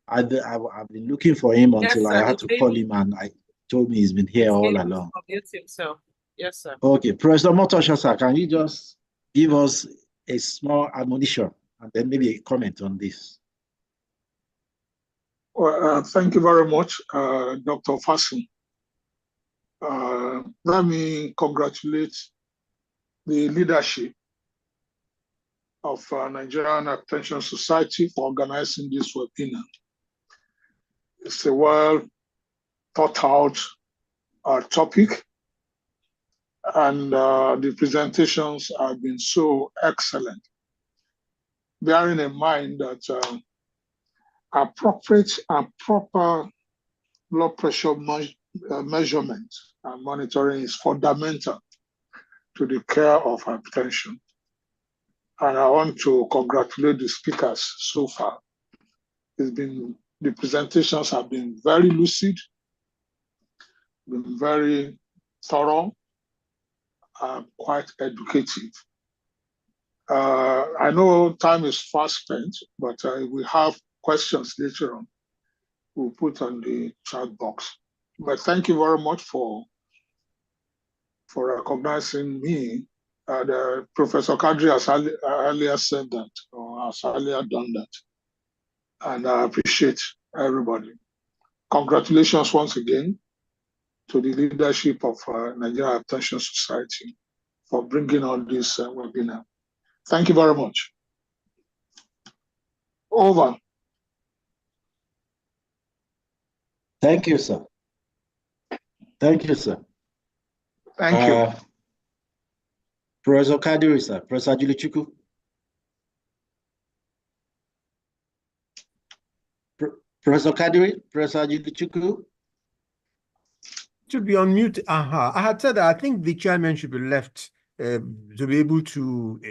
I've been looking for him until I had to call him, and I told me he's been here all along. Himself. Yes, sir. Okay, Professor Motosho, sir, can you just give us a small admonition and then maybe a comment on this? Well, thank you very much, Dr. Fassi. Let me congratulate the leadership of Nigerian Hypertension Society for organizing this webinar. It's a well thought out topic, and the presentations have been so excellent. Bearing in mind that appropriate and proper blood pressure measurement and monitoring is fundamental to the care of hypertension. And I want to congratulate the speakers so far. The presentations have been very lucid, been very thorough, and quite educative. I know time is fast spent, but we have questions later on. We'll put on the chat box. But thank you very much for recognizing me. Professor Kadri has earlier said that, or has earlier done that. And I appreciate everybody. Congratulations once again to the leadership of Nigerian Hypertension Society for bringing on this webinar. Thank you very much. Over. Thank you, sir. Thank you, sir. Thank you. Professor Kadiri, sir. Professor Julichuku. Professor Kadiri, Professor Julichuku. Should be on mute. I had said that I think the chairman should be left to be able to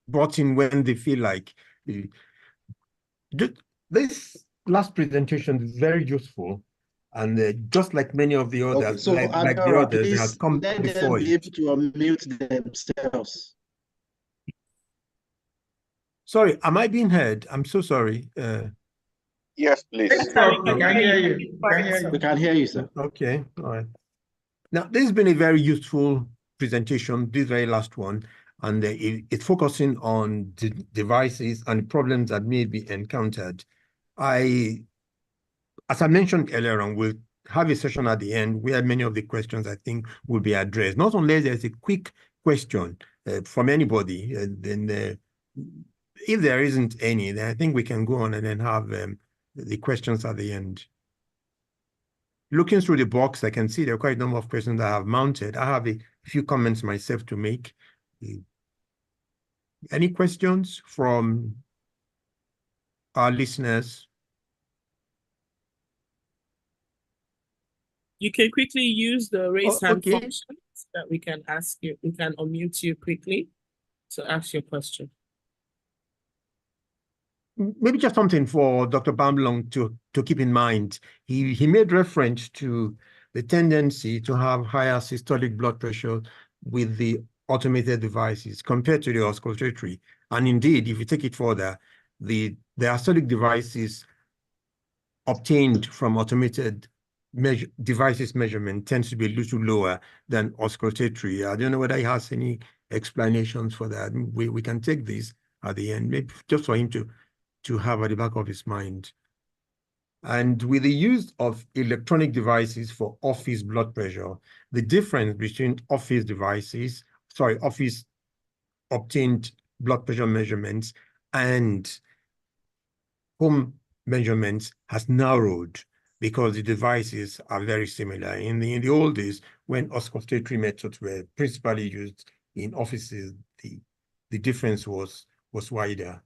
brought in when they feel like. This last presentation is very useful, and just like many of the others, okay, so like the others, has come let before them be able to unmute themselves. Sorry, am I being heard? I'm so sorry. Yes, please. We can hear you. We can hear you, sir. Okay, all right. Now, this has been a very useful presentation, this very last one, and it's focusing on the devices and problems that may be encountered. As I mentioned earlier on, we'll have a session at the end where many of the questions I think will be addressed. Not unless there's a quick question from anybody, then if there isn't any, then I think we can go on and then have the questions at the end. Looking through the box, I can see there are quite a number of questions that I have mounted. I have a few comments myself to make. Any questions from our listeners? You can quickly use the raise hand okay. function so that we can ask you, we can unmute you quickly to ask your question. Maybe just something for Dr. Bamlong to keep in mind. He made reference to the tendency to have higher systolic blood pressure with the automated devices compared to the auscultatory. And indeed, if you take it further, the diastolic devices obtained from automated devices measurement tends to be a little lower than auscultatory. I don't know whether he has any explanations for that. We can take this at the end, maybe just for him to have at the back of his mind. And with the use of electronic devices for office blood pressure, the difference between office obtained blood pressure measurements and home measurements has narrowed because the devices are very similar. In the old days, when auscultatory methods were principally used in offices, the difference was wider.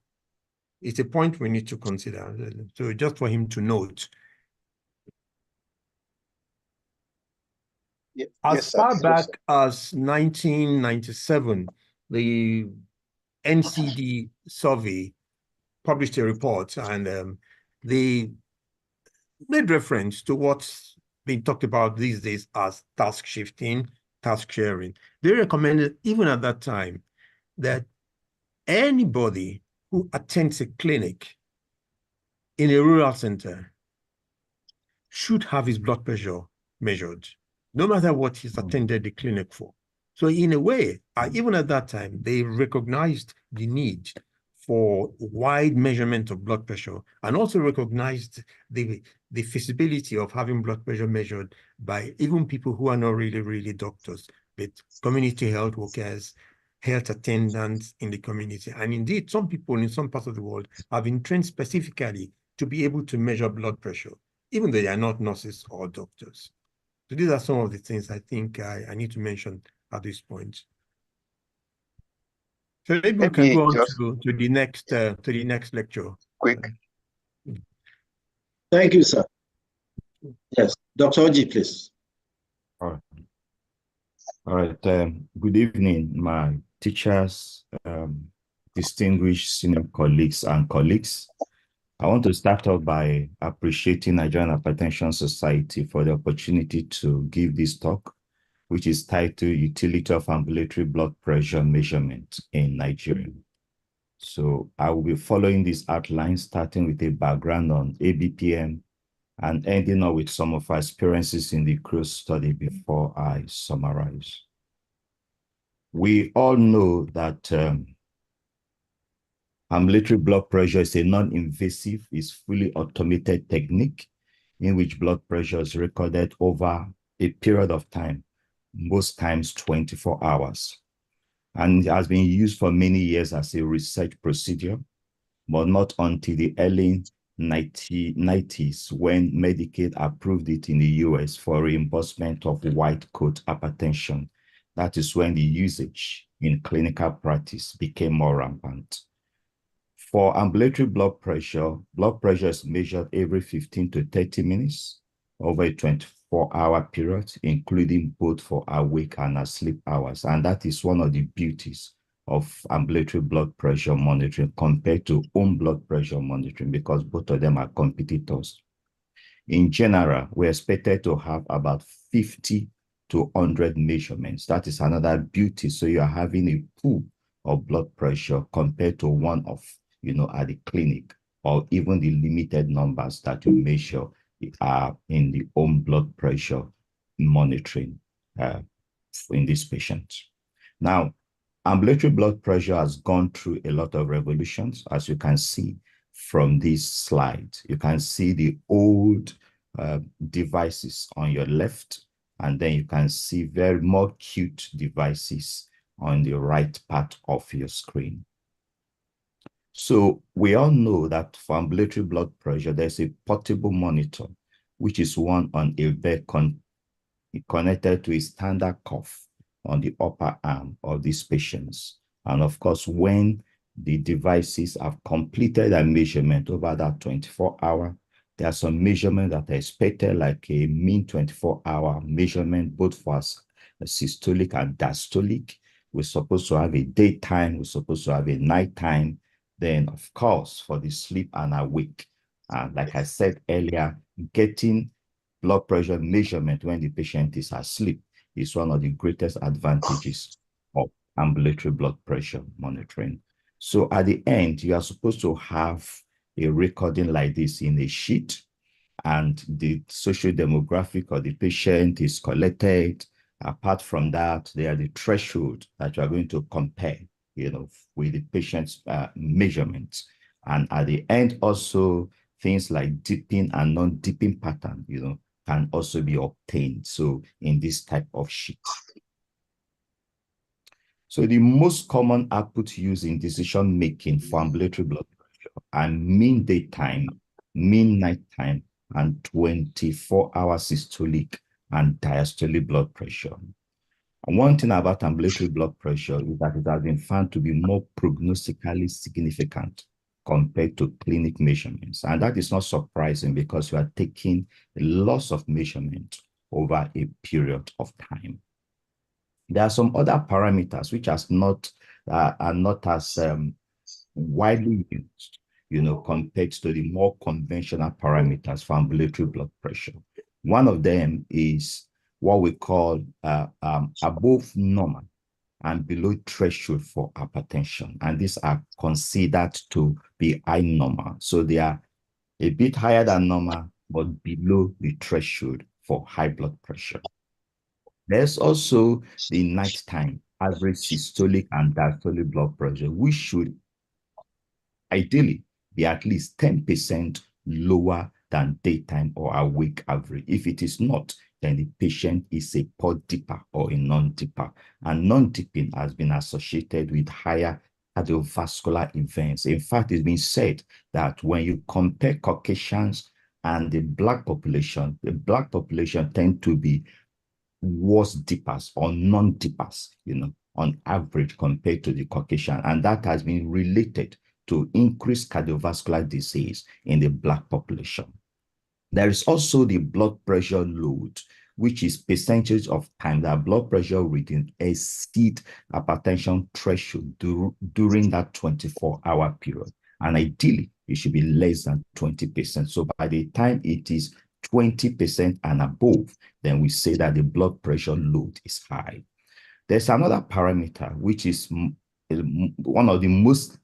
It's a point we need to consider. So just for him to note. As far back as 1997, the NCD survey published a report, and they made reference to what's being talked about these days as task shifting, task sharing. They recommended, even at that time, that anybody who attends a clinic in a rural center should have his blood pressure measured, no matter what he's attended the clinic for. So in a way, even at that time, they recognized the need for wide measurement of blood pressure, and also recognized the feasibility of having blood pressure measured by even people who are not really doctors, but community health workers, health attendants in the community. And indeed, some people in some parts of the world have been trained specifically to be able to measure blood pressure, even though they are not nurses or doctors. So these are some of the things I think I need to mention at this point. So maybe we can go on to the next lecture. Quick. Thank you, sir. Yes, Dr. Oji, please. All right. Good evening, my teachers, distinguished senior colleagues and colleagues. I want to start off by appreciating Nigerian Hypertension Society for the opportunity to give this talk, which is titled Utility of Ambulatory Blood Pressure Measurement in Nigeria. So I will be following this outline, starting with a background on ABPM and ending up with some of our experiences in the CRUISE study before I summarize. We all know that ambulatory blood pressure is a non-invasive, is fully automated technique in which blood pressure is recorded over a period of time, most times 24 hours. And it has been used for many years as a research procedure, but not until the early 1990s when Medicaid approved it in the US for reimbursement of white coat hypertension. That is when the usage in clinical practice became more rampant. For ambulatory blood pressure is measured every 15 to 30 minutes over a 24-hour period, including both for awake and asleep hours. And that is one of the beauties of ambulatory blood pressure monitoring compared to home blood pressure monitoring, because both of them are competitors. In general, we're expected to have about 50 to 100 measurements. That is another beauty. So you are having a pool of blood pressure compared to one of, at the clinic, or even the limited numbers that you measure are in the home blood pressure monitoring in this patient. Now, ambulatory blood pressure has gone through a lot of revolutions, as you can see from this slide. You can see the old devices on your left, and then you can see very more cute devices on the right part of your screen. So we all know that for ambulatory blood pressure, there's a portable monitor, which is one on a bed connected to a standard cuff on the upper arm of these patients. And of course, when the devices have completed a measurement over that 24-hour, there are some measurements that are expected, like a mean 24-hour measurement, both for a systolic and diastolic. We're supposed to have a daytime, we're supposed to have a nighttime. Then, of course, for the sleep and awake. Like I said earlier, getting blood pressure measurement when the patient is asleep is one of the greatest advantages of ambulatory blood pressure monitoring. So at the end, you are supposed to have a recording like this in a sheet, and the social demographic of the patient is collected. Apart from that, there are the threshold that you are going to compare, with the patient's measurements. And at the end, also things like dipping and non-dipping pattern, can also be obtained. So in this type of sheet. So the most common output used in decision-making for ambulatory blood pressure are mean daytime, mean nighttime, and 24-hour systolic and diastolic blood pressure. And one thing about ambulatory blood pressure is that it has been found to be more prognostically significant compared to clinic measurements. And that is not surprising, because we are taking a loss of measurement over a period of time. There are some other parameters which are not as widely used, compared to the more conventional parameters for ambulatory blood pressure. One of them is what we call above normal and below threshold for hypertension. And these are considered to be high normal. So they are a bit higher than normal, but below the threshold for high blood pressure. There's also the nighttime average systolic and diastolic blood pressure, which should ideally be at least 10% lower than daytime or awake average. If it is not, then the patient is a poor dipper or a non-dipper. And non-dipping has been associated with higher cardiovascular events. In fact, it's been said that when you compare Caucasians and the Black population tend to be worse dippers or non-dippers, on average compared to the Caucasian. And that has been related to increased cardiovascular disease in the Black population. There is also the blood pressure load, which is percentage of time that blood pressure reading exceed hypertension threshold during that 24-hour period. And ideally, it should be less than 20%. So by the time it is 20% and above, then we say that the blood pressure load is high. There's another parameter, which is one of the most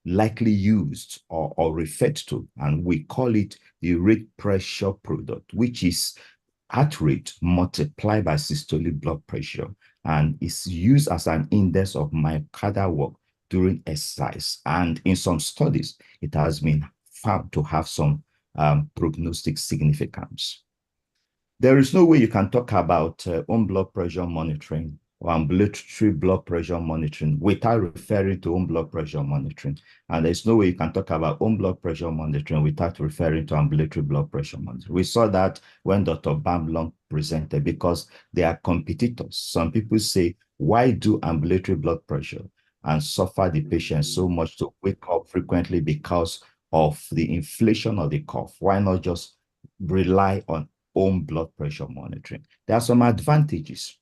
likely used or referred to, and we call it the rate pressure product, which is heart rate multiplied by systolic blood pressure, and is used as an index of myocardial work during exercise. And in some studies, it has been found to have some prognostic significance. There is no way you can talk about home blood pressure monitoring or ambulatory blood pressure monitoring without referring to home blood pressure monitoring. And there's no way you can talk about home blood pressure monitoring without referring to ambulatory blood pressure monitoring. We saw that when Dr. Bamlong presented, because they are competitors. Some people say, why do ambulatory blood pressure and suffer the patient so much to wake up frequently because of the inflation of the cough? Why not just rely on home blood pressure monitoring? There are some advantages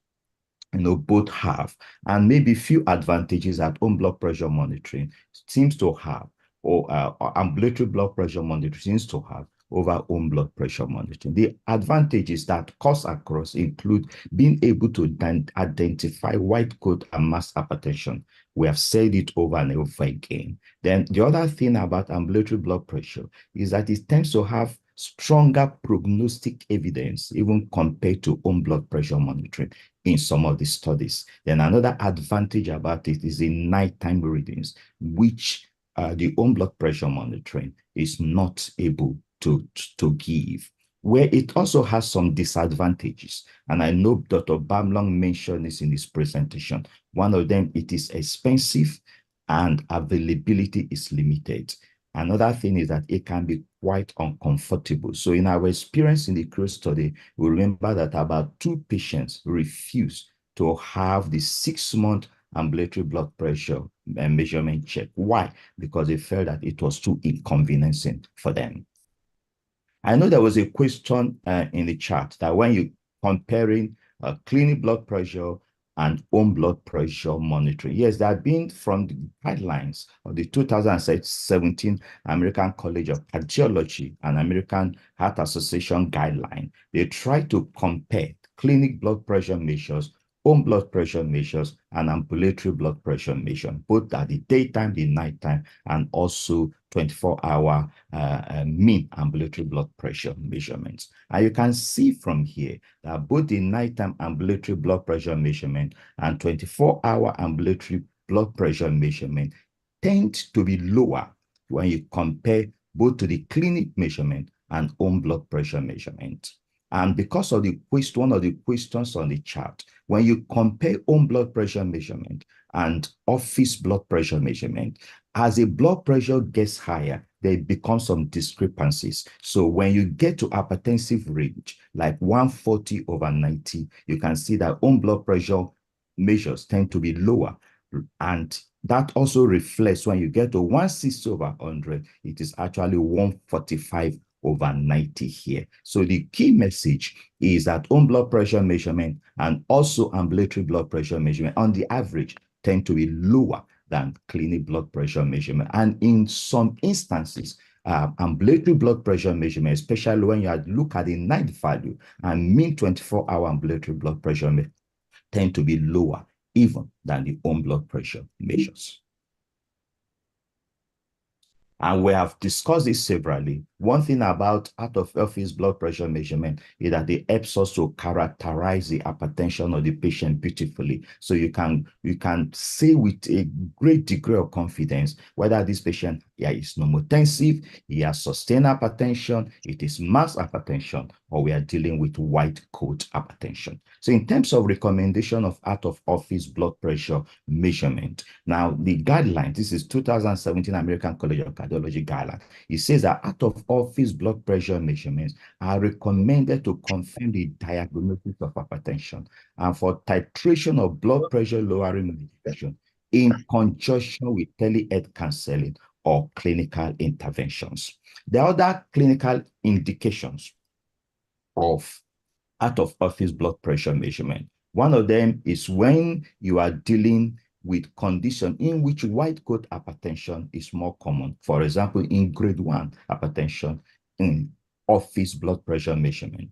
both have, and maybe few advantages that home blood pressure monitoring seems to have, or ambulatory blood pressure monitoring seems to have over home blood pressure monitoring. The advantages that cuts across include being able to identify white coat and mass hypertension. We have said it over and over again. Then the other thing about ambulatory blood pressure is that it tends to have stronger prognostic evidence even compared to home blood pressure monitoring in some of the studies. Then another advantage about it is the nighttime readings, which the home blood pressure monitoring is not able to give, where it also has some disadvantages. And I know Dr. Bamlong mentioned this in his presentation. One of them, it is expensive and availability is limited. Another thing is that it can be quite uncomfortable. So in our experience in the CROW study, we remember that about 2 patients refused to have the 6-month ambulatory blood pressure measurement check. Why? Because they felt that it was too inconveniencing for them. I know there was a question in the chat that when you comparing clinic blood pressure and home blood pressure monitoring. Yes, there have been from the guidelines of the 2017 American College of Cardiology and American Heart Association guideline. They try to compare clinic blood pressure measures, home blood pressure measures, and ambulatory blood pressure measure, both at the daytime, the nighttime, and also 24-hour mean ambulatory blood pressure measurements. And you can see from here that both the nighttime ambulatory blood pressure measurement and 24-hour ambulatory blood pressure measurement tend to be lower when you compare both to the clinic measurement and home blood pressure measurement. And because of the one of the questions on the chart, when you compare home blood pressure measurement and office blood pressure measurement, as the blood pressure gets higher, there become some discrepancies. So when you get to hypertensive range, like 140/90, you can see that home blood pressure measures tend to be lower. And that also reflects when you get to 160/100, it is actually 145 over 90 here. So the key message is that home blood pressure measurement and also ambulatory blood pressure measurement on the average tend to be lower than clinic blood pressure measurement. And in some instances, ambulatory blood pressure measurement, especially when you look at the night value and mean 24-hour ambulatory blood pressure tend to be lower even than the home blood pressure measures. And we have discussed this severally. One thing about out-of-office blood pressure measurement is that it helps us to characterize the hypertension of the patient beautifully. So you can say with a great degree of confidence whether this patient is normotensive, he has sustained hypertension, it is mass hypertension, or we are dealing with white coat hypertension. So in terms of recommendation of out-of-office blood pressure measurement, now the guideline, this is 2017 American College of Cardiology guideline. It says that out-of-office blood pressure measurements are recommended to confirm the diagnosis of hypertension and for titration of blood pressure lowering medication in conjunction with telehealth counseling or clinical interventions. The other clinical indications of out-of-office blood pressure measurement, one of them is when you are dealing with condition in which white coat hypertension is more common. For example, in grade 1 hypertension in office blood pressure measurement,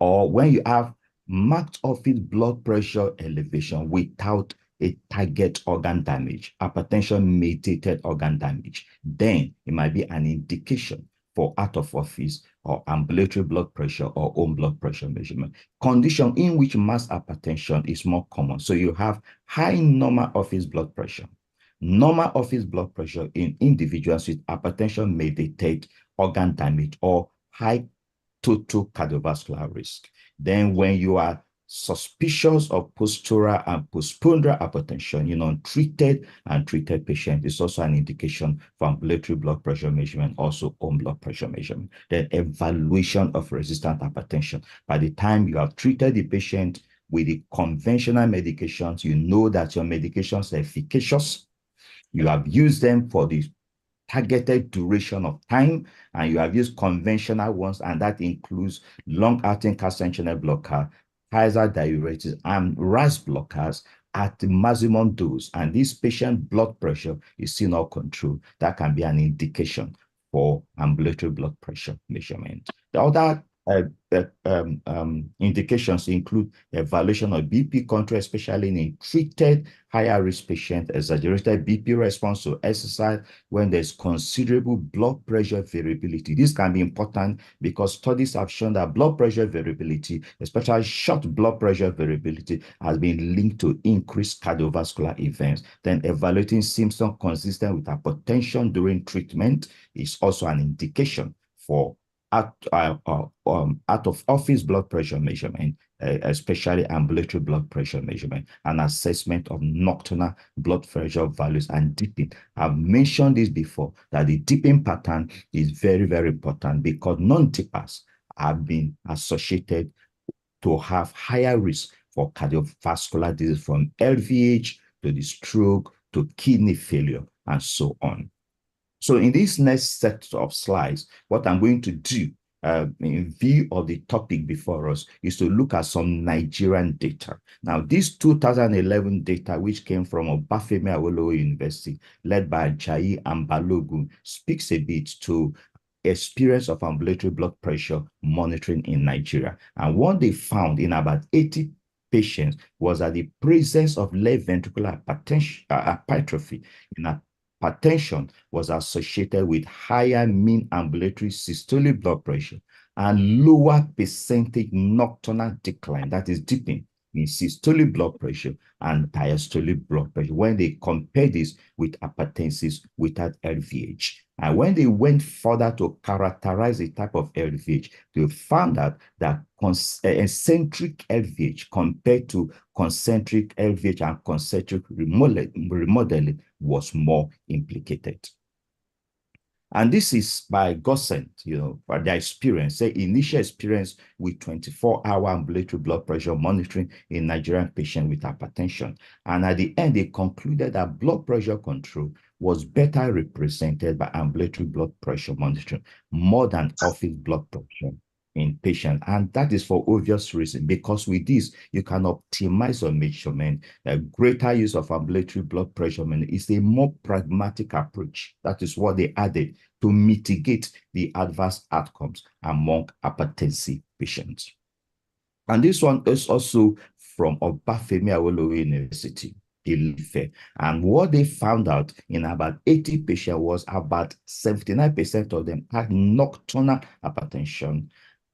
or when you have marked office blood pressure elevation without a target organ damage, hypertension mediated organ damage, then it might be an indication for out of office or ambulatory blood pressure or home blood pressure measurement. Condition in which mass hypertension is more common. So you have high normal office blood pressure. Normal office blood pressure in individuals with hypertension mediated organ damage or high total cardiovascular risk. Then when you are suspicious of postural and postponderal hypertension in untreated and treated patients is also an indication for ambulatory blood pressure measurement, also home blood pressure measurement. Then evaluation of resistant hypertension. By the time you have treated the patient with the conventional medications, you know that your medications are efficacious. You have used them for the targeted duration of time, and you have used conventional ones, and that includes long-acting calcium channel blocker, thiazide diuretics, and RAS blockers at the maximum dose, and this patient blood pressure is still not controlled. That can be an indication for ambulatory blood pressure measurement. The other indications include evaluation of BP control, especially in treated higher risk patients, exaggerated BP response to exercise when there's considerable blood pressure variability. This can be important because studies have shown that blood pressure variability, especially short blood pressure variability, has been linked to increased cardiovascular events. Then evaluating symptoms consistent with hypertension during treatment is also an indication for out of office blood pressure measurement, especially ambulatory blood pressure measurement, and assessment of nocturnal blood pressure values and dipping. I've mentioned this before, that the dipping pattern is very, very important because non-dippers have been associated to have higher risk for cardiovascular disease, from LVH to the stroke to kidney failure and so on. So in this next set of slides, what I'm going to do in view of the topic before us is to look at some Nigerian data. Now, this 2011 data, which came from Obafemi Awolowo University, led by Ajayi and Balogun, speaks a bit to experience of ambulatory blood pressure monitoring in Nigeria. And what they found in about 80 patients was that the presence of left ventricular hypertrophy in hypertension was associated with higher mean ambulatory systolic blood pressure and lower percentage nocturnal decline, that is dipping, in systolic blood pressure and diastolic blood pressure when they compare this with hypertensives without LVH. And when they went further to characterize the type of LVH, they found out that eccentric LVH compared to concentric LVH and concentric remodeling was more implicated. And this is by Gossent, by their experience, say initial experience with 24-hour ambulatory blood pressure monitoring in Nigerian patients with hypertension. And at the end, they concluded that blood pressure control was better represented by ambulatory blood pressure monitoring more than office blood pressure in patients. And that is for obvious reason, because with this, you can optimize your measurement. A greater use of ambulatory blood pressure is a more pragmatic approach. That is what they added to mitigate the adverse outcomes among hypertensive patients. And this one is also from Obafemi Awolowo University, Ife. And what they found out in about 80 patients was about 79% of them had nocturnal hypertension,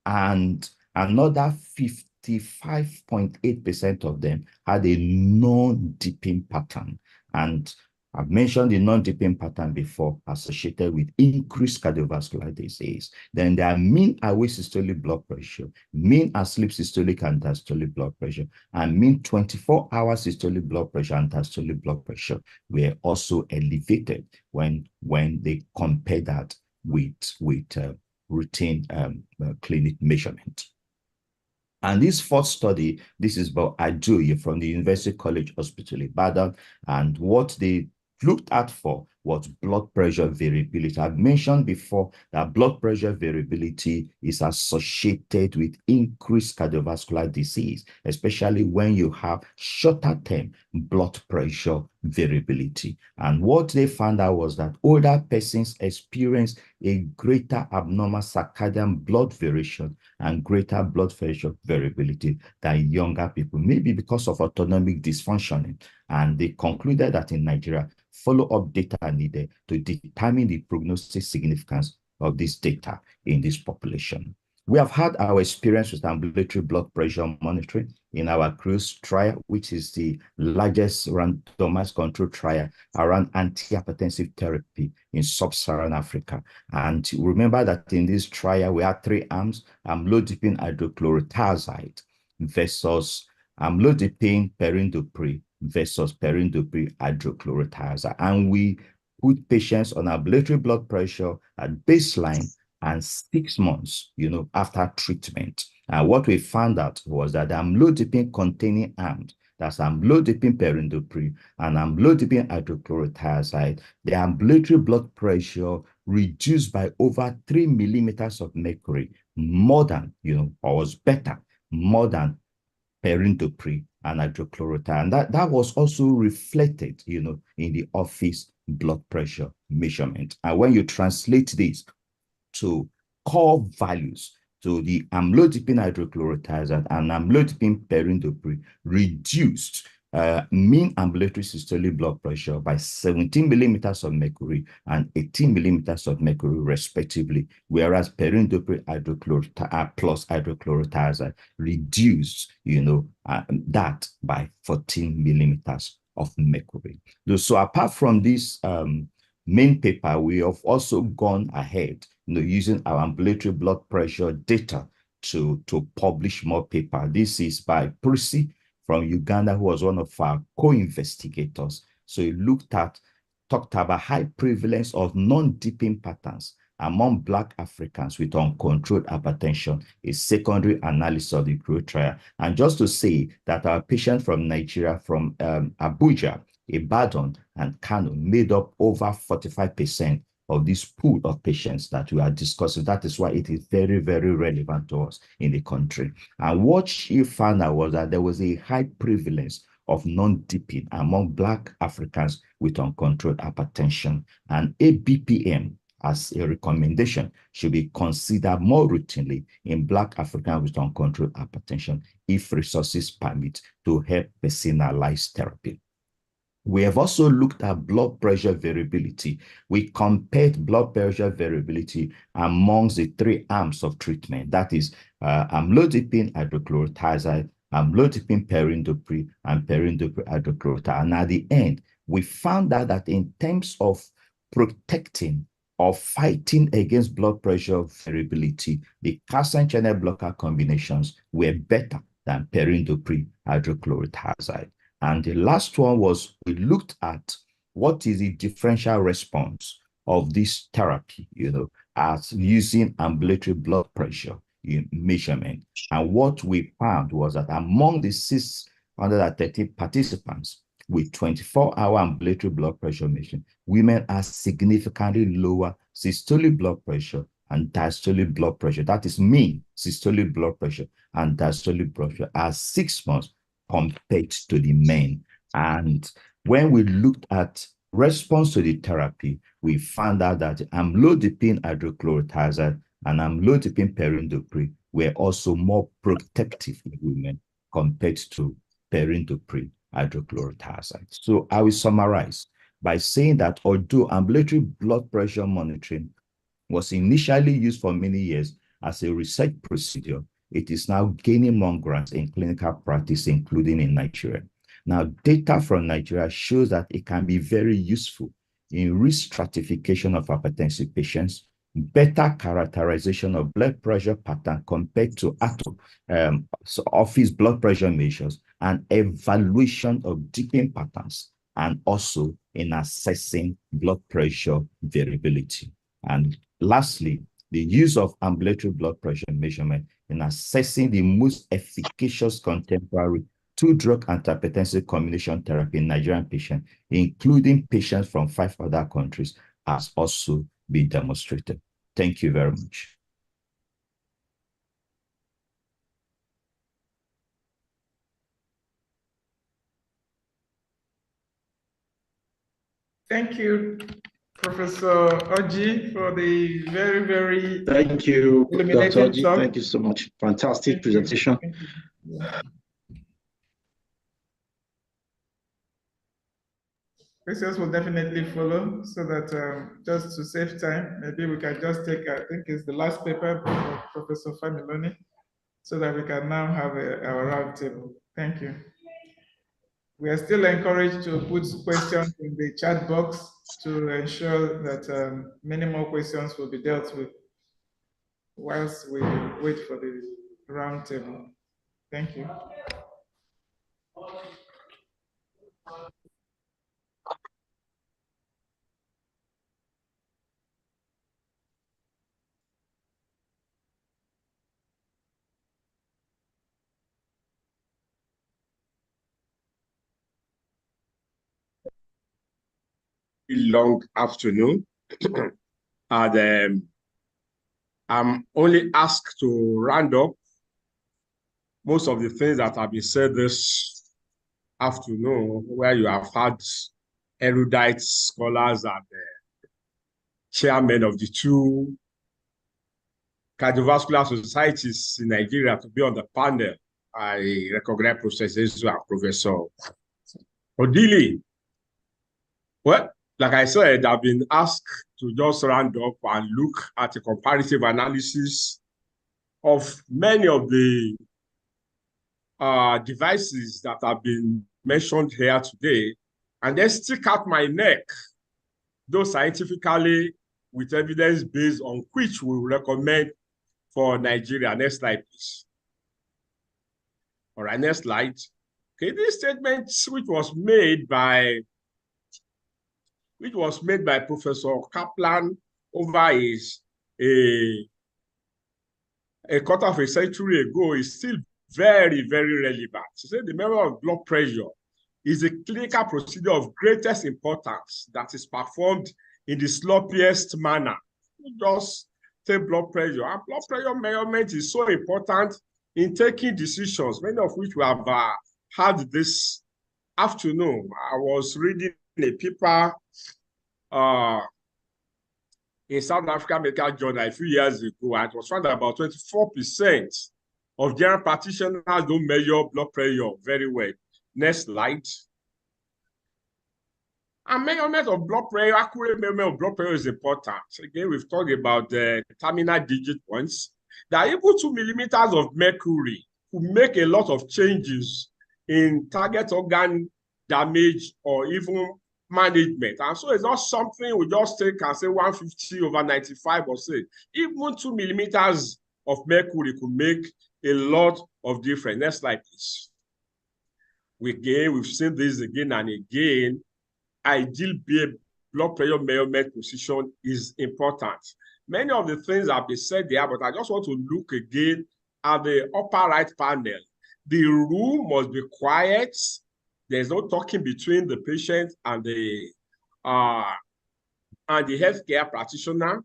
and another 55.8% of them had a non-dipping pattern. And I've mentioned the non-dipping pattern before, associated with increased cardiovascular disease. Then there are mean awake systolic blood pressure, mean asleep systolic and diastolic blood pressure, and mean 24-hour systolic blood pressure and diastolic blood pressure were also elevated when they compare that with routine clinic measurement. And this fourth study, this is by Ajoye from the University College Hospital Ibadan, and what they looked at for was blood pressure variability. I've mentioned before that blood pressure variability is associated with increased cardiovascular disease, especially when you have shorter term blood pressure variability. And what they found out was that older persons experience a greater abnormal circadian blood variation and greater blood pressure variability than younger people, maybe because of autonomic dysfunctioning. And they concluded that in Nigeria, follow-up data are needed to determine the prognostic significance of this data in this population. We have had our experience with ambulatory blood pressure monitoring in our CRUISE trial, which is the largest randomized control trial around antihypertensive therapy in sub-Saharan Africa. And remember that in this trial, we had 3 arms: amlodipine hydrochlorothiazide versus amlodipine perindopril versus perindopril hydrochlorothiazide. And we put patients on ambulatory blood pressure at baseline and 6 months, after treatment. And what we found out was that the amlodipine containing arms, that's amlodipine perindopril and amlodipine hydrochlorothiazide, the ambulatory blood pressure reduced by over 3 millimeters of mercury, more than, or was better, more than perindopril and hydrochlorothiazide. And that was also reflected, in the office blood pressure measurement. And when you translate this to core values, so the amlodipine hydrochlorothiazide and amlodipine perindopril reduced mean ambulatory systolic blood pressure by 17 millimeters of mercury and 18 millimeters of mercury respectively, whereas perindopril plus hydrochlorothiazide reduced, that by 14 millimeters of mercury. So apart from this main paper, we have also gone ahead, using our ambulatory blood pressure data to publish more paper. This is by Prissy from Uganda, who was one of our co-investigators. So he talked about high prevalence of non-dipping patterns among Black Africans with uncontrolled hypertension, a secondary analysis of the growth trial. And just to say that our patient from Nigeria, from Abuja, Ibadan, and Kano made up over 45% of this pool of patients that we are discussing. That is why it is very, very relevant to us in the country. And what she found out was that there was a high prevalence of non-dipping among Black Africans with uncontrolled hypertension, and ABPM as a recommendation should be considered more routinely in Black Africans with uncontrolled hypertension if resources permit, to help personalized therapy. We have also looked at blood pressure variability. We compared blood pressure variability amongst the 3 arms of treatment. That is amlodipine hydrochlorothiazide, amlodipine perindopril, and perindopril hydrochlorothiazide. And at the end, we found out that in terms of protecting or fighting against blood pressure variability, the calcium channel blocker combinations were better than perindopril hydrochlorothiazide. And the last one was, we looked at what is the differential response of this therapy, as using ambulatory blood pressure measurement. And what we found was that among the 630 participants with 24-hour ambulatory blood pressure measurement, women are significantly lower systolic blood pressure and diastolic blood pressure. That is mean systolic blood pressure and diastolic blood pressure at 6 months compared to the men. And when we looked at response to the therapy, we found out that amlodipine hydrochlorothiazide and amlodipine perindopril were also more protective in women compared to perindopril hydrochlorothiazide. So I will summarize by saying that although ambulatory blood pressure monitoring was initially used for many years as a research procedure, it is now gaining more ground in clinical practice, including in Nigeria. Now, data from Nigeria shows that it can be very useful in risk stratification of hypertensive patients, better characterization of blood pressure pattern compared to office blood pressure measures, and evaluation of dipping patterns, and also in assessing blood pressure variability. And lastly, the use of ambulatory blood pressure measurement in assessing the most efficacious contemporary two-drug antihypertensive combination therapy in Nigerian patients, including patients from 5 other countries, has also been demonstrated. Thank you very much. Thank you, Professor Oji, for the very, very Thank you, Dr. Oji. talk. Thank you so much. Fantastic presentation. Thank you. Yeah. Questions will definitely follow, so that just to save time, maybe we can just take, I think it's the last paper by Professor Familoni, so that we can now have our round table. Thank you. We are still encouraged to put questions in the chat box to ensure that many more questions will be dealt with whilst we wait for the round table. Thank you. Long afternoon, and I'm only asked to round up most of the things that have been said this afternoon, where you have had erudite scholars and chairmen of the 2 cardiovascular societies in Nigeria to be on the panel. I recognize Professor Ezu and Professor Odili. Well, like I said, I've been asked to just round up and look at a comparative analysis of many of the devices that have been mentioned here today, and then stick out my neck, though scientifically with evidence based on which we recommend for Nigeria. Next slide, please. All right, next slide. Okay, this statement, which was made by Professor Kaplan over a quarter of a century ago, is still very, very relevant. He said the measure of blood pressure is a clinical procedure of greatest importance that is performed in the sloppiest manner. Just take blood pressure. And blood pressure measurement is so important in taking decisions, many of which we have had this afternoon. I was reading a paper in South African Medical Journal a few years ago, and it was found that about 24% of general practitioners don't measure blood pressure very well. Next slide. And measurement of blood pressure, accurate measurement of blood pressure is important. Again, we've talked about the terminal digit points. That even 2 millimeters of mercury could make a lot of changes in target organ damage or even management. And so it's not something we just take and say 150/95 or say. Even 2 millimeters of mercury could make a lot of difference. Next slide, please. We've seen this again and again. Ideal blood pressure measurement position is important. Many of the things have been said there, but I just want to look again at the upper right panel. The room must be quiet. There's no talking between the patient and the healthcare practitioner.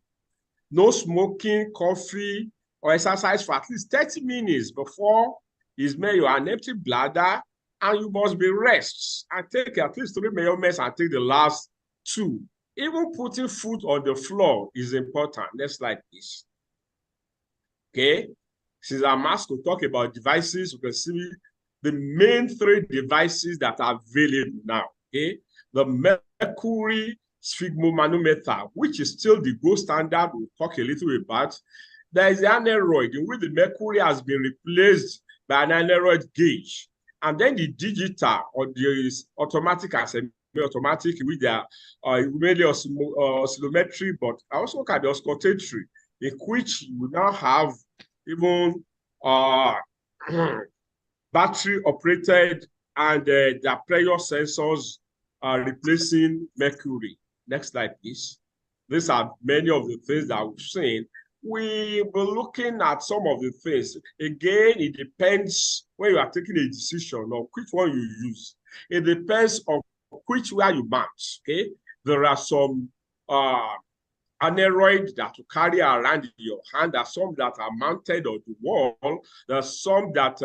No smoking, coffee, or exercise for at least 30 minutes before is measured, an empty bladder, and you must be rest and take at least 3 measurements and take the last 2. Even putting foot on the floor is important. Next slide, please. Okay, since I'm asked to talk about devices, you can see the main 3 devices that are available now. Okay, the mercury sphygmomanometer, which is still the gold standard. We'll talk a little bit about. There is the aneroid, in which the mercury has been replaced by an aneroid gauge, and then the digital or the automatic and semi-automatic, with their mainly oscillometry, but also can be auscultatory, in which you now have even battery operated and their pressure sensors are replacing mercury. Next slide, please. These are many of the things that we've seen. We were looking at some of the things. Again, it depends when you are taking a decision on which one you use. It depends on which way you mount. Okay, there are some aneroid that you carry around in your hand. There are some that are mounted on the wall. There are some that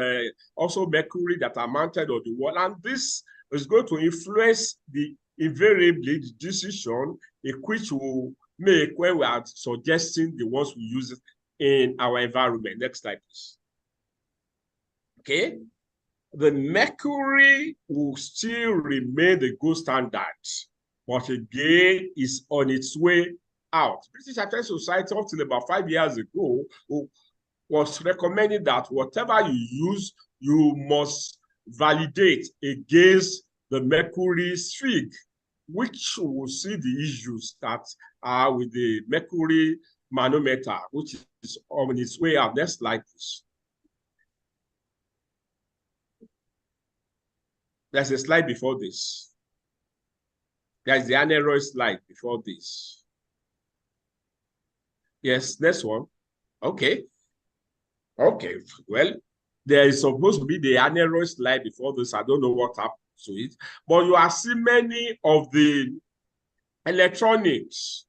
also mercury that are mounted on the wall, and this is going to influence invariably the decision in which we will make when we are suggesting the ones we use in our environment. Next slide, please. Okay, the mercury will still remain the gold standard, but again is on its way out. British Hypertension Society, up till about 5 years ago, was recommending that whatever you use, you must validate against the mercury sphygm, which will see the issues that are with the mercury manometer, which is on its way out. Next slide, please. There's a slide before this. There's the aneroid slide before this. Yes, next one. Okay. Okay, well, there is supposed to be the aneroid slide before this. I don't know what happened to it, but you are seeing many of the electronics.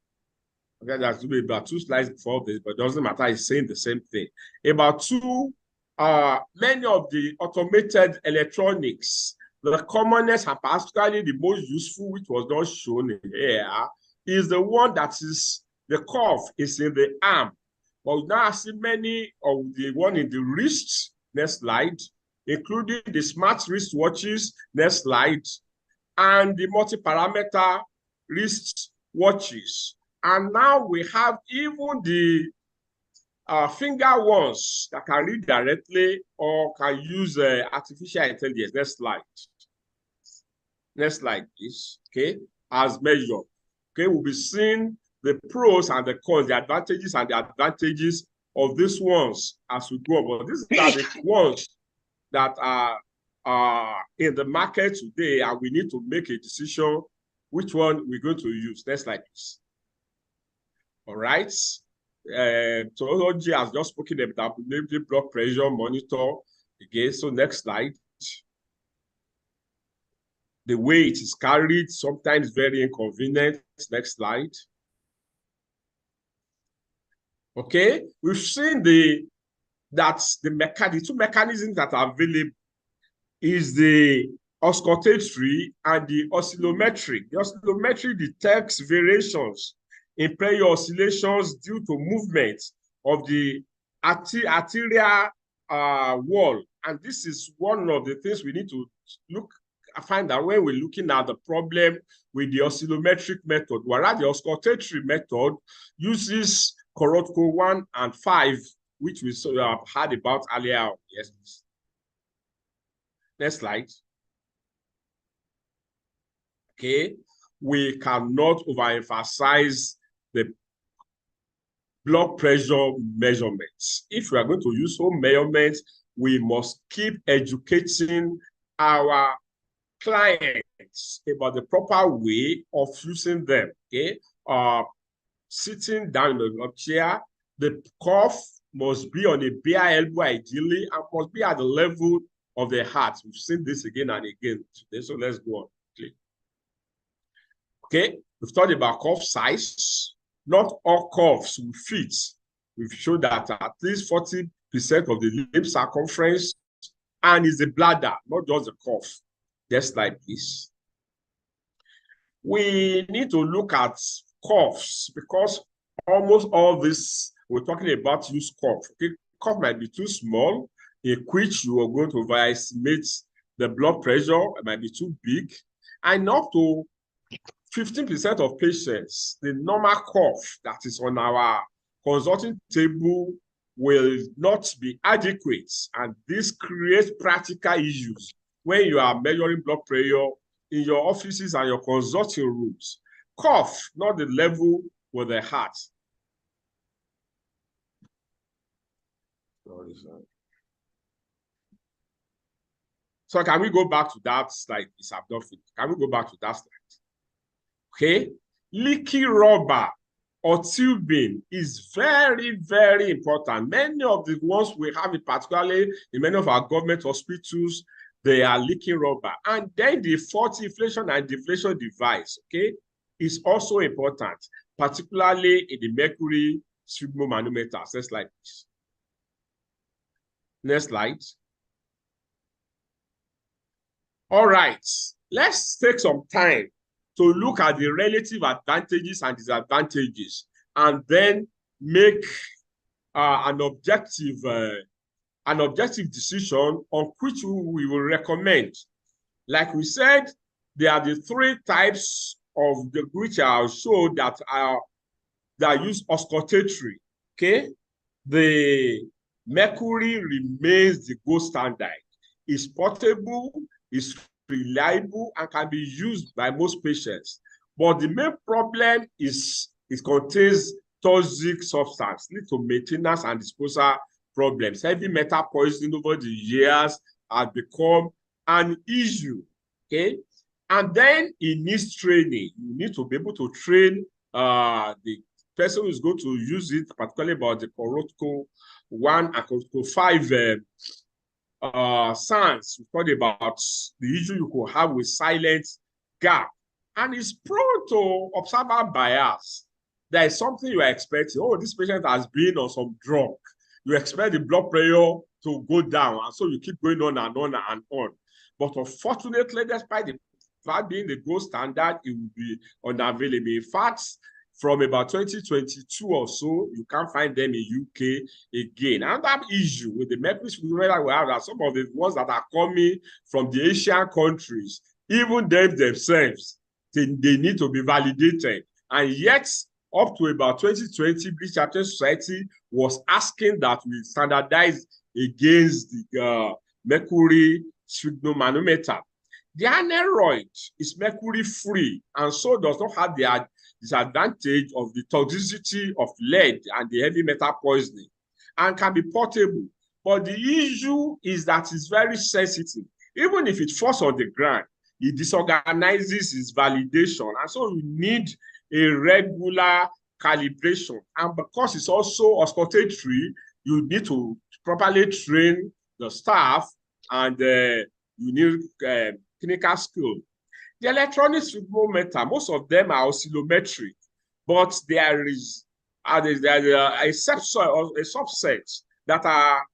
Okay, there's to be about 2 slides before this, but it doesn't matter, it's saying the same thing. Many of the automated electronics, the commonest and particularly the most useful, which was not shown in here, is the one that is, the curve is in the arm. But we now see many of the one in the wrist. Next slide, including the smart wristwatches. Next slide, and the multi-parameter wrist watches. And now we have even the finger ones that can read directly or can use artificial intelligence. Next slide. Next slide, please. Okay, as measured. Okay, we'll be seeing the pros and the cons, the advantages and the advantages of these ones as we go. But these are the ones that are in the market today, and we need to make a decision which one we're going to use. Next slide, please. All right. Technology has just spoken about the blood pressure monitor again. So next slide. The way it is carried, sometimes very inconvenient. Next slide. Okay, we've seen the two mechanisms that are available is the auscultatory and the oscillometric. The oscillometric detects variations in pressure oscillations due to movement of the arterial wall, and this is one of the things we need to find out when we're looking at the problem with the oscillometric method, whereas the auscultatory method uses Korotko 1 and 5, which we have heard about earlier. Yes. Next slide. Okay, we cannot overemphasize the blood pressure measurements. If we are going to use home measurements, we must keep educating our clients about the proper way of using them. Okay, sitting down in the chair, the cuff must be on a bare elbow ideally and must be at the level of the heart. We've seen this again and again today, so let's go on. Okay, we've talked about cuff size. Not all cuffs will fit. We've shown that at least 40% of the limb circumference and is the bladder, not just the cuff. Just like this. We need to look at cuffs because almost all this we're talking about use cuff. Okay, cuff might be too small, in which you are going to overestimate the blood pressure. It might be too big, and up to 15% of patients, the normal cuff that is on our consulting table will not be adequate, and this creates practical issues when you are measuring blood pressure in your offices and your consulting rooms. Cuff, not the level with the heart. So can we go back to that slide? It's abdominal. Can we go back to that slide? Okay, leaky rubber or tubing is very, very important. Many of the ones we have, particularly in many of our government hospitals, they are leaking rubber. And then the fault inflation and deflation device, okay, is also important, particularly in the mercury sphygmomanometers. Next slide, please. Next slide. All right, let's take some time to look at the relative advantages and disadvantages, and then make an objective decision on which we will recommend. Like we said, there are the three types of the which I'll show that use auscultatory. Okay, the mercury remains the gold standard. It's portable, it's reliable, and can be used by most patients. But the main problem is it contains toxic substance, lead to maintenance and disposal problems. Heavy metal poisoning over the years has become an issue. Okay, and then it needs training. You need to be able to train the person who is going to use it, particularly about the Corotco 1 and Corotco 5 SANS. We talked about the issue you could have with silent gap, and it's prone to observer bias. There is something you are expecting. Oh, this patient has been on some drug. You expect the blood pressure to go down, and so you keep going on and on and on. But unfortunately, despite the fact being the gold standard, it will be unavailable. In fact, from about 2022 or so, you can't find them in UK again. And that issue with the mercury sphygmomanometer we have, that some of the ones that are coming from the Asian countries, even them themselves, they need to be validated. And yet, up to about 2020, British Hypertension Society was asking that we standardize against the mercury sphygmomanometer. The aneroid is mercury free and so does not have the disadvantage of the toxicity of lead and the heavy metal poisoning, and can be portable. But the issue is that it's very sensitive. Even if it falls on the ground, it disorganizes its validation, and so you need a regular calibration. And because it's also auscultatory, you need to properly train the staff, and you need clinical skill. The electronic sphygmometer, most of them are oscillometric, but there is a subset that are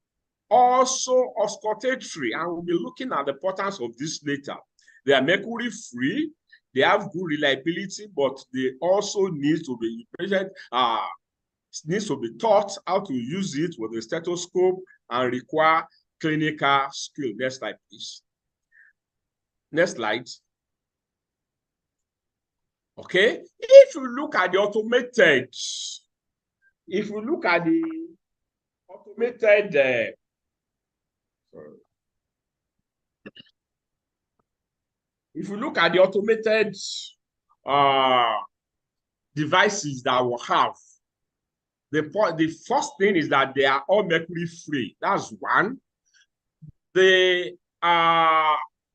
also auscultatory, and we'll be looking at the importance of this later. They are mercury free, they have good reliability, but they also need to be taught how to use it with a stethoscope and require clinical skill. Next slide, please. Next slide. Okay, if you look at the automated, if you look at the automated, if you look at the automated devices that we have, the first thing is that they are all mercury free. That's one. The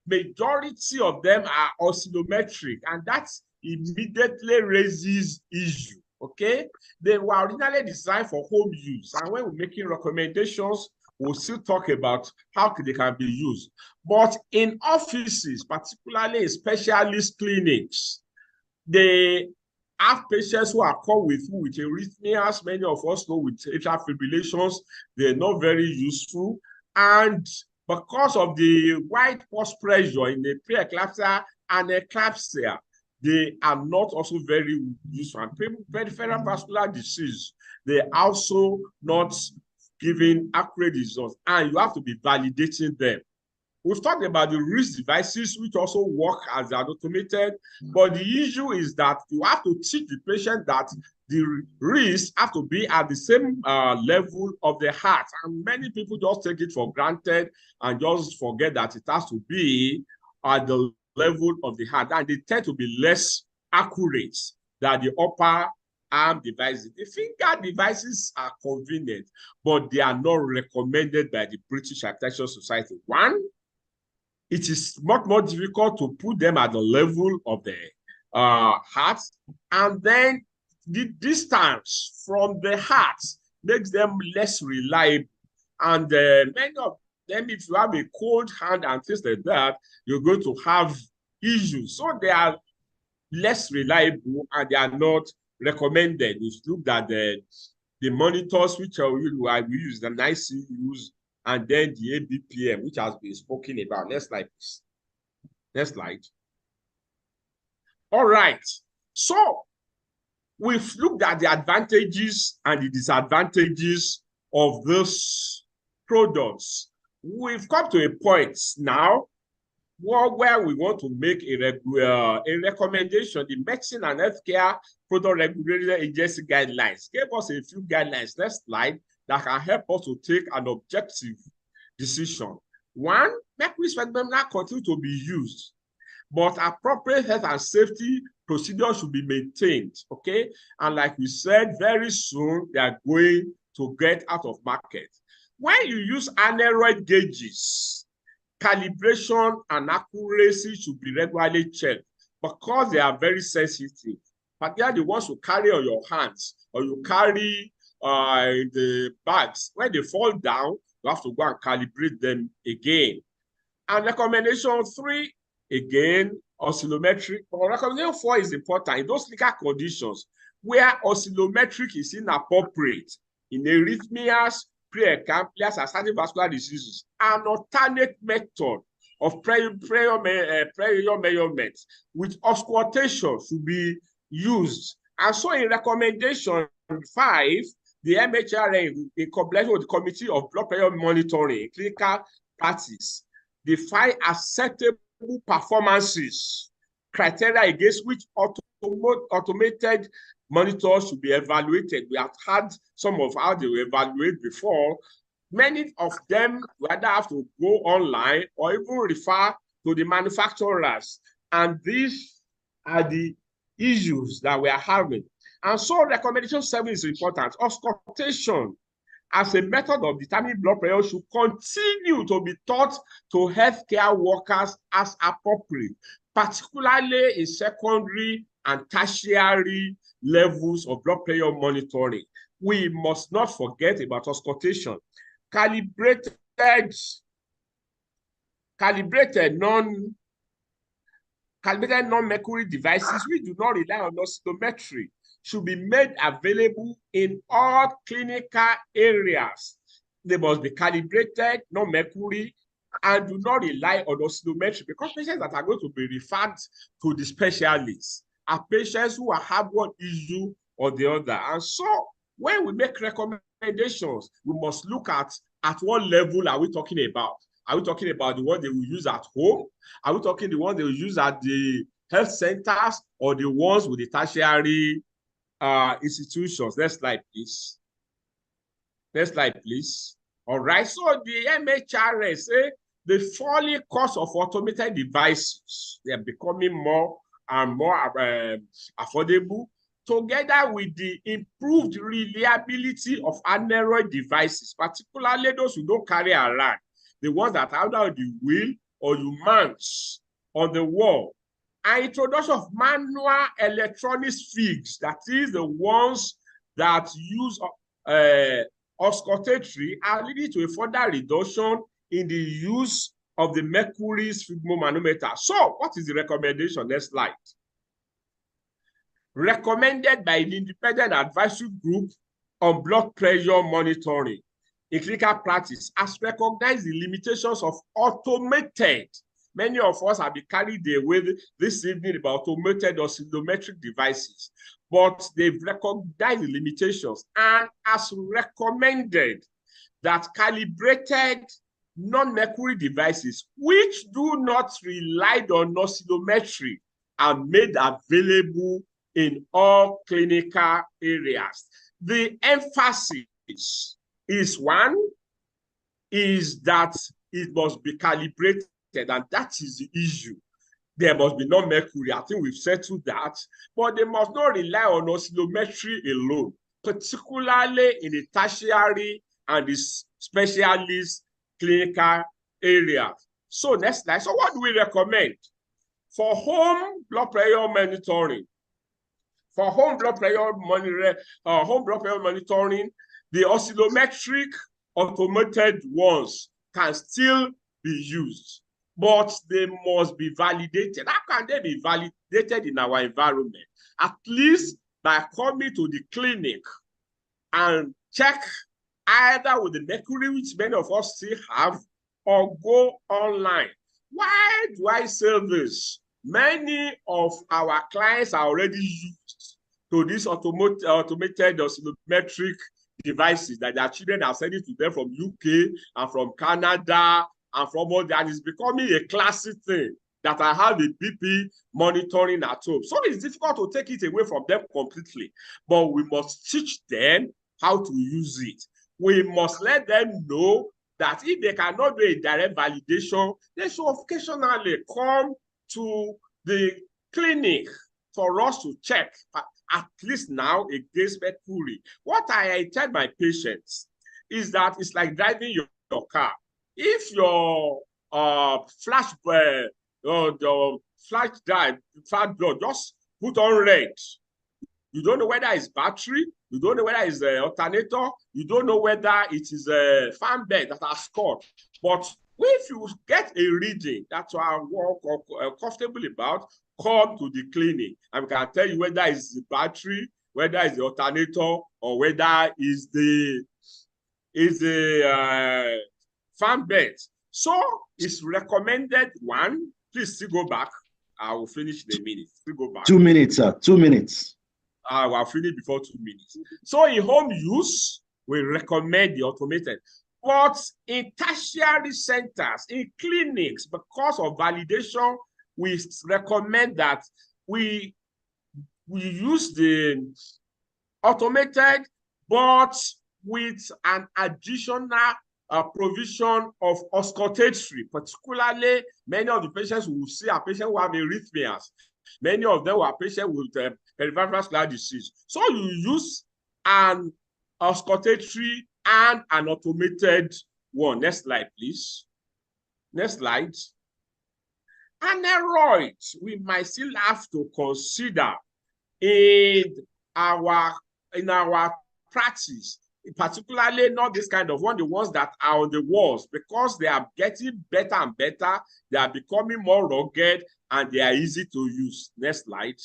majority of them are oscillometric, and that immediately raises issue. Okay, they were originally designed for home use, and when we're making recommendations, we'll still talk about how they can be used. But in offices, particularly in specialist clinics, they have patients who are come with arrhythmias. Many of us know with atrial fibrillations, they're not very useful. And because of the wide pulse pressure in the preeclampsia and eclampsia, they are not also very useful. And peripheral vascular disease, they're also not giving accurate results, and you have to be validating them. We've talked about the wrist devices, which also work as automated, but the issue is that you have to teach the patient that the wrists have to be at the same level of the heart. And many people just take it for granted and just forget that it has to be at the level of the heart, and they tend to be less accurate than the upper arm devices. The finger devices are convenient, but they are not recommended by the British Hypertension Society. One, it is much more difficult to put them at the level of the heart, and then the distance from the heart makes them less reliable. And many of them, if you have a cold hand and things like that, you're going to have issues. So they are less reliable and they are not recommended. We've looked at the monitors which are we use, the ICUs, and then the ABPM, which has been spoken about. Next slide, please. Next slide. All right. So we've looked at the advantages and the disadvantages of those products. We've come to a point now where we want to make a recommendation. The Medicine and Healthcare Product Regulatory Agency guidelines gave us a few guidelines. Next slide, that can help us to take an objective decision. One, mercury phenomenon continue to be used, but appropriate health and safety procedures should be maintained. Okay, and like we said, very soon they are going to get out of market. When you use aneroid gauges, calibration and accuracy should be regularly checked because they are very sensitive. But they are the ones you carry on your hands or you carry in the bags. When they fall down, you have to go and calibrate them again. And recommendation 3, again, oscillometric. But recommendation 4 is important in those legal conditions where oscillometric is inappropriate, in arrhythmias, preeclampsias, and certain vascular diseases. An alternate method of pressure measurement with auscultation should be used. And so in recommendation 5, the MHRA, in collaboration with the Committee of Blood Pressure Monitoring in Clinical Practice, define acceptable performances criteria against which automated monitors should be evaluated. We have had some of how they were evaluated before. Many of them either have to go online or even refer to the manufacturers. And these are the issues that we are having. And so recommendation 7 is important. Auscultation as a method of determining blood pressure should continue to be taught to healthcare workers as appropriate, particularly in secondary and tertiary levels of blood pressure monitoring. We must not forget about auscultation. Calibrated non-mercury devices which do not rely on oscillometry should be made available in all clinical areas. They must be calibrated, non-mercury, and do not rely on oscillometry, because patients that are going to be referred to the specialists are patients who have one issue or the other. And so when we make recommendations, we must look at what level are we talking about. Are we talking about the one they will use at home? Are we talking the one they will use at the health centers or the ones with the tertiary institutions? Next slide, please. Next slide, please. All right. So the MHRA say the falling cost of automated devices, they are becoming more and more affordable, together with the improved reliability of aneroid devices, particularly those who don't carry around, the ones that are under the wheel or you mount on the wall. An introduction of manual electronic figs, that is the ones that use auscultatory, are leading to a further reduction in the use of the mercury sphygmomanometer. So what is the recommendation? Next slide. Recommended by the independent advisory group on blood pressure monitoring in clinical practice has recognized the limitations of automated. Many of us have been carried away this evening about automated oscillometric devices, but they've recognized the limitations and has recommended that calibrated non-mercury devices, which do not rely on oscillometry, are made available in all clinical areas. The emphasis is one, is that it must be calibrated, and that is the issue. There must be no mercury. I think we've settled that, but they must not rely on oscillometry alone, particularly in the tertiary and the specialist clinical areas. So next slide. So what do we recommend? For home blood pressure monitoring, the oscillometric automated ones can still be used, but they must be validated. How can they be validated in our environment? At least by coming to the clinic and check either with the mercury, which many of us still have, or go online. Why do I say this? Many of our clients are already used to these automated oscillometric devices that their children are sending to them from UK and from Canada and from all that. It's becoming a classic thing that I have a BP monitoring at home. So it's difficult to take it away from them completely, but we must teach them how to use it. We must let them know that if they cannot do a direct validation, they should occasionally come to the clinic for us to check, at least now, against mercury. What I tell my patients is that it's like driving your car. If your flash drive just put on red, you don't know whether it's battery, you don't know whether it's an alternator, you don't know whether it is a fan bed that has scored. But if you get a reading that you are comfortable about, come to the clinic and we can tell you whether it's the battery, whether it's the alternator, or whether it's the fan bed. So it's recommended one. Please still go back. I will finish in a minute. Still go back. 2 minutes, sir. 2 minutes. I will finish before 2 minutes. So in home use, we recommend the automated. But in tertiary centers, in clinics, because of validation, we recommend that we use the automated, but with an additional provision of auscultatory. Particularly, many of the patients will see a patient who have arrhythmias. Many of them are patients with peripheral vascular disease. So you use an auscultatory and an automated one. Next slide, please. Next slide. Aneroids, we might still have to consider in our practice, particularly not this kind of one, the ones that are on the walls, because they are getting better and better. They are becoming more rugged and they are easy to use. Next slide.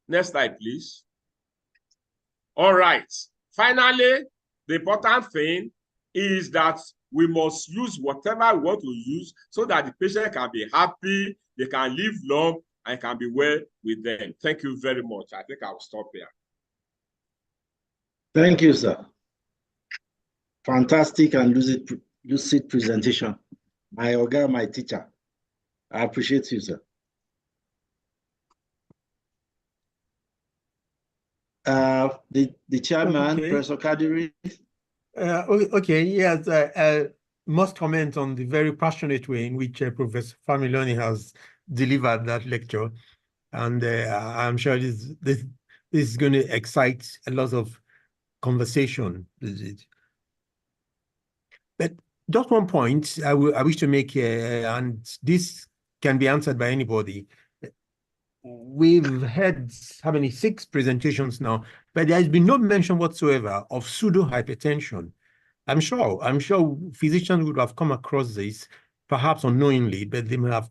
Next slide, please. All right. Finally, the important thing is that we must use whatever we want to use so that the patient can be happy, they can live long, and can be well with them. Thank you very much. I think I'll stop here. Thank you, sir. Fantastic and lucid presentation. My Oga, my teacher. I appreciate you, sir. The chairman, Okay. Professor Kadiri. Okay, yes, must comment on the very passionate way in which Professor Familoni has delivered that lecture. And I'm sure this is going to excite a lot of conversation. But Just one point I wish to make here, and this can be answered by anybody. We've had how many 6 presentations now, but there has been no mention whatsoever of pseudo hypertension. I'm sure physicians would have come across this, perhaps unknowingly, but they may have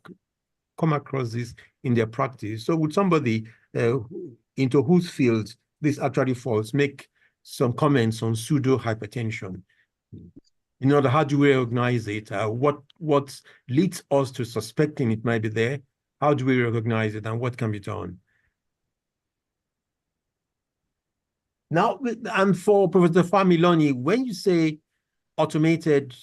come across this in their practice. So would somebody into whose field this actually falls make some comments on pseudo hypertension? In order, how do we recognize it? What leads us to suspecting it might be there? How do we recognize it, and what can be done? Now, and for Professor Familoni, when you say automated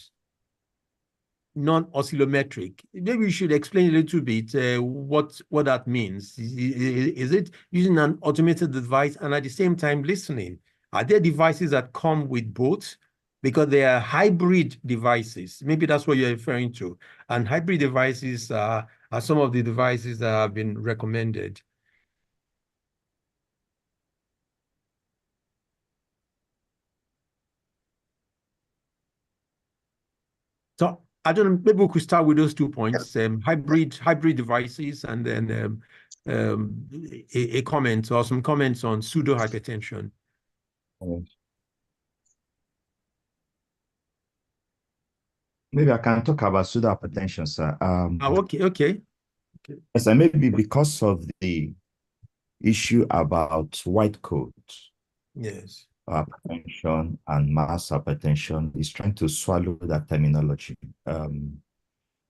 non-oscillometric, maybe you should explain a little bit what that means. Is it using an automated device and at the same time listening? Are there devices that come with both? Because they are hybrid devices. Maybe that's what you're referring to. And hybrid devices are some of the devices that have been recommended. So I don't know, maybe we could start with those 2 points, hybrid devices, and then a comment or some comments on pseudo hypertension. Maybe I can talk about pseudo hypertension, sir. Okay. Yes, and maybe because of the issue about white coat. Yes. Hypertension and mass hypertension is trying to swallow that terminology.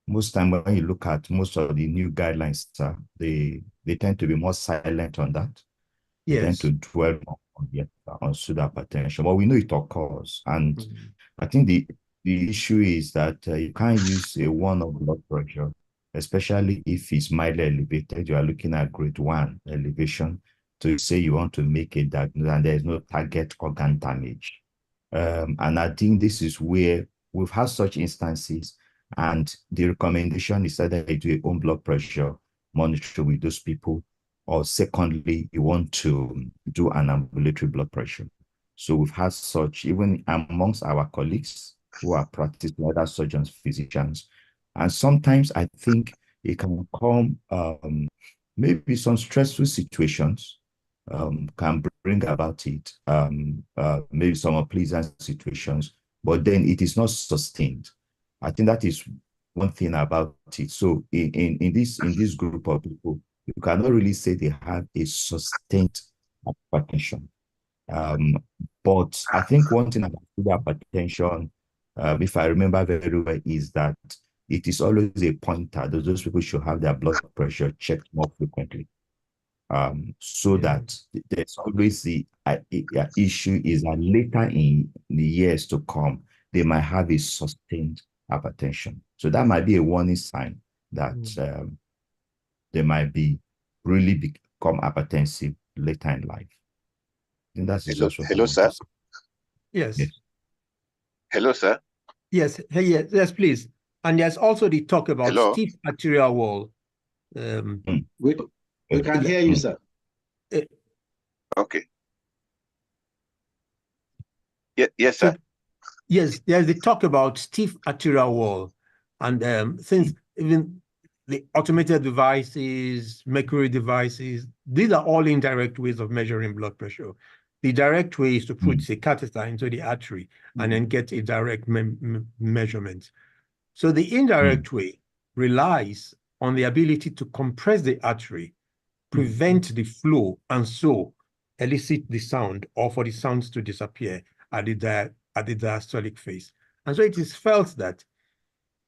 Most time when you look at most of the new guidelines, they tend to be more silent on that. They tend to dwell on pseudo hypertension. But we know it occurs, and I think the issue is that you can't use a one-off blood pressure, especially if it's mildly elevated. You are looking at grade 1 elevation. To say you want to make a diagnosis and there is no target organ damage. And I think this is where we've had such instances, and the recommendation is either you do your own blood pressure monitoring with those people, or secondly, you want to do an ambulatory blood pressure. So we've had such, even amongst our colleagues who are practicing, other surgeons, physicians. And sometimes I think it can come, maybe some stressful situations can bring about it, maybe some unpleasant situations, but then it is not sustained. I think that is one thing about it. So in this group of people, you cannot really say they have a sustained hypertension. But I think one thing about hypertension, if I remember very well, is that it is always a pointer that those people should have their blood pressure checked more frequently. So that there's always the issue is that later in the years to come, they might have a sustained hypertension. So that might be a warning sign that they might really become hypertensive later in life. I think that's hello, sir. Yes. Hello, sir. Yes. Hey, yes, please. And there's also the talk about stiff arterial wall. We can hear you, sir. Okay. Yes, sir. Yes, there's the talk about stiff arterial wall. And since even the automated devices, mercury devices, these are all indirect ways of measuring blood pressure. The direct way is to put a catheter into the artery and then get a direct measurement. So the indirect way relies on the ability to compress the artery, prevent the flow, and so elicit the sound, or for the sounds to disappear at the diastolic phase. And so it is felt that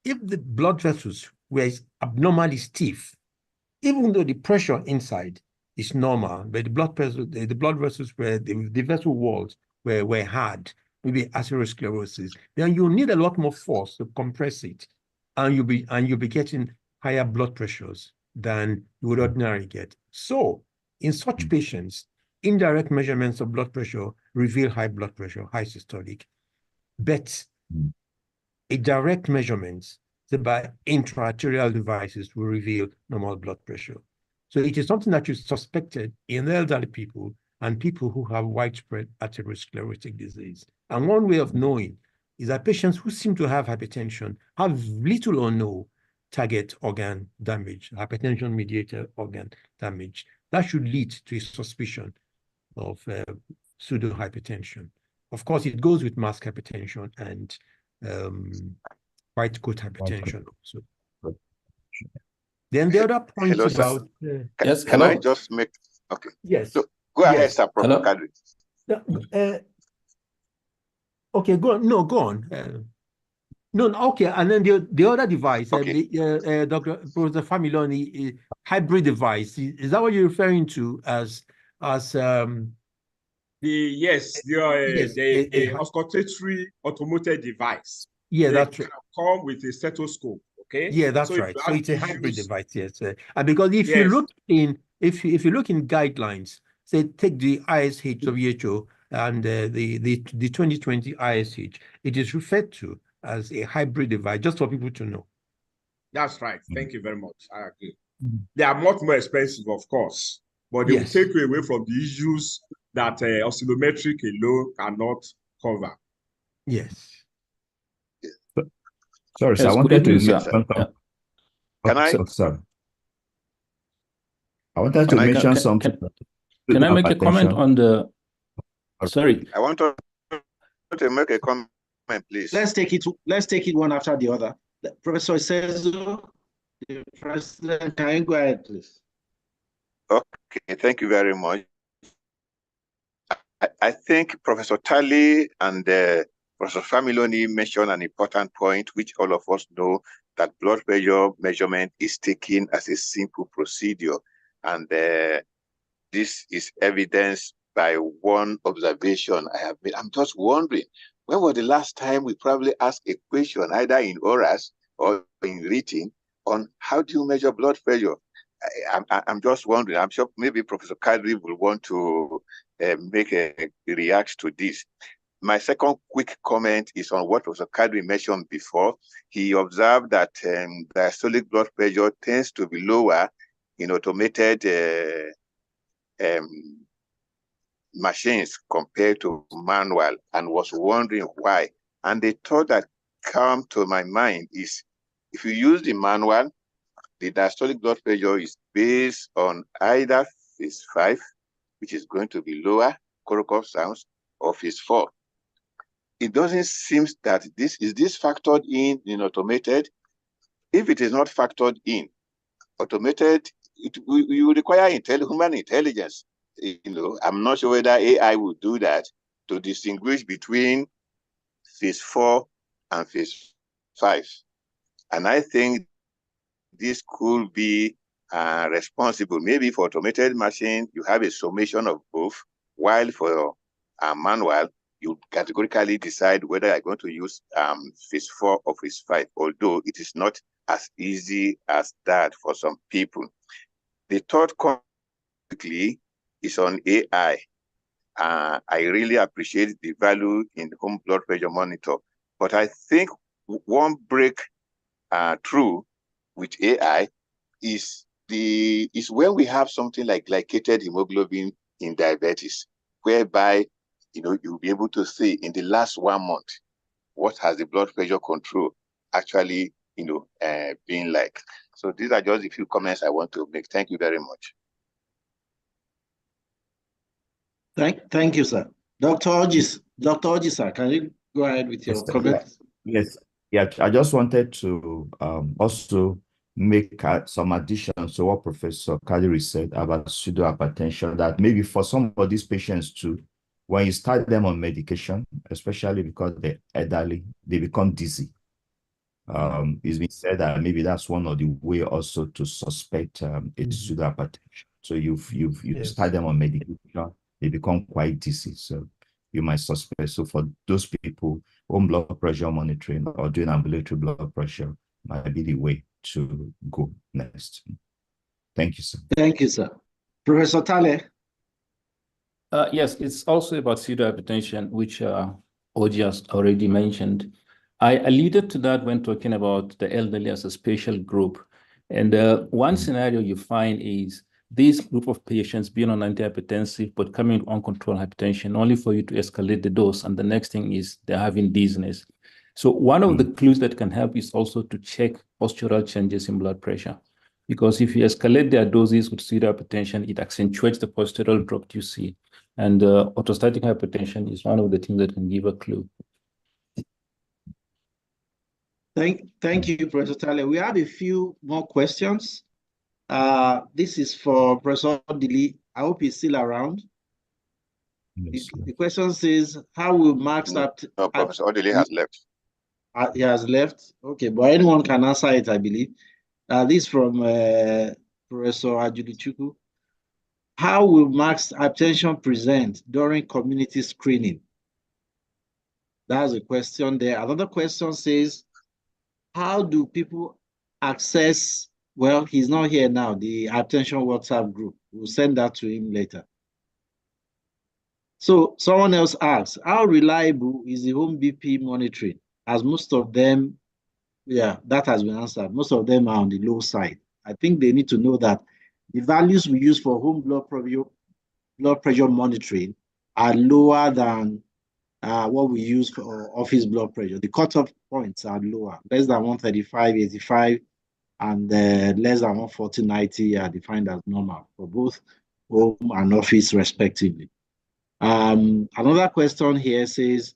if the blood vessels were abnormally stiff, even though the pressure inside is normal, but the blood vessels were, the vessel walls were hard, maybe atherosclerosis, then you need a lot more force to compress it, and you'll be getting higher blood pressures than you would ordinarily get. So in such patients, indirect measurements of blood pressure reveal high blood pressure, high systolic, but a direct measurement by intra-arterial devices will reveal normal blood pressure. So it is something that is suspected in elderly people and people who have widespread atherosclerotic disease. And one way of knowing is that patients who seem to have hypertension have little or no target organ damage, hypertension-mediated organ damage. That should lead to a suspicion of pseudo-hypertension. Of course, it goes with mask hypertension and white coat hypertension also. Then the other point Hello, about... yes, can I just make... Okay. Yes. So, go ahead, sir, Professor Kadri. Okay, go on. No, go on. No, okay, and then the other device, okay. Dr. Professor Familoni, hybrid device. Is that what you're referring to as the auscultatory automated device. Yeah, that's right. Come with a stethoscope. Okay. Yeah, that's right. So it's a hybrid device, yes. And because if you look in if you look in guidelines, say take the ISH WHO and the 2020 ISH, it is referred to as a hybrid device, just for people to know. That's right. Thank you very much. I agree. They are much more expensive, of course, but they will take you away from the issues that oscillometric alone cannot cover. Yes. Sorry, sir. I wanted to mention Can I? Sorry. I wanted to mention something. Can I make a comment on the? Sorry. I want to make a comment, please. Let's take it one after the other. Professor Sezo, the president, can you go ahead, please? Okay, thank you very much. I think Professor Talley and Professor Familoni mentioned an important point, which all of us know, that blood pressure measurement is taken as a simple procedure. And this is evidenced by one observation I have made. I'm just wondering, when was the last time we probably asked a question, either in orals or in written, on how do you measure blood pressure? I'm just wondering. I'm sure maybe Professor Kadri will want to make a react to this. My second quick comment is on what Professor Kadri mentioned before. He observed that diastolic blood pressure tends to be lower in automated machines compared to manual, and was wondering why. And the thought that came to my mind is, if you use the manual, the diastolic blood pressure is based on either phase 5, which is going to be lower, Korokov sounds, or phase 4. It doesn't seem that this factored in automated. If it is not factored in, automated, you require human intelligence. I'm not sure whether AI will do that to distinguish between phase 4 and phase 5. And I think this could be responsible. Maybe for automated machine, you have a summation of both, while for a manual, you categorically decide whether you're going to use phase 4 or phase 5, although it is not as easy as that for some people. The third quickly is on AI. I really appreciate the value in home blood pressure monitor, but I think one breakthrough with AI is when we have something like glycated hemoglobin in diabetes, whereby you'll be able to see in the last 1 month what has the blood pressure control actually been like. So these are just a few comments I want to make. Thank you very much. Thank you, sir. Dr. Ogis, sir, can you go ahead with your comments? Yes. Yeah, I just wanted to also make some additions to what Professor Kadri said about pseudohypertension, that maybe for some of these patients too, when you start them on medication, especially because they're elderly, they become dizzy. It's been said that maybe that's one of the way also to suspect it's pseudohypertension. So you start them on medication, they become quite dizzy. So you might suspect. So for those people, home blood pressure monitoring or doing ambulatory blood pressure might be the way to go next. Thank you, sir. Thank you, sir. Professor Tale. Yes, it's also about pseudohypertension, which Oji has already mentioned. I alluded to that when talking about the elderly as a special group. And one scenario you find is this group of patients being on antihypertensive, but coming with uncontrolled hypertension, only for you to escalate the dose. And the next thing is they're having dizziness. So one of the clues that can help is also to check postural changes in blood pressure. Because if you escalate their doses with severe hypertension, it accentuates the postural drop you see. And orthostatic hypertension is one of the things that can give a clue. Thank you, Professor Tale. We have a few more questions. This is for Professor Dili. I hope he's still around. Yes, The question says, how will marks up? No, Professor Odili has left. He has left. Okay, but anyone can answer it, I believe. This is from Professor Ajulichuku. How will marks hypertension present during community screening? That's a question there. Another question says, how do people access, well, he's not here now, the hypertension WhatsApp group. We'll send that to him later. So someone else asks, how reliable is the home BP monitoring? As most of them, yeah, that has been answered. Most of them are on the low side. I think they need to know that the values we use for home blood pressure monitoring are lower than what we use for office blood pressure. The cutoff points are lower, less than 135, 85, and less than 140, 90 are defined as normal for both home and office respectively. Another question here says,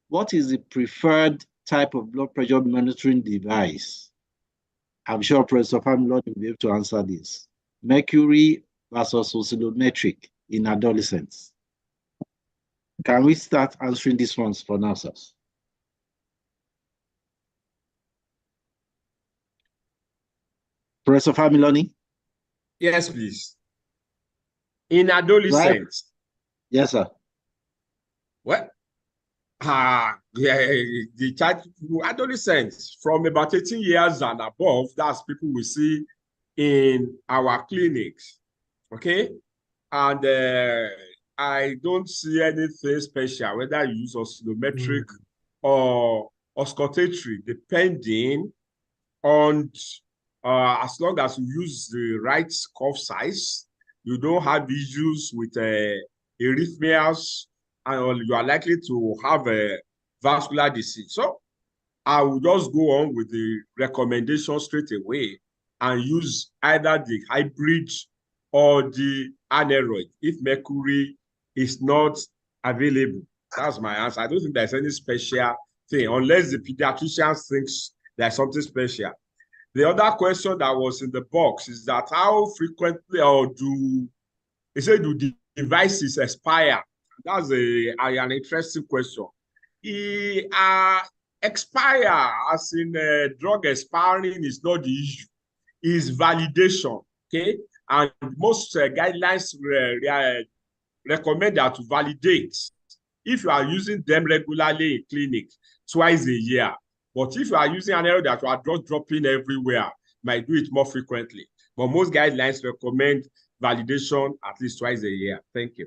what is the preferred type of blood pressure monitoring device? I'm sure Professor Familon will be able to answer this. Mercury versus oscillometric in adolescents. Can we start answering these ones for now, sir? Professor Familoni? Yes, please. In adolescents. Right. Yes, sir. Well, the child adolescents from about 18 years and above, that's people we see in our clinics. Okay. And I don't see anything special, whether you use oscillometric or auscultatory, depending on as long as you use the right cuff size, you don't have issues with arrhythmias, and you are likely to have a vascular disease. So I will just go on with the recommendation straight away and use either the hybrid or the aneroid if mercury is not available. That's my answer. I don't think there's any special thing, unless the pediatrician thinks there's something special. The other question that was in the box is that how frequently or do the devices expire? That's an interesting question. Expire, as in drug expiring, is not the issue. It's validation, okay? And most guidelines recommend that to validate if you are using them regularly in clinic twice a year. But if you are using an error that you are just dropping everywhere, might do it more frequently. But most guidelines recommend validation at least twice a year. Thank you.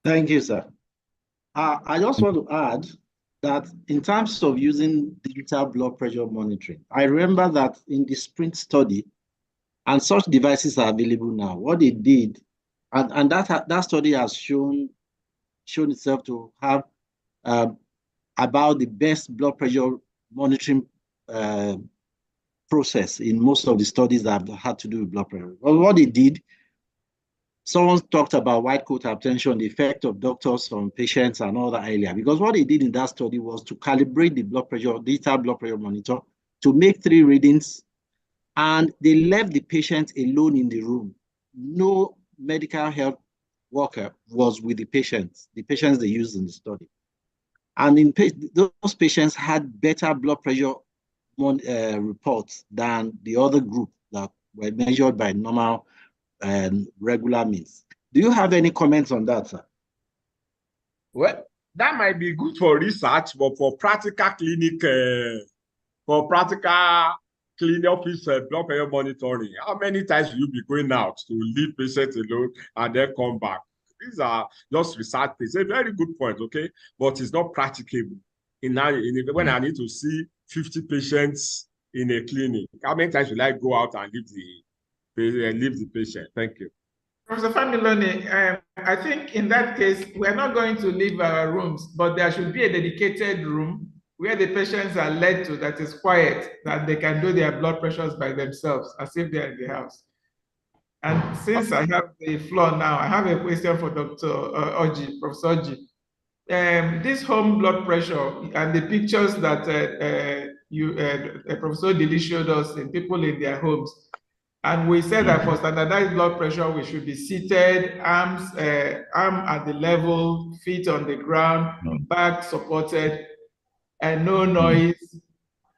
Thank you, sir. I just want to add that in terms of using digital blood pressure monitoring, I remember that in the SPRINT study, and such devices are available now, what they did, and that study has shown itself to have about the best blood pressure monitoring process in most of the studies that have had to do with blood pressure. Well, what they did, someone talked about white coat hypertension, the effect of doctors on patients and all that earlier, because what they did in that study was to calibrate the blood pressure, digital blood pressure monitor, to make 3 readings, and they left the patient alone in the room. No medical health worker was with the patients they used in the study. And those patients had better blood pressure reports than the other group that were measured by normal and regular means. Do you have any comments on that, sir? Well, that might be good for research, but for practical clinic, office blood pressure monitoring, how many times will you be going out to leave patients alone and then come back? These are just research things. A very good point, okay? But it's not practicable. When I need to see 50 patients in a clinic, how many times will I go out and leave the patient? Thank you. Professor Familoni, I think in that case, we're not going to leave our rooms, but there should be a dedicated room where the patients are led to that is quiet, that they can do their blood pressures by themselves as if they're in the house. And since I have the floor now, I have a question for Dr. Oji, Professor Oji. This home blood pressure and the pictures that Professor Dili showed us in people in their homes, and we said that for standardized blood pressure, we should be seated, arm at the level, feet on the ground, back supported, and no noise.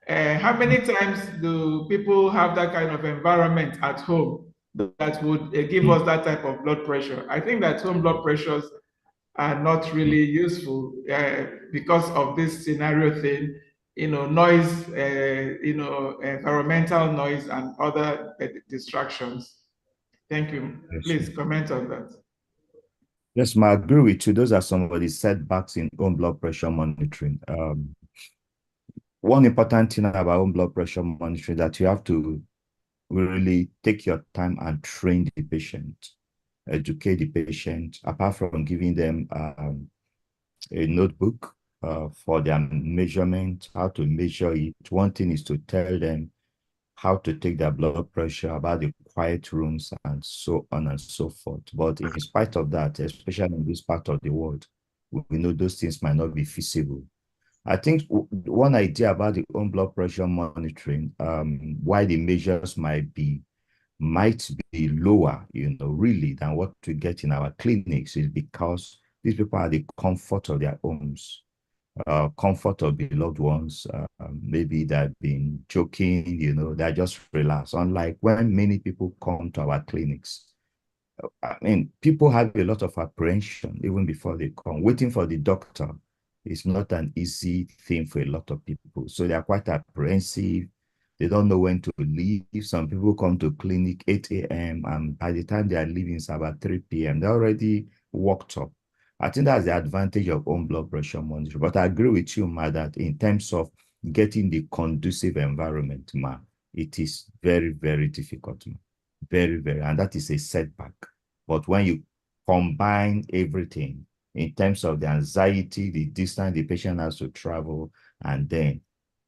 How many times do people have that kind of environment at home that would give us that type of blood pressure? I think that home blood pressures are not really useful because of this scenario thing, noise, environmental noise and other distractions. Thank you. Yes, Please comment on that. Yes, I agree with you. Those are some of the setbacks in home blood pressure monitoring. One important thing about home blood pressure monitoring that you have to really take your time and train the patient, educate the patient, apart from giving them a notebook for their measurement, how to measure it. One thing is to tell them how to take their blood pressure, about the quiet rooms, and so on and so forth. But in spite of that, especially in this part of the world, we know those things might not be feasible. I think one idea about the home blood pressure monitoring, why the measures might be lower, really than what we get in our clinics, is because these people are the comfort of their homes, comfort of beloved ones. Maybe they've been joking, they're just relaxed. Unlike when many people come to our clinics, I mean, people have a lot of apprehension even before they come. Waiting for the doctor is not an easy thing for a lot of people. So they are quite apprehensive. They don't know when to leave. Some people come to clinic 8 a.m. and by the time they are leaving, it's about 3 p.m. They're already walked up. I think that's the advantage of home blood pressure monitoring. But I agree with you, Ma, that in terms of getting the conducive environment, Ma, it is very, very difficult, Ma. Very, very, and that is a setback. But when you combine everything in terms of the anxiety, the distance the patient has to travel, and then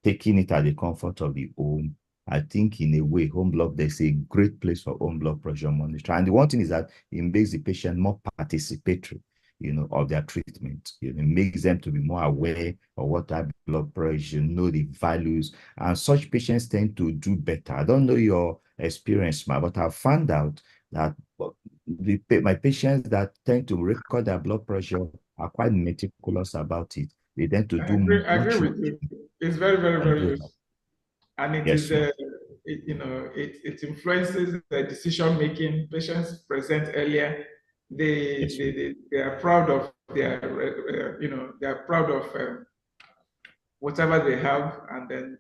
taking it at the comfort of the home, I think in a way, home blood, there's a great place for home blood pressure monitoring. And the one thing is that it makes the patient more participatory, of their treatment. It makes them to be more aware of what type of blood pressure, know the values, and such patients tend to do better. I don't know your experience, Ma, but I've found out that my patients that tend to record their blood pressure are quite meticulous about it. They tend to do I agree with you. It's very, very, very useful. And it is, it influences the decision making. Patients present earlier. They are proud of their, they are proud of whatever they have, and then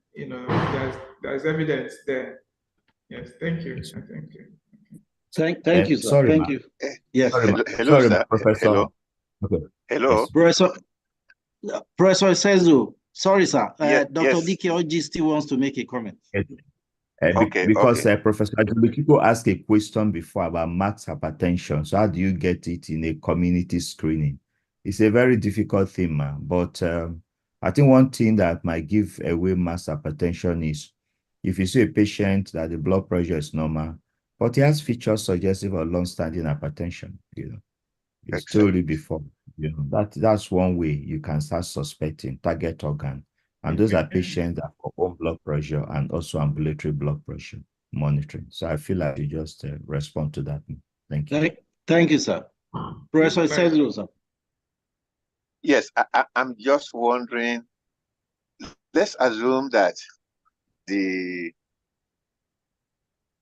there's evidence there. Yes, thank you. Thank you. Thank you, sir. Sorry, thank you. Yes. Hello, sorry, sir. Professor. Hello. Okay. Hello. Yes. Professor Sezu, sorry, sir. Dr. Yes. Dike Oji still wants to make a comment. Yes. Because Professor, people asked a question before about max hypertension. So how do you get it in a community screening? It's a very difficult thing, man. But I think one thing that might give away max hypertension is if you see a patient that the blood pressure is normal, but he has features suggestive of long-standing hypertension, It's told you before, that's one way you can start suspecting target organ. And those are patients that have home blood pressure and also ambulatory blood pressure monitoring. So I feel like you just respond to that. Thank you. Thank you, sir. Professor Sezu, sir. Yes, I'm just wondering, let's assume that the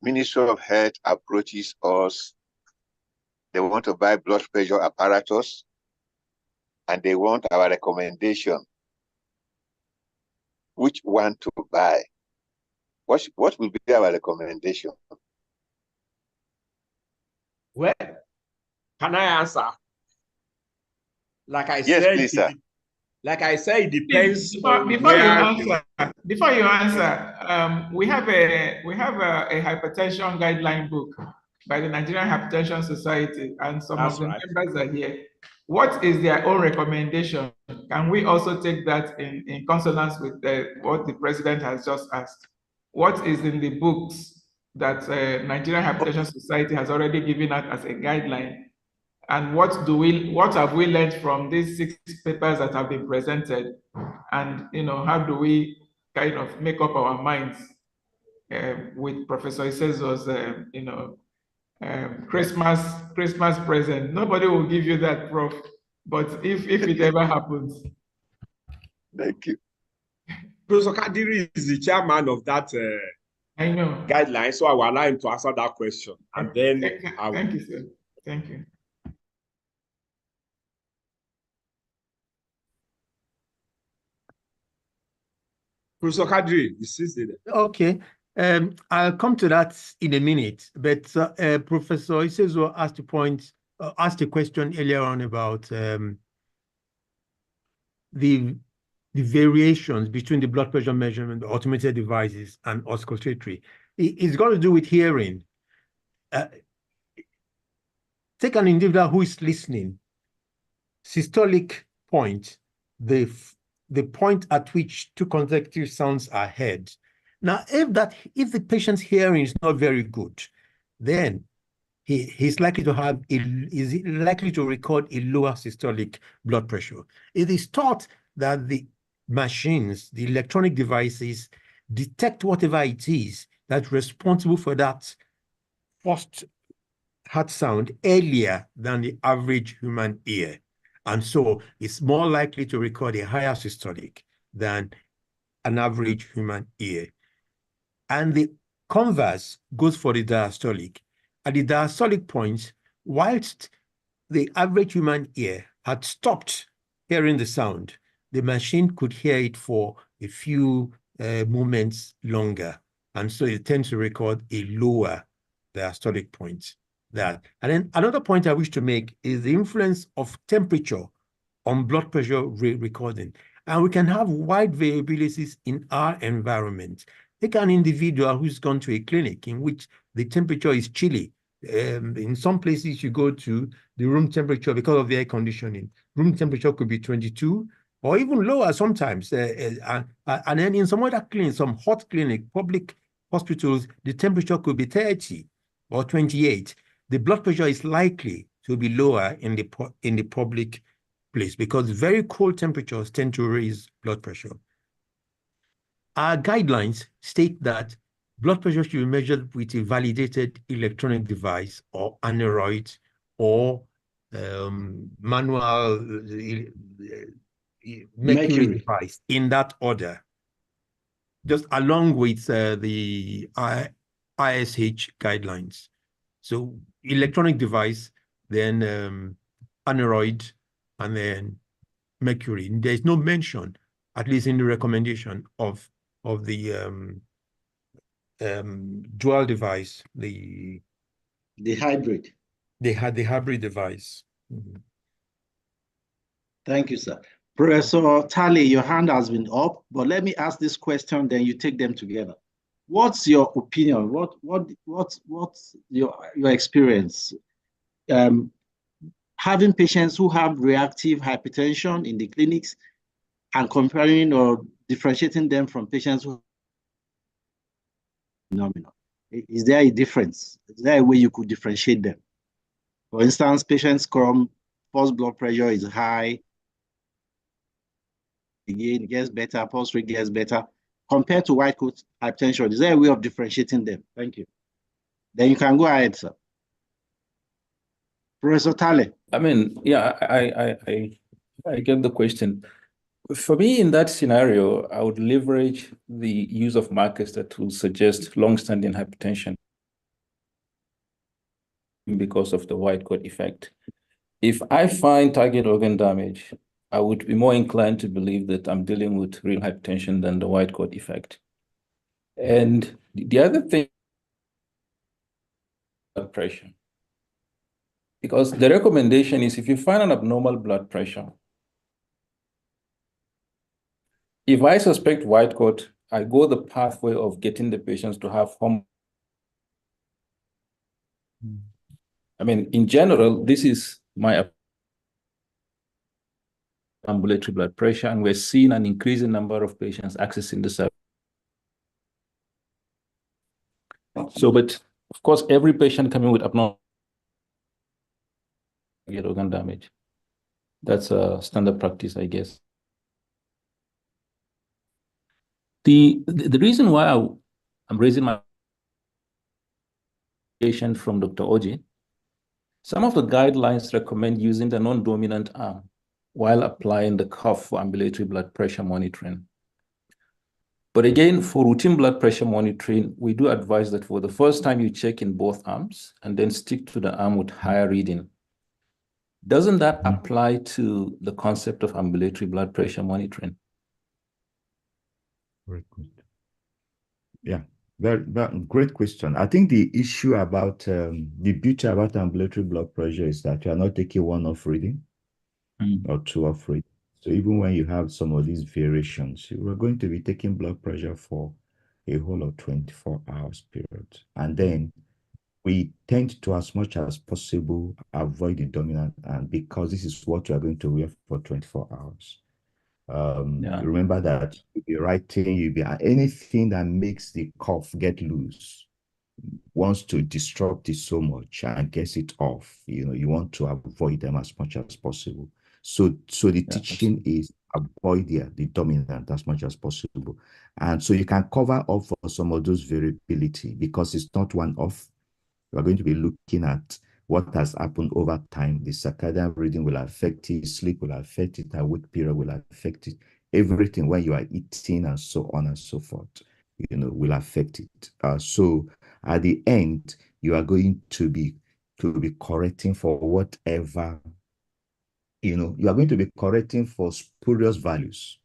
Ministry of Health approaches us. They want to buy blood pressure apparatus, and they want our recommendation. Which one to buy? What will be our recommendation? Well, can I answer? Like I Yes, said, please, sir. Like I say, it depends. Before you answer, we have a hypertension guideline book by the Nigerian Hypertension Society, and some of the members are here. What is their own recommendation Can we also take that in consonance with what the president has just asked? What is in the books that Nigerian Hypertension Society has already given out as a guideline? And what have we learned from these 6 papers that have been presented? And how do we kind of make up our minds with Professor Isezo's Christmas present? Nobody will give you that, Prof. But if it ever happens. Thank you. Professor Kadiri is the chairman of that I know. guideline, so I will allow him to answer that question. And then thank you, sir. Thank you. Professor Kadiri, you see there. Okay. I'll come to that in a minute, but Professor Isezo asked a question earlier on about the variations between the blood pressure measurement, the automated devices, and auscultatory. It's got to do with hearing. Take an individual who is listening. Systolic point, the point at which 2 consecutive sounds are heard. Now, if the patient's hearing is not very good, then he's likely to record a lower systolic blood pressure. It is thought that the machines, the electronic devices, detect whatever it is that's responsible for that first heart sound earlier than the average human ear. And so it's more likely to record a higher systolic than an average human ear. And the converse goes for the diastolic. At the diastolic point, whilst the average human ear had stopped hearing the sound, the machine could hear it for a few moments longer. And so it tends to record a lower diastolic point. And then another point I wish to make is the influence of temperature on blood pressure recording. And we can have wide variabilities in our environment. Take an individual who's gone to a clinic in which the temperature is chilly. In some places you go to, the room temperature, because of the air conditioning, room temperature could be 22 or even lower sometimes. And then in some other clinics, some hot clinic, public hospitals, the temperature could be 30 or 28. The blood pressure is likely to be lower in the public place because very cold temperatures tend to raise blood pressure. Our guidelines state that blood pressure should be measured with a validated electronic device or aneroid or manual mercury device in that order, just along with the ISH guidelines. So electronic device, then aneroid, and then mercury. There's no mention, at least in the recommendation, of the dual device, the hybrid. They had the hybrid device. Mm-hmm. Thank you, sir. Professor Talley, your hand has been up, but let me ask this question, then you take them together. What's your opinion? What's your experience? Having patients who have reactive hypertension in the clinics and comparing or differentiating them from patients who phenomenal. Is there a difference? Is there a way you could differentiate them? For instance, patients come, pulse blood pressure is high, again, it gets better, pulse rate gets better. Compared to white coat hypertension, is there a way of differentiating them? Thank you. Then you can go ahead, sir. Professor Talley. I mean, yeah, I get the question. For me, in that scenario, I would leverage the use of markers that will suggest long-standing hypertension because of the white coat effect. If I find target organ damage, I would be more inclined to believe that I'm dealing with real hypertension than the white coat effect. And the other thing, blood pressure. Because the recommendation is if you find an abnormal blood pressure, if I suspect white coat, I go the pathway of getting the patients to have home. I mean, in general, this is my ambulatory blood pressure, and we're seeing an increasing number of patients accessing the service. So, but of course, every patient coming with abnormal organ damage. That's a standard practice, I guess. The reason why I'm raising my question from Dr. Oji, some of the guidelines recommend using the non-dominant arm while applying the cuff for ambulatory blood pressure monitoring. But again, for routine blood pressure monitoring, we do advise that for the first time you check in both arms and then stick to the arm with higher reading. Doesn't that apply to the concept of ambulatory blood pressure monitoring? Very good. Yeah, very great question. I think the issue about the beauty about ambulatory blood pressure is that you are not taking one off reading or two off reading. So even when you have some of these variations, you are going to be taking blood pressure for a whole of 24 hours period. And then we tend to, as much as possible, avoid the dominant arm because this is what you are going to wear for 24 hours. Remember that you'll be writing, you'll be anything that makes the cuff get loose, wants to disrupt it so much and gets it off. You want to avoid them as much as possible. So the teaching is avoid the dominant as much as possible. And so you can cover up for some of those variability because it's not one off. You are going to be looking at what has happened over time. The circadian reading will affect it, sleep will affect it, awake period will affect it. Everything when you are eating and so on and so forth, will affect it. So at the end, you are going to be correcting for whatever, you are going to be correcting for spurious values.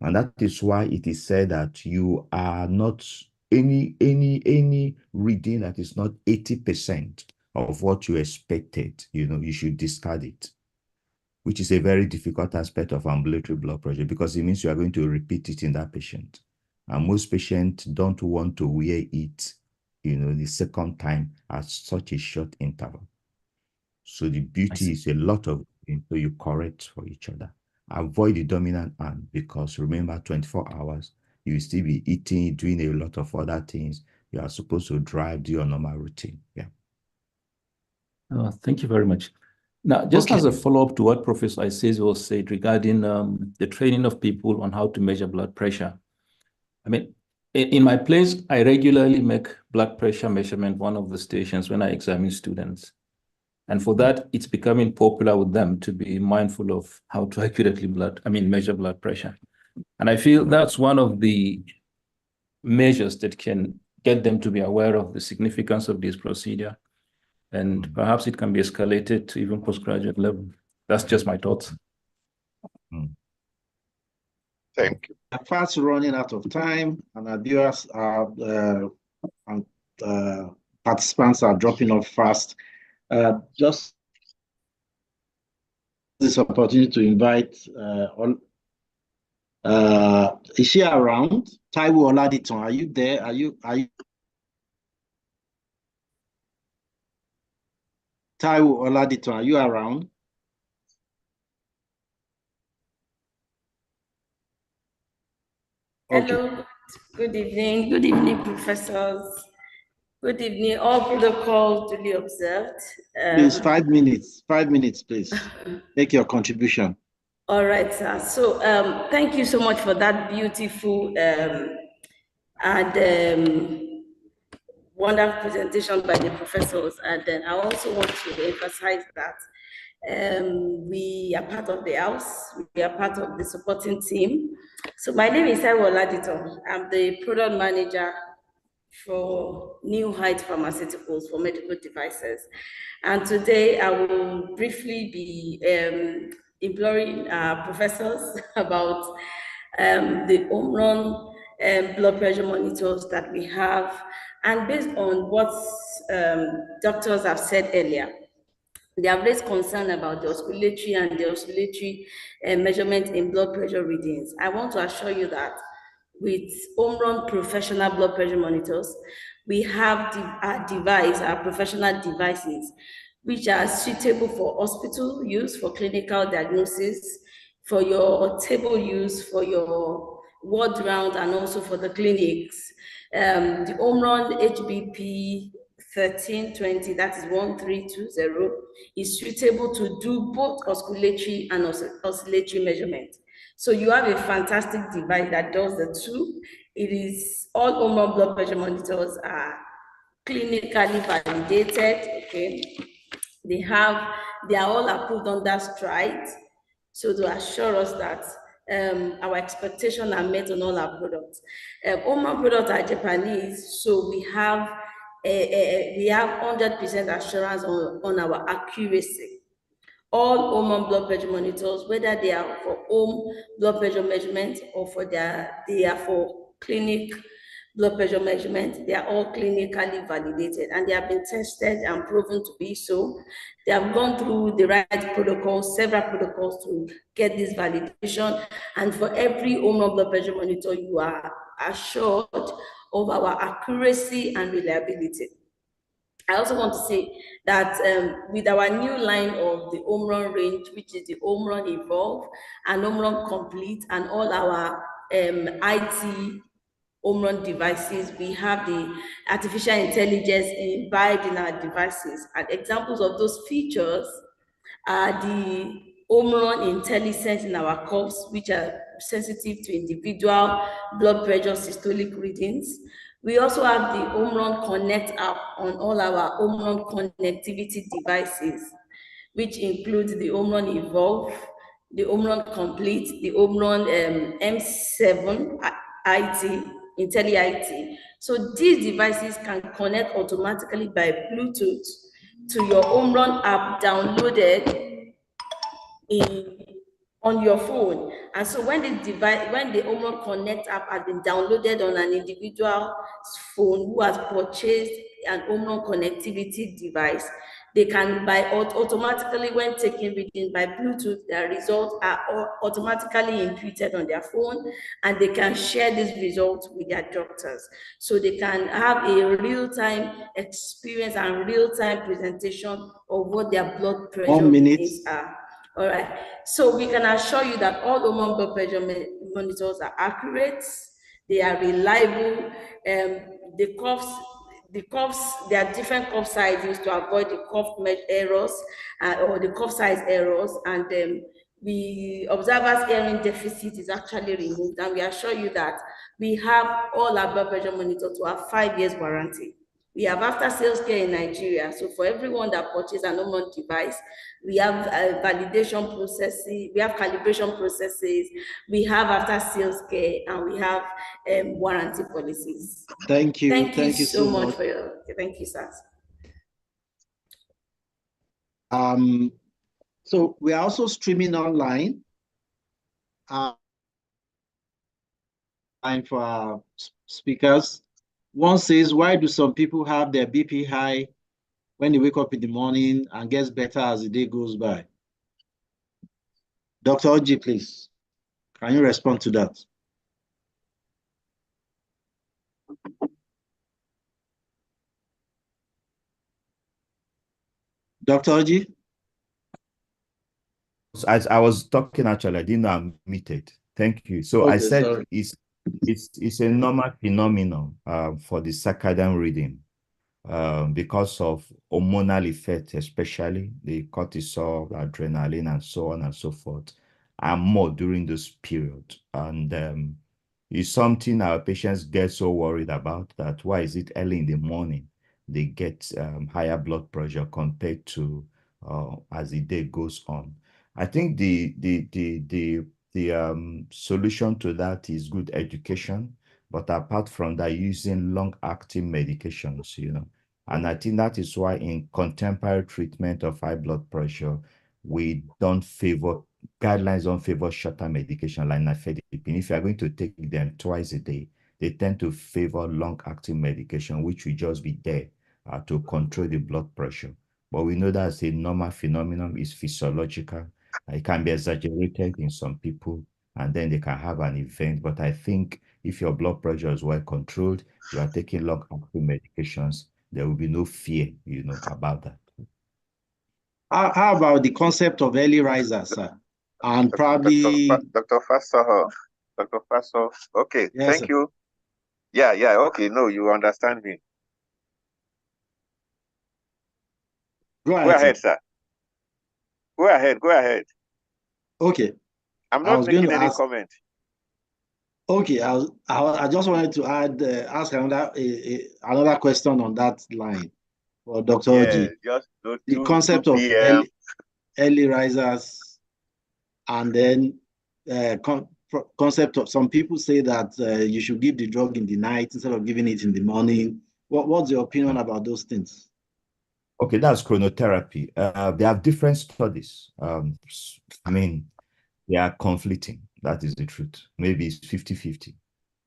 And that is why it is said that you are not any reading that is not 80% of what you expected, you should discard it, which is a very difficult aspect of ambulatory blood pressure because it means you are going to repeat it in that patient. And most patients don't want to wear it, the second time at such a short interval. So the beauty is a lot of things, so you correct for each other. Avoid the dominant arm because remember, 24 hours, you will still be eating, doing a lot of other things. You are supposed to drive, do your normal routine. Yeah. Thank you very much. Now, just as a follow-up to what Professor Isezio said regarding the training of people on how to measure blood pressure. I mean, in my place, I regularly make blood pressure measurement one of the stations when I examine students. And for that, it's becoming popular with them to be mindful of how to accurately measure blood pressure. And I feel that's one of the measures that can get them to be aware of the significance of this procedure. And perhaps it can be escalated to even postgraduate level. That's just my thoughts. Thank you. I'm fast running out of time, and our viewers and participants are dropping off fast. Just this opportunity to invite is she around? Taiwo Oladiton, are you there? Are you Taiwo Oladiton, are you around? Okay. Hello, good evening. Good evening, professors. Good evening, all protocols duly observed. Please, 5 minutes. 5 minutes, please. Make your contribution. All right, sir. So thank you so much for that beautiful and wonderful presentation by the professors. And then I also want to emphasize that we are part of the house. We are part of the supporting team. So my name is Taiwo Oladiton. I'm the product manager for New Heights Pharmaceuticals for medical devices. And today I will briefly be imploring professors about the home run blood pressure monitors that we have. And based on what doctors have said earlier, they have raised concern about the oscillatory and the oscillatory measurement in blood pressure readings. I want to assure you that with home run professional blood pressure monitors, we have our professional devices, which are suitable for hospital use, for clinical diagnosis, for your table use, for your ward round, and also for the clinics. The Omron HBP 1320, that is 1320, is suitable to do both oscillatory and oscillatory measurement. So you have a fantastic device that does the two. It is, all Omron blood pressure monitors are clinically validated, okay? They are all approved under STRIDE, so to assure us that our expectations are met on all our products. Omron products are Japanese, so we have 100% assurance on our accuracy. All Omron blood pressure monitors, whether they are for home blood pressure measurement or they are for clinic blood pressure measurement, they are all clinically validated and they have been tested and proven to be so. They have gone through the right protocols, several protocols to get this validation. And for every Omron blood pressure monitor, you are assured of our accuracy and reliability. I also want to say that with our new line of the Omron range, which is the Omron Evolve and Omron Complete, and all our IT Omron devices, we have the artificial intelligence embedded in our devices. And examples of those features are the Omron IntelliSense in our cuffs, which are sensitive to individual blood pressure systolic readings. We also have the Omron Connect app on all our Omron connectivity devices, which includes the Omron Evolve, the Omron Complete, the Omron M7 IT, IntelliIT. So these devices can connect automatically by Bluetooth to your Omron app downloaded on your phone. And so when the Omron Connect app has been downloaded on an individual's phone who has purchased an Omron connectivity device, they can automatically, when taking reading by Bluetooth, their results are automatically imputed on their phone, and they can share these results with their doctors. So they can have a real-time experience and real-time presentation of what their blood pressure readings are. All right, so we can assure you that all Omron blood pressure monitors are accurate, they are reliable. The cuffs, there are different cuff sizes to avoid the cuff errors or the cuff size errors, and the observer's hearing deficit is actually removed, and we assure you that we have all our blood pressure monitors to have 5 years warranty. We have after sales care in Nigeria. So for everyone that purchases an Omron device, we have validation processes, we have calibration processes, we have after sales care, and we have warranty policies. Thank you. Thank you so much for your, thank you, sir. So we are also streaming online. And for our speakers. One says, why do some people have their BP high when they wake up in the morning and gets better as the day goes by? Dr. Oji, please, can you respond to that? Dr. Oji? As I was talking, actually, I didn't know I'm muted. Thank you. So okay, I said sorry. It's a normal phenomenon for the circadian rhythm because of hormonal effect, especially the cortisol, adrenaline, and so on and so forth, and more during this period. And it's something our patients get so worried about, that why is it early in the morning they get higher blood pressure compared to as the day goes on. I think the solution to that is good education, but apart from that, using long-acting medications, and I think that is why in contemporary treatment of high blood pressure, guidelines don't favor shorter medication like nifedipine. If you are going to take them twice a day, they tend to favor long-acting medication, which will just be there to control the blood pressure. But we know that's a normal phenomenon, is physiological. It can be exaggerated in some people, and then they can have an event. But I think if your blood pressure is well controlled, you are taking long-acting medications, there will be no fear, about that. How about the concept of early risers, sir? and probably Dr. Faso. Dr. Faso. Okay, yes, thank sir. you. Yeah, okay, no, you understand me. Go ahead, sir. Go ahead. Okay. I'm I not was going making to any ask. comment. Okay, I just wanted to ask another question on that line for Dr. Oji. Just The concept of early risers, and then concept of some people say that you should give the drug in the night instead of giving it in the morning. What's your opinion about those things? Okay, that's chronotherapy. They have different studies. I mean, they are conflicting. That is the truth. Maybe it's 50-50.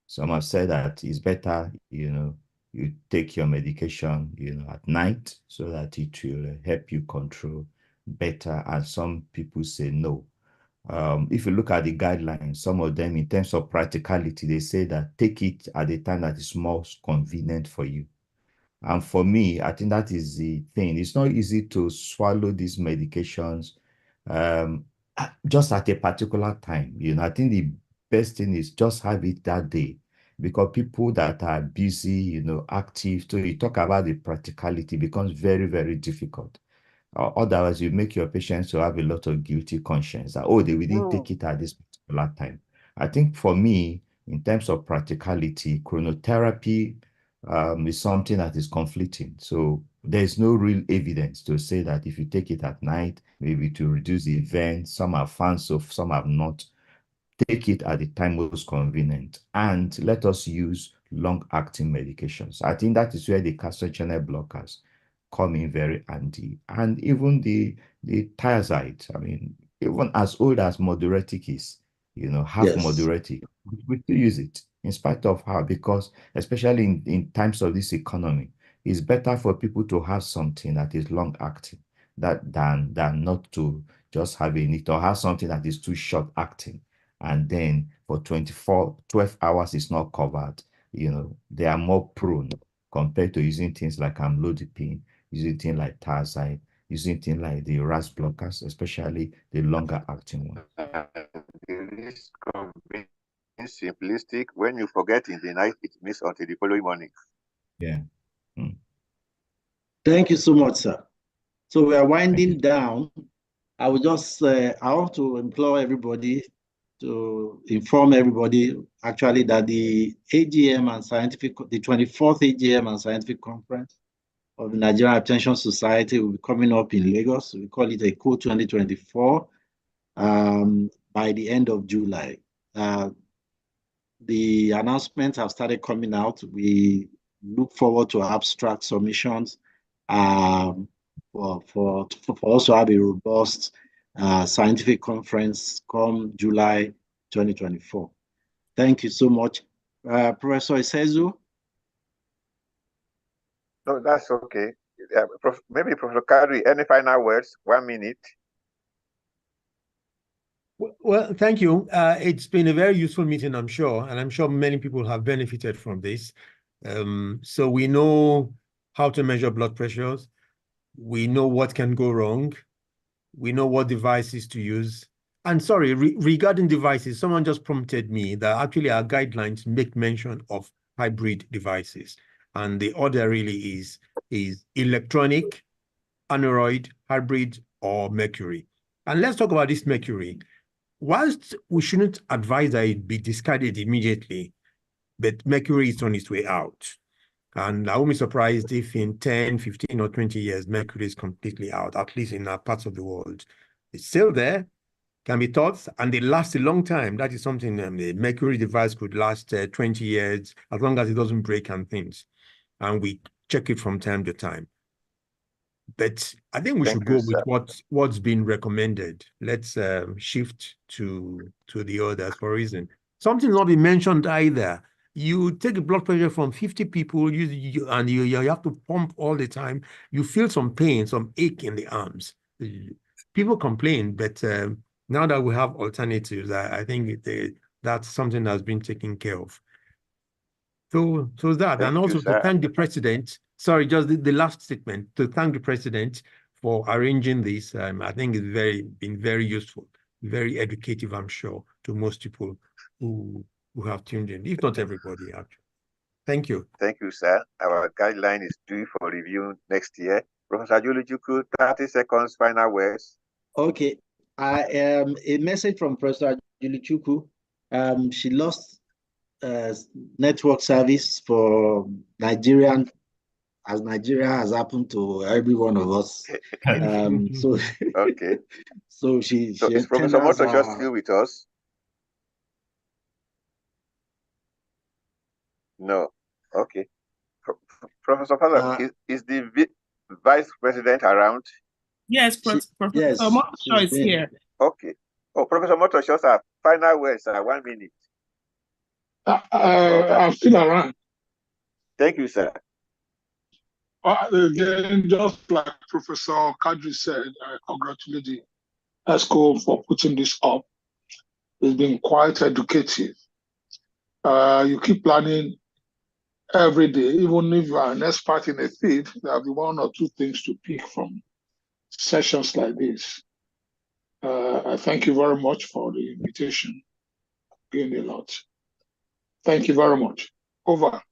Some have said that it's better, you take your medication, at night so that it will help you control better. And some people say no. If you look at the guidelines, some of them, in terms of practicality, they say that take it at the time that is most convenient for you. And for me, I think that is the thing. It's not easy to swallow these medications just at a particular time. I think the best thing is just have it that day, because people that are busy, active, so you talk about the practicality becomes very, very difficult. Otherwise, you make your patients to have a lot of guilty conscience that, they didn't take it at this particular time. I think for me, in terms of practicality, chronotherapy is something that is conflicting. So there's no real evidence to say that if you take it at night, maybe to reduce the event. Some are fans of, some have not. Take it at the time most convenient, and let us use long-acting medications. I think that is where the calcium channel blockers come in very handy, and even the thiazide. I mean, even as old as Moduratic is, half Yes. Moduratic, we still use it in spite of how, because especially in times of this economy, it's better for people to have something that is long-acting than not to just having it, or have something that is too short-acting. And then for 12 hours is not covered. They are more prone compared to using things like amlodipine, using things like thiazide, using things like the RAS blockers, especially the longer acting one. The risk of being simplistic, when you forget in the night, it means until the following morning. Yeah. Thank you so much, sir. So we are winding down. I will just, I want to implore everybody to inform everybody actually that the AGM and the 24th AGM and Scientific Conference of the Nigerian Hypertension Society will be coming up in Lagos. We call it ECO 2024 by the end of July. The announcements have started coming out. We look forward to abstract submissions for us to have a robust scientific conference come July 2024. Thank you so much. Professor Isezu? No, that's okay. Maybe Professor Kadri, any final words? 1 minute. Well, thank you. It's been a very useful meeting, I'm sure, and I'm sure many people have benefited from this. So we know how to measure blood pressures. We know what can go wrong. We know what devices to use. And sorry, regarding devices, someone just prompted me that actually our guidelines make mention of hybrid devices. And the order really is electronic, aneroid, hybrid, or mercury. And let's talk about this mercury. Whilst we shouldn't advise that it be discarded immediately, but mercury is on its way out. And I won't be surprised if in 10, 15, or 20 years, mercury is completely out, at least in our parts of the world. It's still there, can be taught, and they last a long time. That is something, the mercury device could last 20 years, as long as it doesn't break and things. And we check it from time to time. But I think we should go with what's been recommended. Let's shift to the others for a reason. Something not been mentioned either. You take a blood pressure from 50 people, and you have to pump all the time. You feel some pain, some ache in the arms. People complain, but now that we have alternatives, I think that's something that's been taken care of. So that, and also to thank the president. Sorry, just the last statement, to thank the president for arranging this. I think it's been very useful. very educative, I'm sure, to most people who have tuned in, if not everybody, actually. Thank you. Thank you, sir. Our guideline is due for review next year. Professor Juluchukwu, 30 seconds, final words. Okay. A message from Professor Juluchukwu. She lost network service for Nigerian, as Nigeria has happened to every one of us. So okay. So is Professor Motosho still with us? No. Okay. Professor Father, is the Vice President around? Yes, Professor Motosho is here. Okay. Oh, Professor Motosho, sir, final words, 1 minute. I'm still around. Thank you, sir. Again, just like Professor Kadri said, I congratulate the ESCO for putting this up. It's been quite educative. You keep learning every day, even if you are an expert in a field, there'll be 1 or 2 things to pick from sessions like this. I thank you very much for the invitation. Gained a lot. Thank you very much. Over.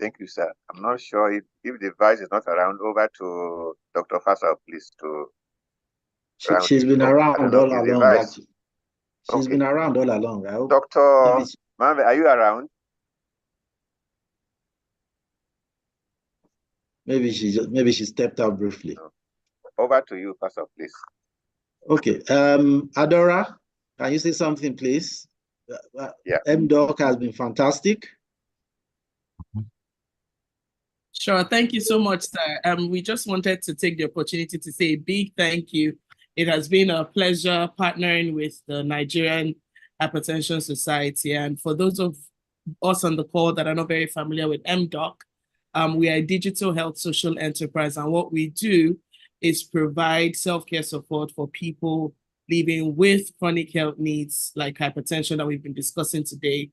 Thank you, sir. I'm not sure if the vice is not around. Over to Dr. Fassel, please. She's been around all along. Actually. She's been around all along. I hope. Dr. Mame, are you around? Maybe she stepped out briefly. No. Over to you, Fassel, please. Okay. Adora, can you say something, please? Yeah. mDoc has been fantastic. Sure. Thank you so much, sir. We just wanted to take the opportunity to say a big thank you. It has been a pleasure partnering with the Nigerian Hypertension Society. And for those of us on the call that are not very familiar with mDoc, we are a digital health social enterprise. And what we do is provide self-care support for people living with chronic health needs like hypertension that we've been discussing today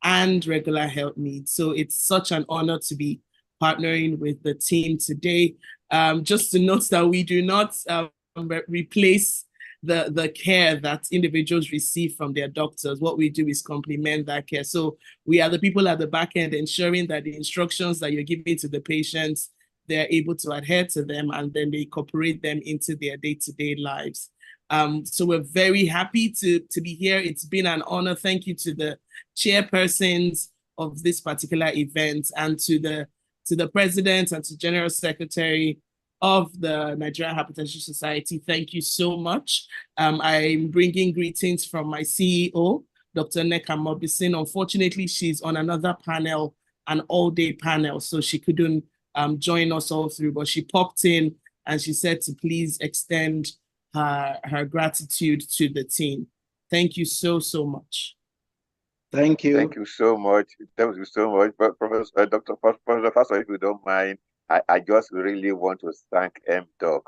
and regular health needs. So it's such an honor to be partnering with the team today. Just to note that we do not replace the care that individuals receive from their doctors. What we do is complement that care. So we are the people at the back end ensuring that the instructions that you're giving to the patients, they're able to adhere to them and then they incorporate them into their day-to-day lives. So we're very happy to be here. It's been an honor. Thank you to the chairpersons of this particular event and to the president and to General Secretary of the Nigerian Hypertension Society. Thank you so much. I'm bringing greetings from my CEO, Dr. Nneka Mobisin. Unfortunately, she's on another panel, an all-day panel, so she couldn't join us all through, but she popped in and she said to please extend her gratitude to the team. Thank you so much. Thank you. Thank you so much. Thank you so much. But Professor Dr. Fassel, if you don't mind, I just really want to thank mDoc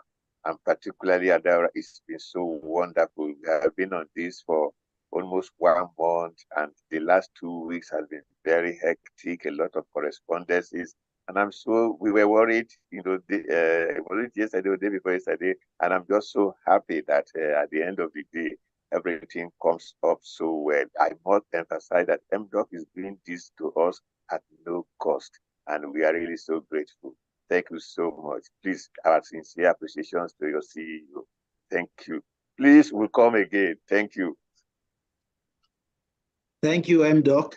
and particularly Adara. It's been so wonderful. We have been on this for almost 1 month, and the last 2 weeks has been very hectic, a lot of correspondences. And I'm sure we were worried, was it yesterday or the day before yesterday? And I'm just so happy that at the end of the day, everything comes up so well. I must emphasize that mDoc is doing this to us at no cost, and we are really so grateful. Thank you so much. Please, our sincere appreciations to your CEO. Thank you. Please, we'll come again. Thank you. Thank you, mDoc.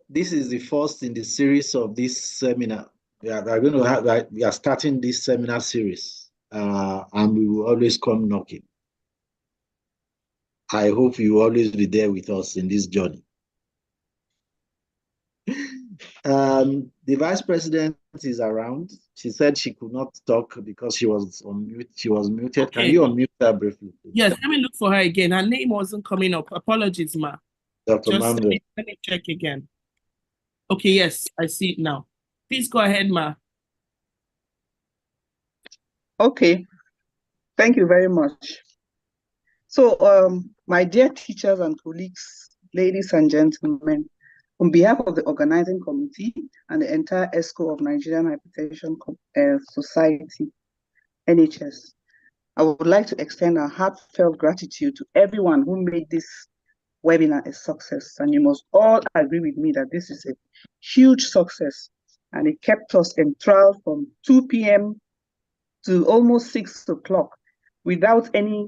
This is the first in the series of this seminar. We are starting this seminar series, and we will always come knocking. I hope you will always be there with us in this journey. The vice president is around. She said she could not talk because she was on mute. She was muted. Okay. Can you unmute her briefly, please? Yes, let me look for her again. Her name wasn't coming up. Apologies, ma. Dr. Just let me check again. Okay, yes, I see it now. Please go ahead, ma. Okay, thank you very much. So, my dear teachers and colleagues, ladies and gentlemen, on behalf of the organizing committee and the entire ESCO of Nigerian Hypertension Society, NHS, I would like to extend our heartfelt gratitude to everyone who made this webinar a success. And you must all agree with me that this is a huge success. And it kept us enthralled from 2 p.m. to almost 6 o'clock without any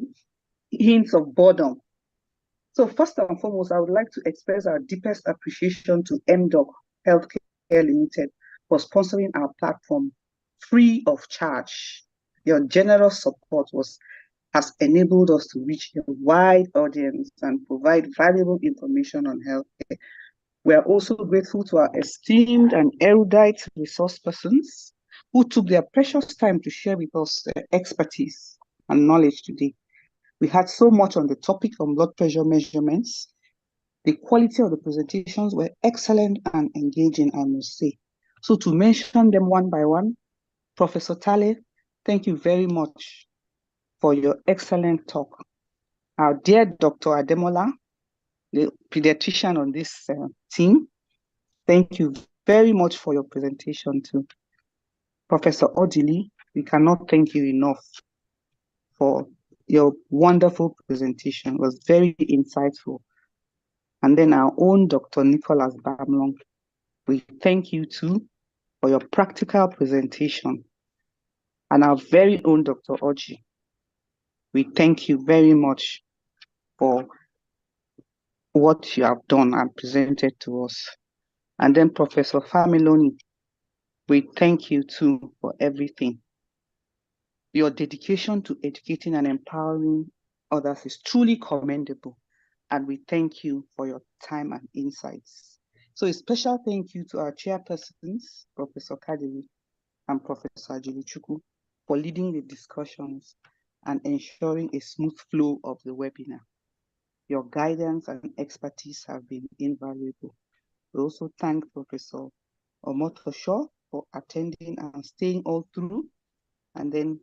hints of boredom. So first and foremost, I would like to express our deepest appreciation to mDoc Healthcare Limited for sponsoring our platform free of charge. Your generous support has enabled us to reach a wide audience and provide valuable information on healthcare. We are also grateful to our esteemed and erudite resource persons who took their precious time to share with us their expertise and knowledge today. We had so much on the topic from blood pressure measurements. The quality of the presentations were excellent and engaging, I must say. So to mention them one by one, Professor Tale, thank you very much for your excellent talk. Our dear Dr. Ademola, the pediatrician on this team, thank you very much for your presentation too. Professor Odili, we cannot thank you enough for your wonderful presentation. It was very insightful. And then our own Dr. Nicholas Bamlong, we thank you too for your practical presentation. And our very own Dr. Oji, we thank you very much for what you have done and presented to us. And then Professor Familoni, we thank you too for everything. Your dedication to educating and empowering others is truly commendable. And we thank you for your time and insights. So a special thank you to our chairpersons, Professor Kadiri and Professor Ajilichukwu, for leading the discussions and ensuring a smooth flow of the webinar. Your guidance and expertise have been invaluable. We also thank Professor Omotosho for attending and staying all through. And then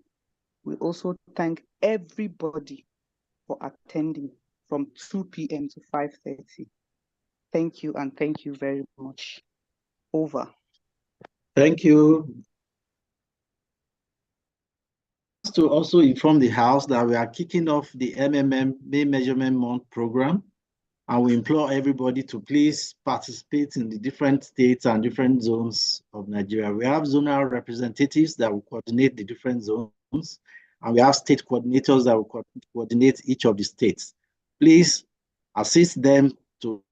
we also thank everybody for attending from 2 p.m. to 5:30. Thank you, and thank you very much. Over. Thank you. To also inform the House that we are kicking off the MMM May Measurement Month program, and we implore everybody to please participate in the different states and different zones of Nigeria. We have zonal representatives that will coordinate the different zones, and we have state coordinators that will coordinate each of the states. Please assist them to.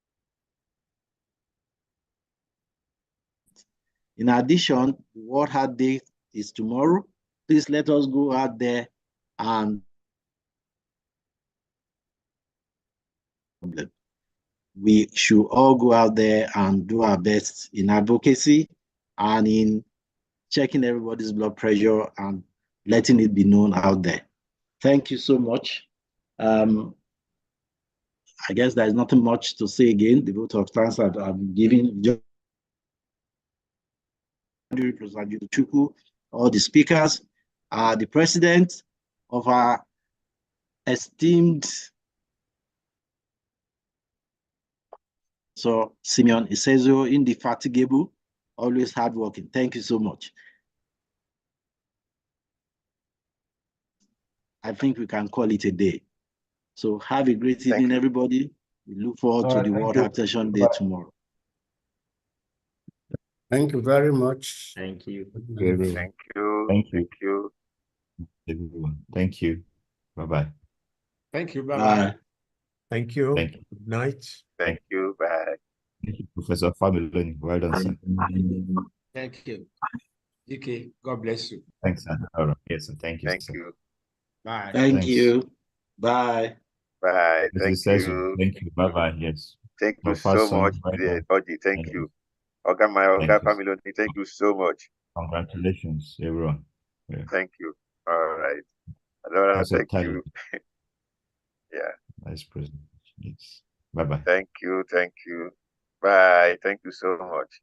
In addition, the World Heart Day is tomorrow. Please let us go out there and we should all go out there and do our best in advocacy and in checking everybody's blood pressure and letting it be known out there. Thank you so much. I guess there's nothing much to say again. The vote of thanks that I'm giving all the speakers, the president of our esteemed Simeon Isezo, indefatigable, always hardworking. Thank you so much. I think we can call it a day. So have a great evening, everybody. We look forward to the World Hypertension Day tomorrow. Thank you very much. Thank you. Thank you. Thank you. Thank you. Everyone. Thank you. Bye-bye. Thank you. Bye-bye. Thank you. Thank you. Good night. Thank you. Bye. Thank you, Professor Familoni. Well done, sir. Thank you. DK, God bless you. Thanks, sir. All right. Yes, sir. Thank you, Thank sir. you. Bye. Thank Thanks. you. Bye. Bye. Thank you. Thank you. Bye-bye. Yes. Thank you Professor, so much, well Oji. Thank you. Oga, my Thank Oga you. family, thank you so much. Congratulations, everyone. Yeah. Thank you. All right. Adora, Also, thank you. Yeah. Nice presentation. Yes. Bye-bye. Thank you. Thank you. Bye. Thank you so much.